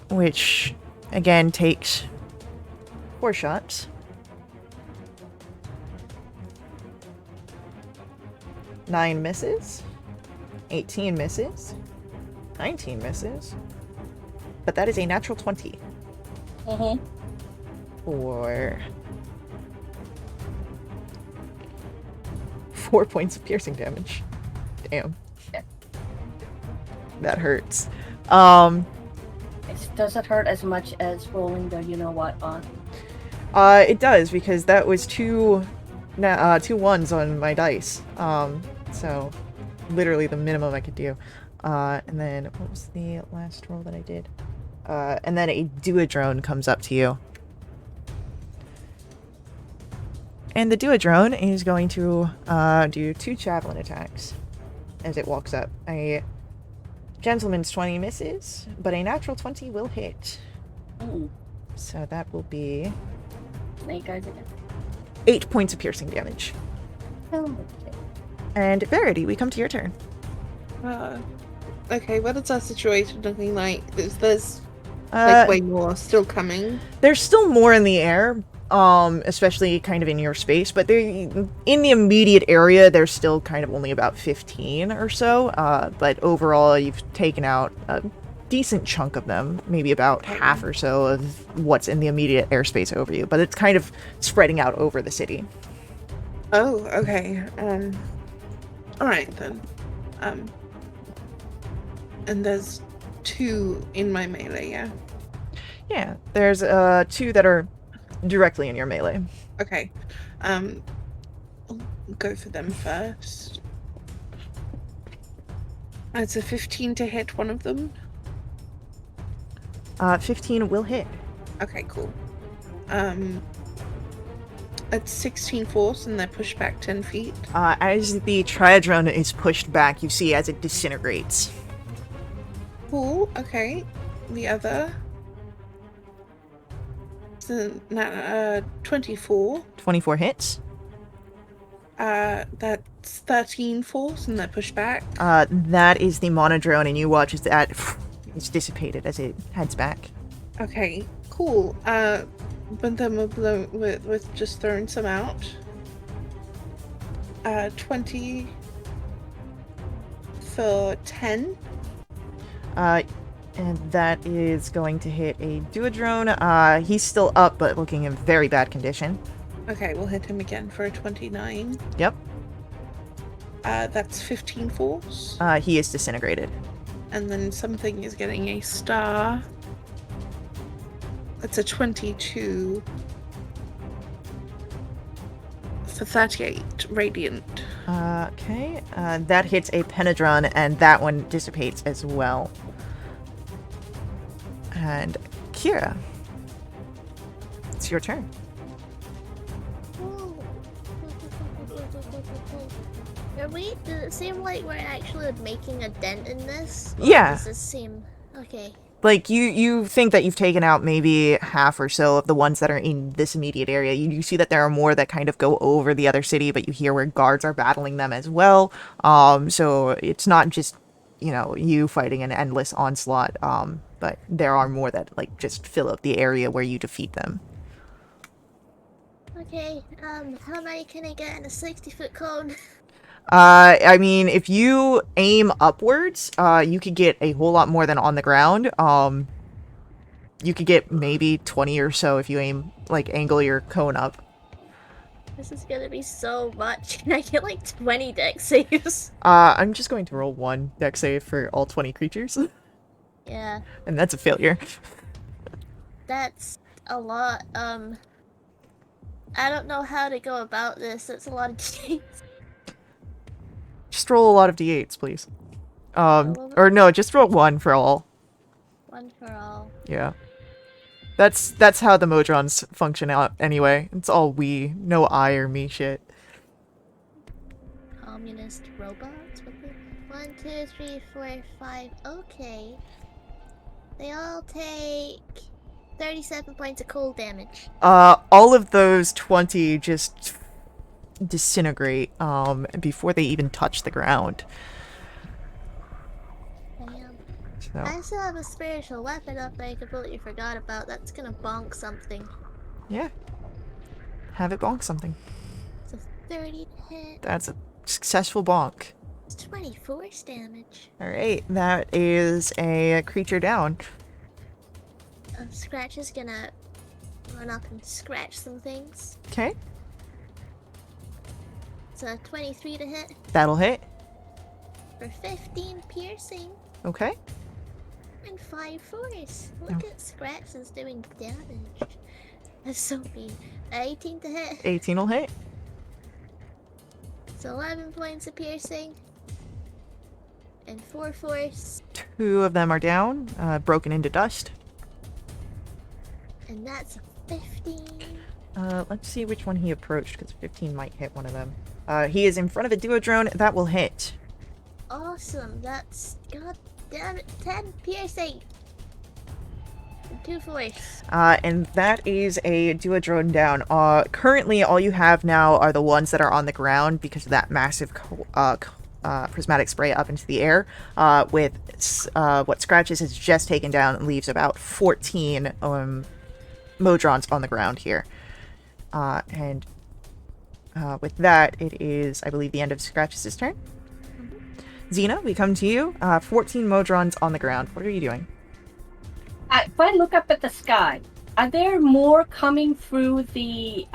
which again takes 4 shots. 9 misses, 18 misses, 19 misses, but that is a natural 20 for 4 points of piercing damage. Damn. That hurts. Does it hurt as much as rolling the you-know-what on? It does, because that was two ones on my dice. So literally the minimum I could do. And then what was the last roll that I did? And then a duodrone comes up to you. And the duodrone is going to do 2 javelin attacks as it walks up. A gentleman's 20 misses, but a natural 20 will hit. Ooh. So that will be Snake eyes again. 8 points of piercing damage. Oh, okay. And Verity, we come to your turn. Okay, what is our situation looking like? There's Uh, way more still coming. There's still more in the air, especially kind of in your space, but in the immediate area, there's still kind of only about 15 or so. But overall, you've taken out a decent chunk of them, maybe about half or so of what's in the immediate airspace over you. But it's kind of spreading out over the city. Oh, okay. All right then. And there's 2 in my melee, yeah? Yeah, there's 2 that are directly in your melee. Okay. I'll go for them first. It's a 15 to hit one of them. 15 will hit. Okay, cool. It's 16 force and they're pushed back 10 feet. As the triadrone is pushed back, you see as it disintegrates. Cool, okay. The other. It's 24. 24 hits. That's 13 force and they're pushed back. That is the monodrone, and you watch as that is dissipated as it heads back. Okay, cool. But then with just throwing some out. 20 for 10. And that is going to hit a duodrone. He's still up, but looking in very bad condition. Okay, we'll hit him again for a 29. Yep. That's 15 force. He is disintegrated. And then something is getting a star. It's a 22 for 38 radiant. Okay. That hits a penadron, and that one dissipates as well. And Kira, it's your turn. Does it seem like we're actually making a dent in this? Or Yeah. Does this seem okay? Like, you think that you've taken out maybe half or so of the ones that are in this immediate area. You see that there are more that kind of go over the other city, but you hear where guards are battling them as well. So it's not just, you fighting an endless onslaught, but there are more that, like, just fill up the area where you defeat them. Okay, how many can I get in a 60-foot cone? I mean, if you aim upwards, you could get a whole lot more than on the ground. You could get maybe 20 or so if you aim, like, angle your cone up. This is gonna be so much. Can I get like 20 deck saves? I'm just going to roll 1 dex save for all 20 creatures. Yeah, And that's a failure. that's a lot. I don't know how to go about this. It's a lot of d8s. Just roll a lot of d8s, please. Roll Or no, just roll 1 for all. one for all. Yeah. That's how the Modrons function out anyway. It's all we, no I or me shit. Communist robots? What the? 1, 2, 3, 4, 5. Okay. They all take 37 points of cold damage. All of those 20 just disintegrate, before they even touch the ground. Damn. So, I still have a spiritual weapon up that I completely forgot about. That's gonna bonk something. yeah. Have it bonk something. It's a 30 to hit. That's a successful bonk. It's 20 force damage. Alright, that is a creature down. Scratch is gonna run up and scratch some things. Okay, It's a 23 to hit that'll hit. for 15 piercing Okay. and 5 force. Look at Scratch is doing damage. That's so mean. 18 to hit. 18 will hit. It's 11 points of piercing and 4 force. 2 of them are down, broken into dust. And that's a 15. Let's see which one he approached, because 15 might hit one of them. He is in front of a duodrone. That will hit. Awesome. That's, god damn it, 10 piercing. And 2 force. And that is a duodrone down. Currently, all you have now are the ones that are on the ground because of that massive prismatic spray up into the air. With what Scratches has just taken down, leaves about 14 Modrons on the ground here. And with that, it is, I believe, the end of Scratches' turn. Xena, we come to you. 14 Modrons on the ground. What are you doing? If I look up at the sky, are there more coming through the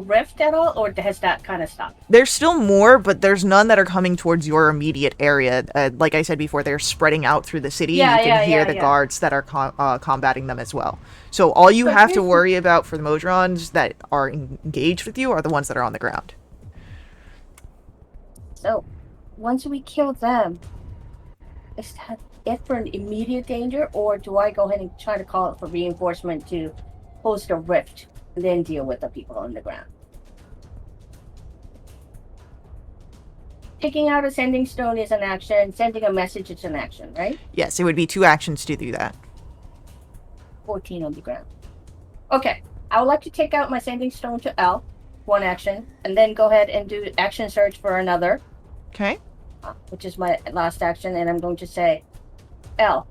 rift at all, or has that kind of stopped? There's still more, but there's none that are coming towards your immediate area. Like I said before, they're spreading out through the city. You can hear the guards that are combating them as well. So all you have to worry about for the Modrons that are engaged with you are the ones that are on the ground. So, once we kill them, is that it for an immediate danger, or do I go ahead and try to call it for reinforcement to host a rift and then deal with the people on the ground? Taking out a sending stone is an action. Sending a message is an action, right? Yes, it would be 2 actions to do that. 14 on the ground. Okay, I would like to take out my sending stone to L, 1 action, and then go ahead and do action search for another, Okay. which is my last action, and I'm going to say, L,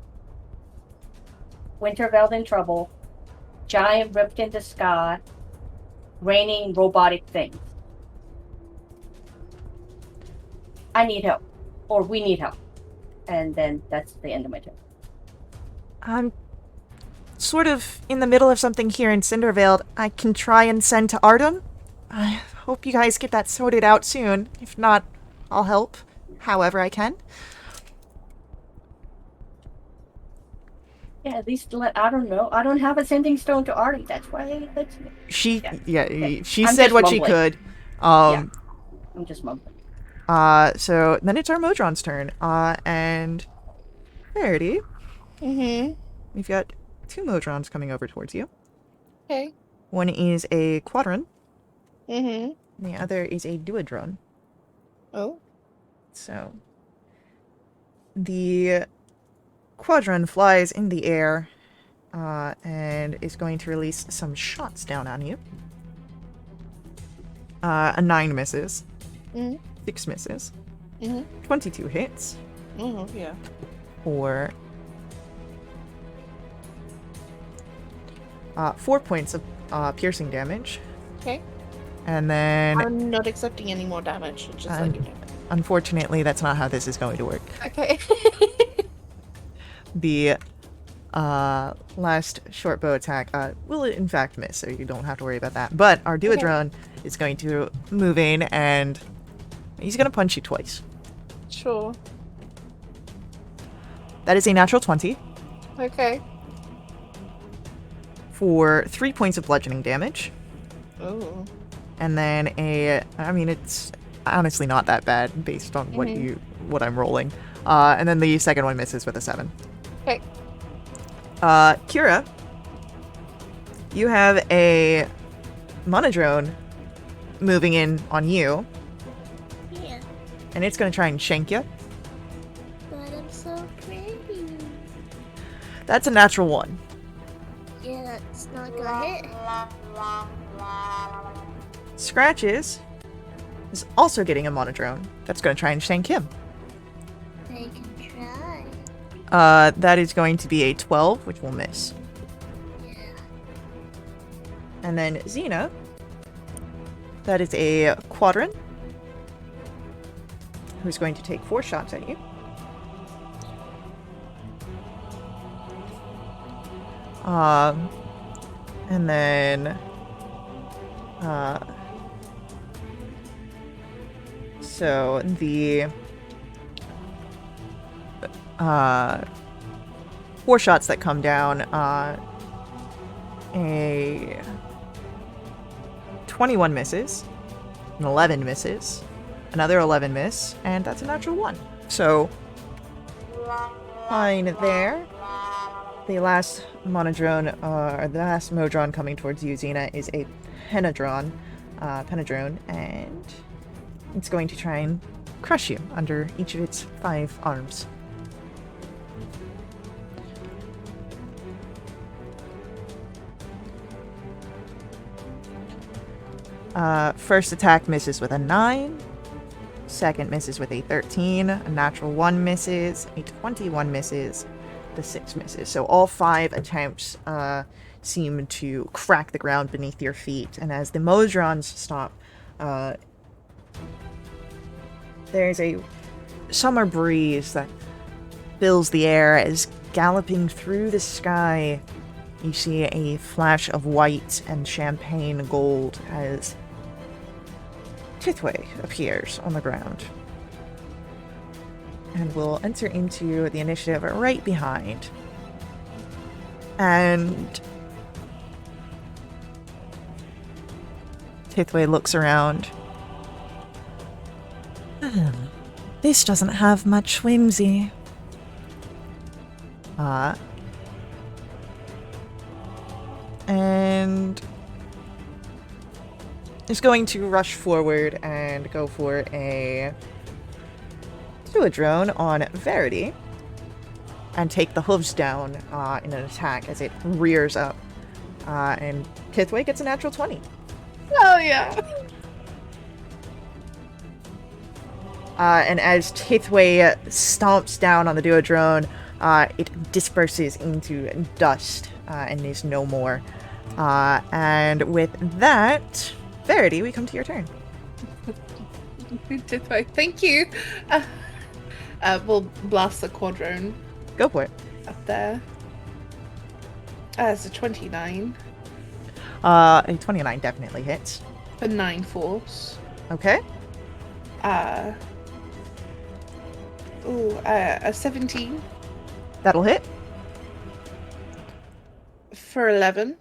Winterveld in trouble, giant ripped in the sky, raining robotic things. I need help, or we need help, and then that's the end of my turn. I'm sort of in the middle of something here in Cindervale. I can try and send to Artem. I hope you guys get that sorted out soon. If not, I'll help however I can. Yeah, at least I don't know. I don't have a sending stone to Artie. That's why that's She Okay. she I'm said just what she mumbling. could. Yeah. I'm just mumbling. So then it's our Modron's turn. And Verity, we've got 2 Modrons coming over towards you. Okay. One is a quadron, Mm-hmm. and the other is a duodron. Oh. So the quadron flies in the air and is going to release some shots down on you. A 9 misses. Mm-hmm. 6 misses. Mm-hmm. 22 hits. Mm-hmm. Yeah. For 4 points of piercing damage. Okay. And then, I'm not accepting any more damage. Just Um, like you know. unfortunately, that's not how this is going to work. Okay. The last short bow attack will in fact miss, so you don't have to worry about that. But our Duodrone is going to move in, and he's going to punch you twice. Sure. That is a natural 20 Okay. for 3 points of bludgeoning damage. Oh. And then it's honestly not that bad based on what I'm rolling. And then the second one misses with a 7. Okay. Kira, you have a Monodrone moving in on you, Yeah, and it's going to try and shank you. but I'm so pretty. That's a natural 1. Yeah, that's not gonna hit. Scratches is also getting a Monodrone. That's going to try and shank him. I can try. That is going to be a 12, which will miss. Yeah. And then Xena, that is a Quadron, who's going to take 4 shots at you. And then, so the 4 shots that come down, a 21 misses, an 11 misses, another 11 miss, and that's a natural 1. So, fine there. The last Monodrone, or the last Modron coming towards you, Xena, is a Penadrone, and it's going to try and crush you under each of its 5 arms. First attack misses with a 9. Second misses with a 13. A natural 1 misses. A 21 misses. The 6 misses. So all 5 attempts seem to crack the ground beneath your feet. And as the Modrons stop, there's a summer breeze that fills the air as galloping through the sky. You see a flash of white and champagne gold as Tithway appears on the ground. And we'll enter into the initiative right behind. And Tithway looks around. This doesn't have much whimsy. And is going to rush forward and go for a Duodrone on Verity and take the hooves down in an attack as it rears up. And Tithway gets a natural 20. Oh yeah. And as Tithway stomps down on the Duodrone, it disperses into dust and is no more. And with that, Verity, we come to your turn. Thank you. We'll blast the Quadrone Go for it. up there. It's a 29 A 29 definitely hits. for 9 force. Okay. A 17 That'll hit. for 11.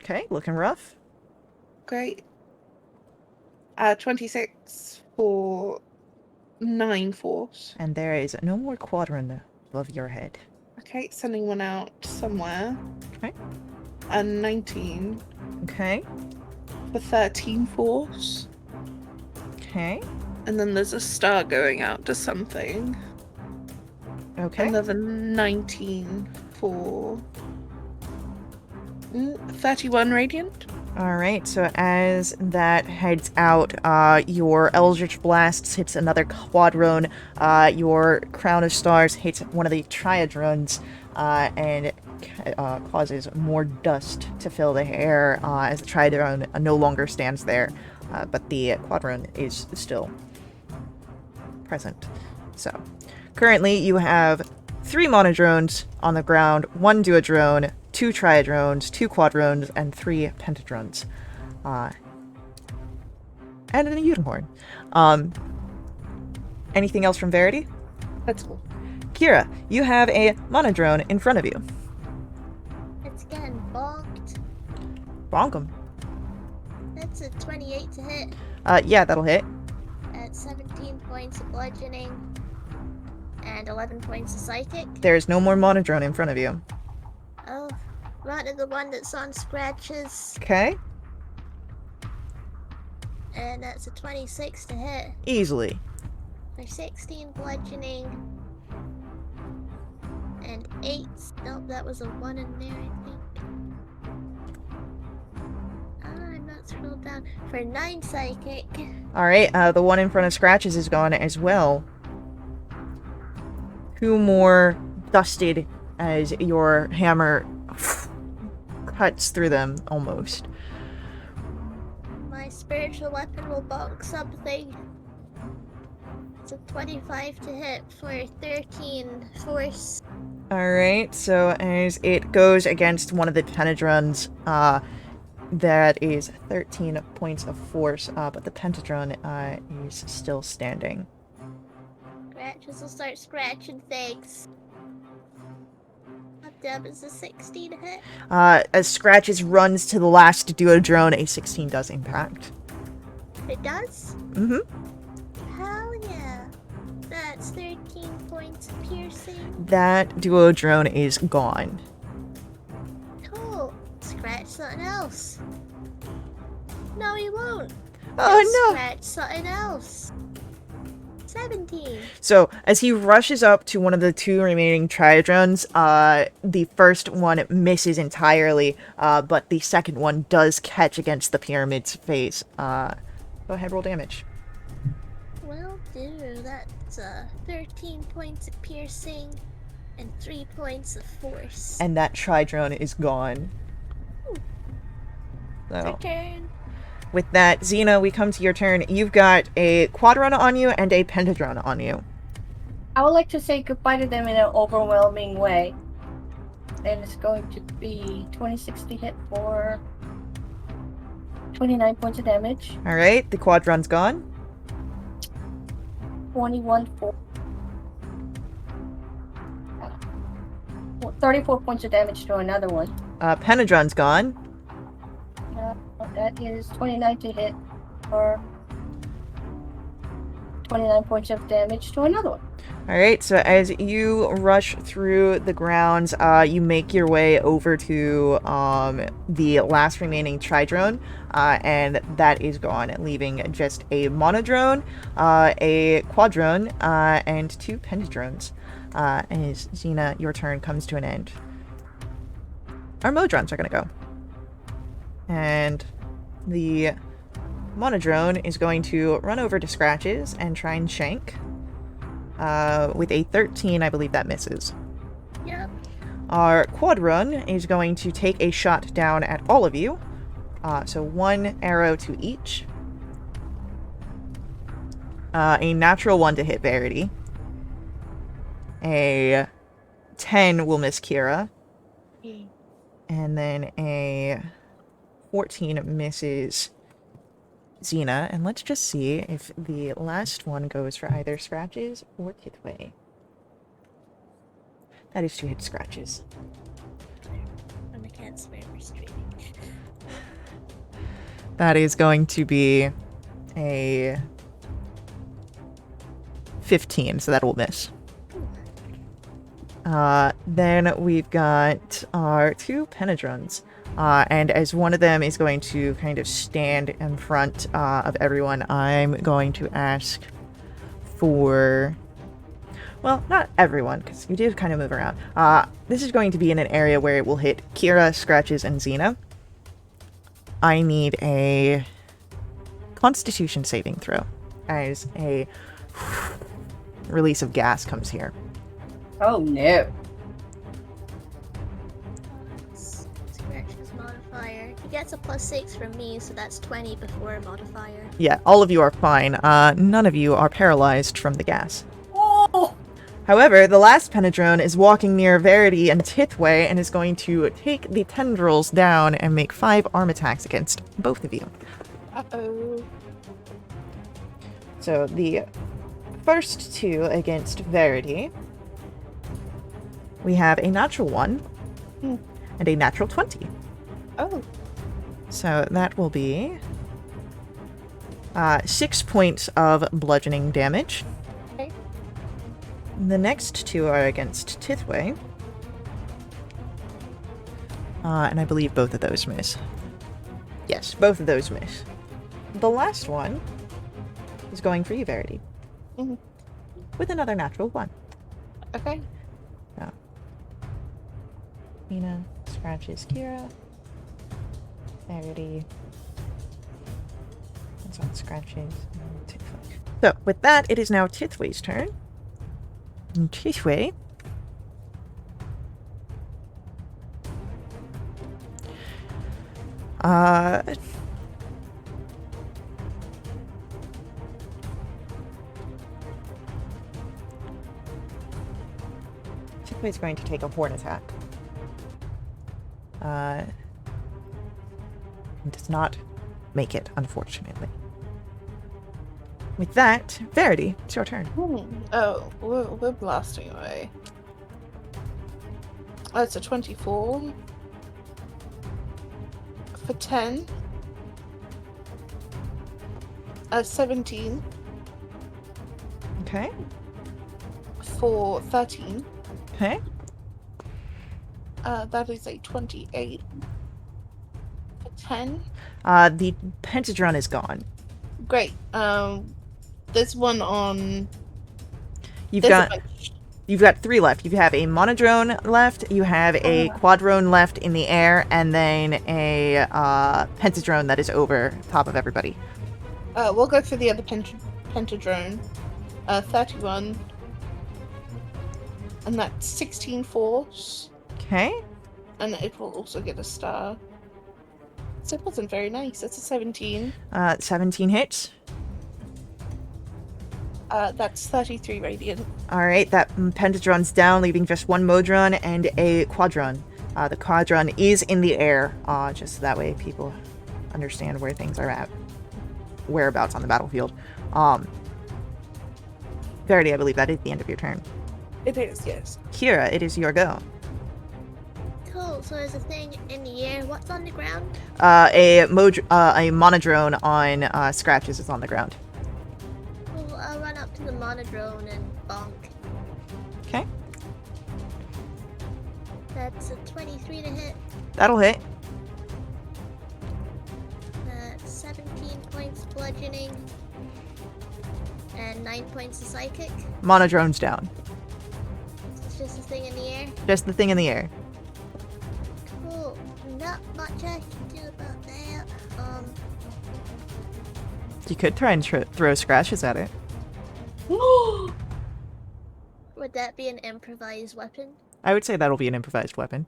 Okay, looking rough. Great. 26 for 9 force. And there is no more quadrant above your head. Okay, sending one out somewhere. Okay. A 19 Okay. for 13 force. Okay. And then there's a star going out to something. Okay. Another 19 for 31 radiant. Alright, so as that heads out, your Eldritch Blast hits another Quadrone, your Crown of Stars hits one of the Triadrones, and causes more dust to fill the air as the Triadrone no longer stands there. but the quadron is still present. So, currently you have 3 monodrones on the ground, 1 duodrone, 2 triadrones, 2 quadrones, and 3 pentadrones. And a unicorn. Anything else from Verity? That's cool. Kira, you have a monodrone in front of you. It's getting bonked. Bonk 'em. That's a 28 to hit Yeah, that'll hit. at 17 points of bludgeoning and 11 points of psychic. There's no more monodrone in front of you. Oh, rather the one that's on scratches, Okay? and that's a 26 to hit Easily. for 16 bludgeoning and 8. Nope, that was a 1 in there, I think. I'm not scrolled down. For 9 psychic. Alright, the one in front of Scratches is gone as well. 2 more dusted as your hammer cuts through them, almost. My spiritual weapon will bonk something. It's a 25 to hit for 13 force. Alright, so as it goes against one of the pentadrons, that is 13 points of force, but the pentadron is still standing. Scratches will start scratching things. What damn is a 16 to hit? As Scratches runs to the last duodrone, a 16 does impact. It does? Mm-hmm. Hell yeah. That's 13 points of piercing. That duodrone is gone. Cool. Scratch something else. No, he won't. Oh He'll no! Scratch something else. 17. So, as he rushes up to one of the 2 remaining triadrones, the first one misses entirely, but the second one does catch against the pyramid's face. Go ahead, roll damage. Will do. That's 13 points of piercing and 3 points of force. And that tridrone is gone. So, Turn. with that, Xena, we come to your turn. You've got a quadron on you and a pentadron on you. I would like to say goodbye to them in an overwhelming way. And it's going to be 26 to hit for 29 points of damage. Alright, the quadron's gone. 21 for 34 points of damage to another one. Pentadron's gone. That is 29 to hit for 29 points of damage to another one. Alright, so as you rush through the grounds, you make your way over to the last remaining tridrone, and that is gone, leaving just a monodrone, a quadrone, and 2 pentadrones. As Xena, your turn comes to an end. Our Modrons are going to go. And the monodrone is going to run over to Scratches and try and shank. With a 13, I believe that misses. Yep. Our quadrone is going to take a shot down at all of you. So 1 arrow to each. A natural 1 to hit Verity. A 10 will miss Kira. And then a 14 misses Xena. And let's just see if the last one goes for either Scratches or Kitway. That is 2 hit Scratches. And I can't swear we're streaming. That is going to be a 15, so that will miss. Then we've got our 2 Penadrons. And as one of them is going to kind of stand in front of everyone, I'm going to ask for... Well, not everyone, because you do kind of move around. This is going to be in an area where it will hit Kira, Scratches, and Xena. I need a Constitution saving throw as a release of gas comes here. Oh no. Scratches modifier. gets a +6 from me, so that's 20 before modifier. Yeah, all of you are fine. None of you are paralyzed from the gas. Oh! However, the last Penadrone is walking near Verity and Tithway and is going to take the tendrils down and make 5 arm attacks against both of you. Uh-oh. So the first 2 against Verity, we have a natural 1 Hmm. and a natural 20. Oh. So that will be 6 points of bludgeoning damage. Okay. The next 2 are against Tithway. And I believe both of those miss. Yes, both of those miss. The last one is going for you, Verity. Mhm. With another natural 1. Okay. So, Mina scratches Kira. Verity. This one scratches. Tithway. So, with that, it is now Tithway's turn. And Tithway. Tithway's going to take a horn attack. Does not make it, unfortunately. With that, Verity, it's your turn. Oh, we're blasting away. That's a 24. For 10. 17. Okay. For 13. Okay. That is a 28. For 10. The Pentadron is gone. Great. There's one on... You've there's a got bunch. you've got 3 left. You have a Monodrone left, you have a Quadrone left in the air, and then a Pentadrone that is over top of everybody. We'll go for the other Pentadrone. 31. And that's 16 force. Okay. And it will also get a star. So it wasn't very nice. That's a 17. 17 hits. That's 33 radiant. Alright, that Pentadron's down, leaving just 1 Modron and a Quadron. The Quadron is in the air, just so that way people understand where things are at. Whereabouts on the battlefield. Verity, I believe that is the end of your turn. It is, yes. Kira, it is your go. Cool, so there's a thing in the air. What's on the ground? A Monodrone on Scratches is on the ground. Cool, I'll run up to the Monodrone and bonk. Okay. That's a 23 to hit. That'll hit. 17 points bludgeoning. And 9 points of psychic. Monodrone's down. It's just a thing in the air. Just the thing in the air. Cool. Not much I can do about that. You could try and throw Scratches at it. Would that be an improvised weapon? I would say that'll be an improvised weapon.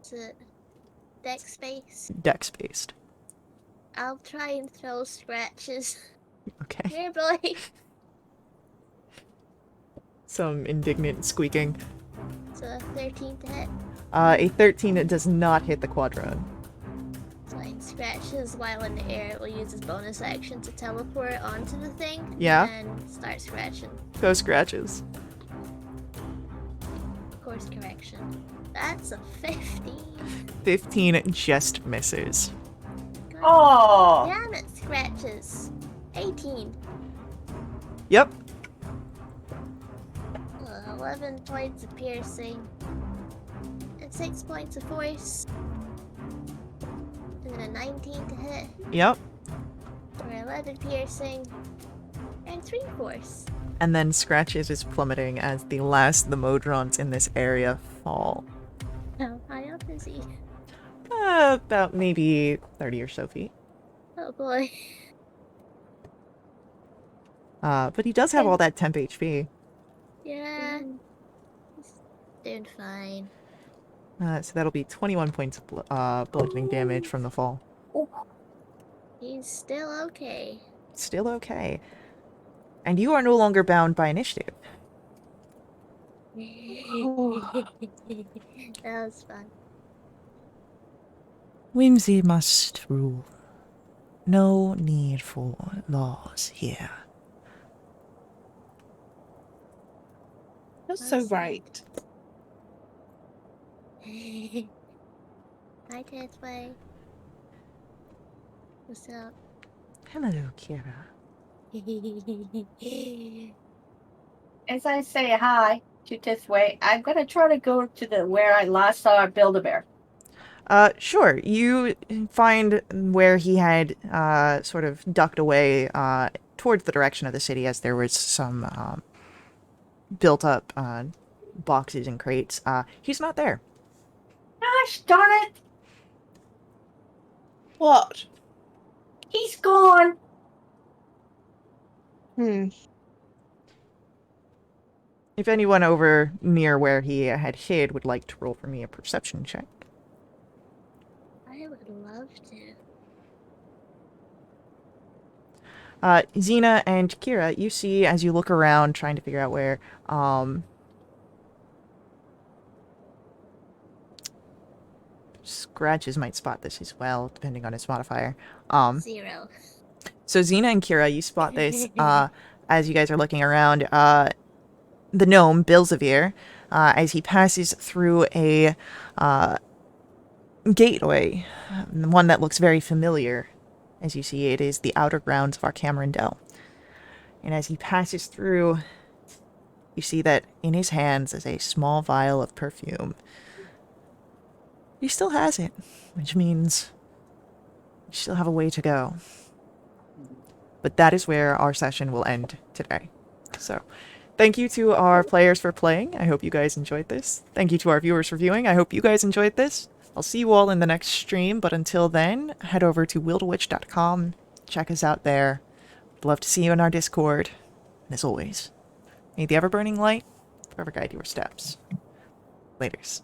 Is it dex based? Dex-based. I'll try and throw Scratches. Okay. Here, boy. Some indignant squeaking. It's a 13 to hit. A 13 it does not hit the Quadrone. So it scratches while in the air. It will use its bonus action to teleport onto the thing. Yeah. And start scratching. Go Scratches. Course correction. That's a 15. 15 just misses. God Oh! damn it, Scratches. 18. Yep. 11 points of piercing. And 6 points of force. And then a 19 to hit. Yep. For 11 piercing. And 3 force. And then Scratches is plummeting as the last of the Modrons in this area fall. How high up is he? About maybe 30 or so feet. Oh boy. But he does have all that temp HP. Yeah. He's doing fine. So that'll be 21 points of bludgeoning damage from the fall. He's still okay. Still okay. And you are no longer bound by initiative. That was fun. Whimsy must rule. No need for laws here. You're so right. Hi, Tetsway. What's up? Hello, Kira. As I say hi to this way, I'm gonna try to go to the where I last saw Build-A-Bear. Sure. You find where he had sort of ducked away towards the direction of the city as there was some built up boxes and crates. He's not there. Gosh darn it! What? He's gone! If anyone over near where he had hid would like to roll for me a perception check. I would love to. Xena and Kira, you see as you look around trying to figure out where, Scratches might spot this as well, depending on his modifier. 0. So Xena and Kira, you spot this, as you guys are looking around, the gnome, Bilzavir, as he passes through a, gateway, one that looks very familiar. As you see, it is the outer grounds of our Camerandel. And as he passes through, you see that in his hands is a small vial of perfume. He still has it, which means you still have a way to go. But that is where our session will end today. So, thank you to our players for playing. I hope you guys enjoyed this. Thank you to our viewers for viewing. I hope you guys enjoyed this. I'll see you all in the next stream, but until then, head over to wildwitch.com. Check us out there. I'd love to see you in our Discord. And as always, may the ever-burning light forever guide your steps. Laters.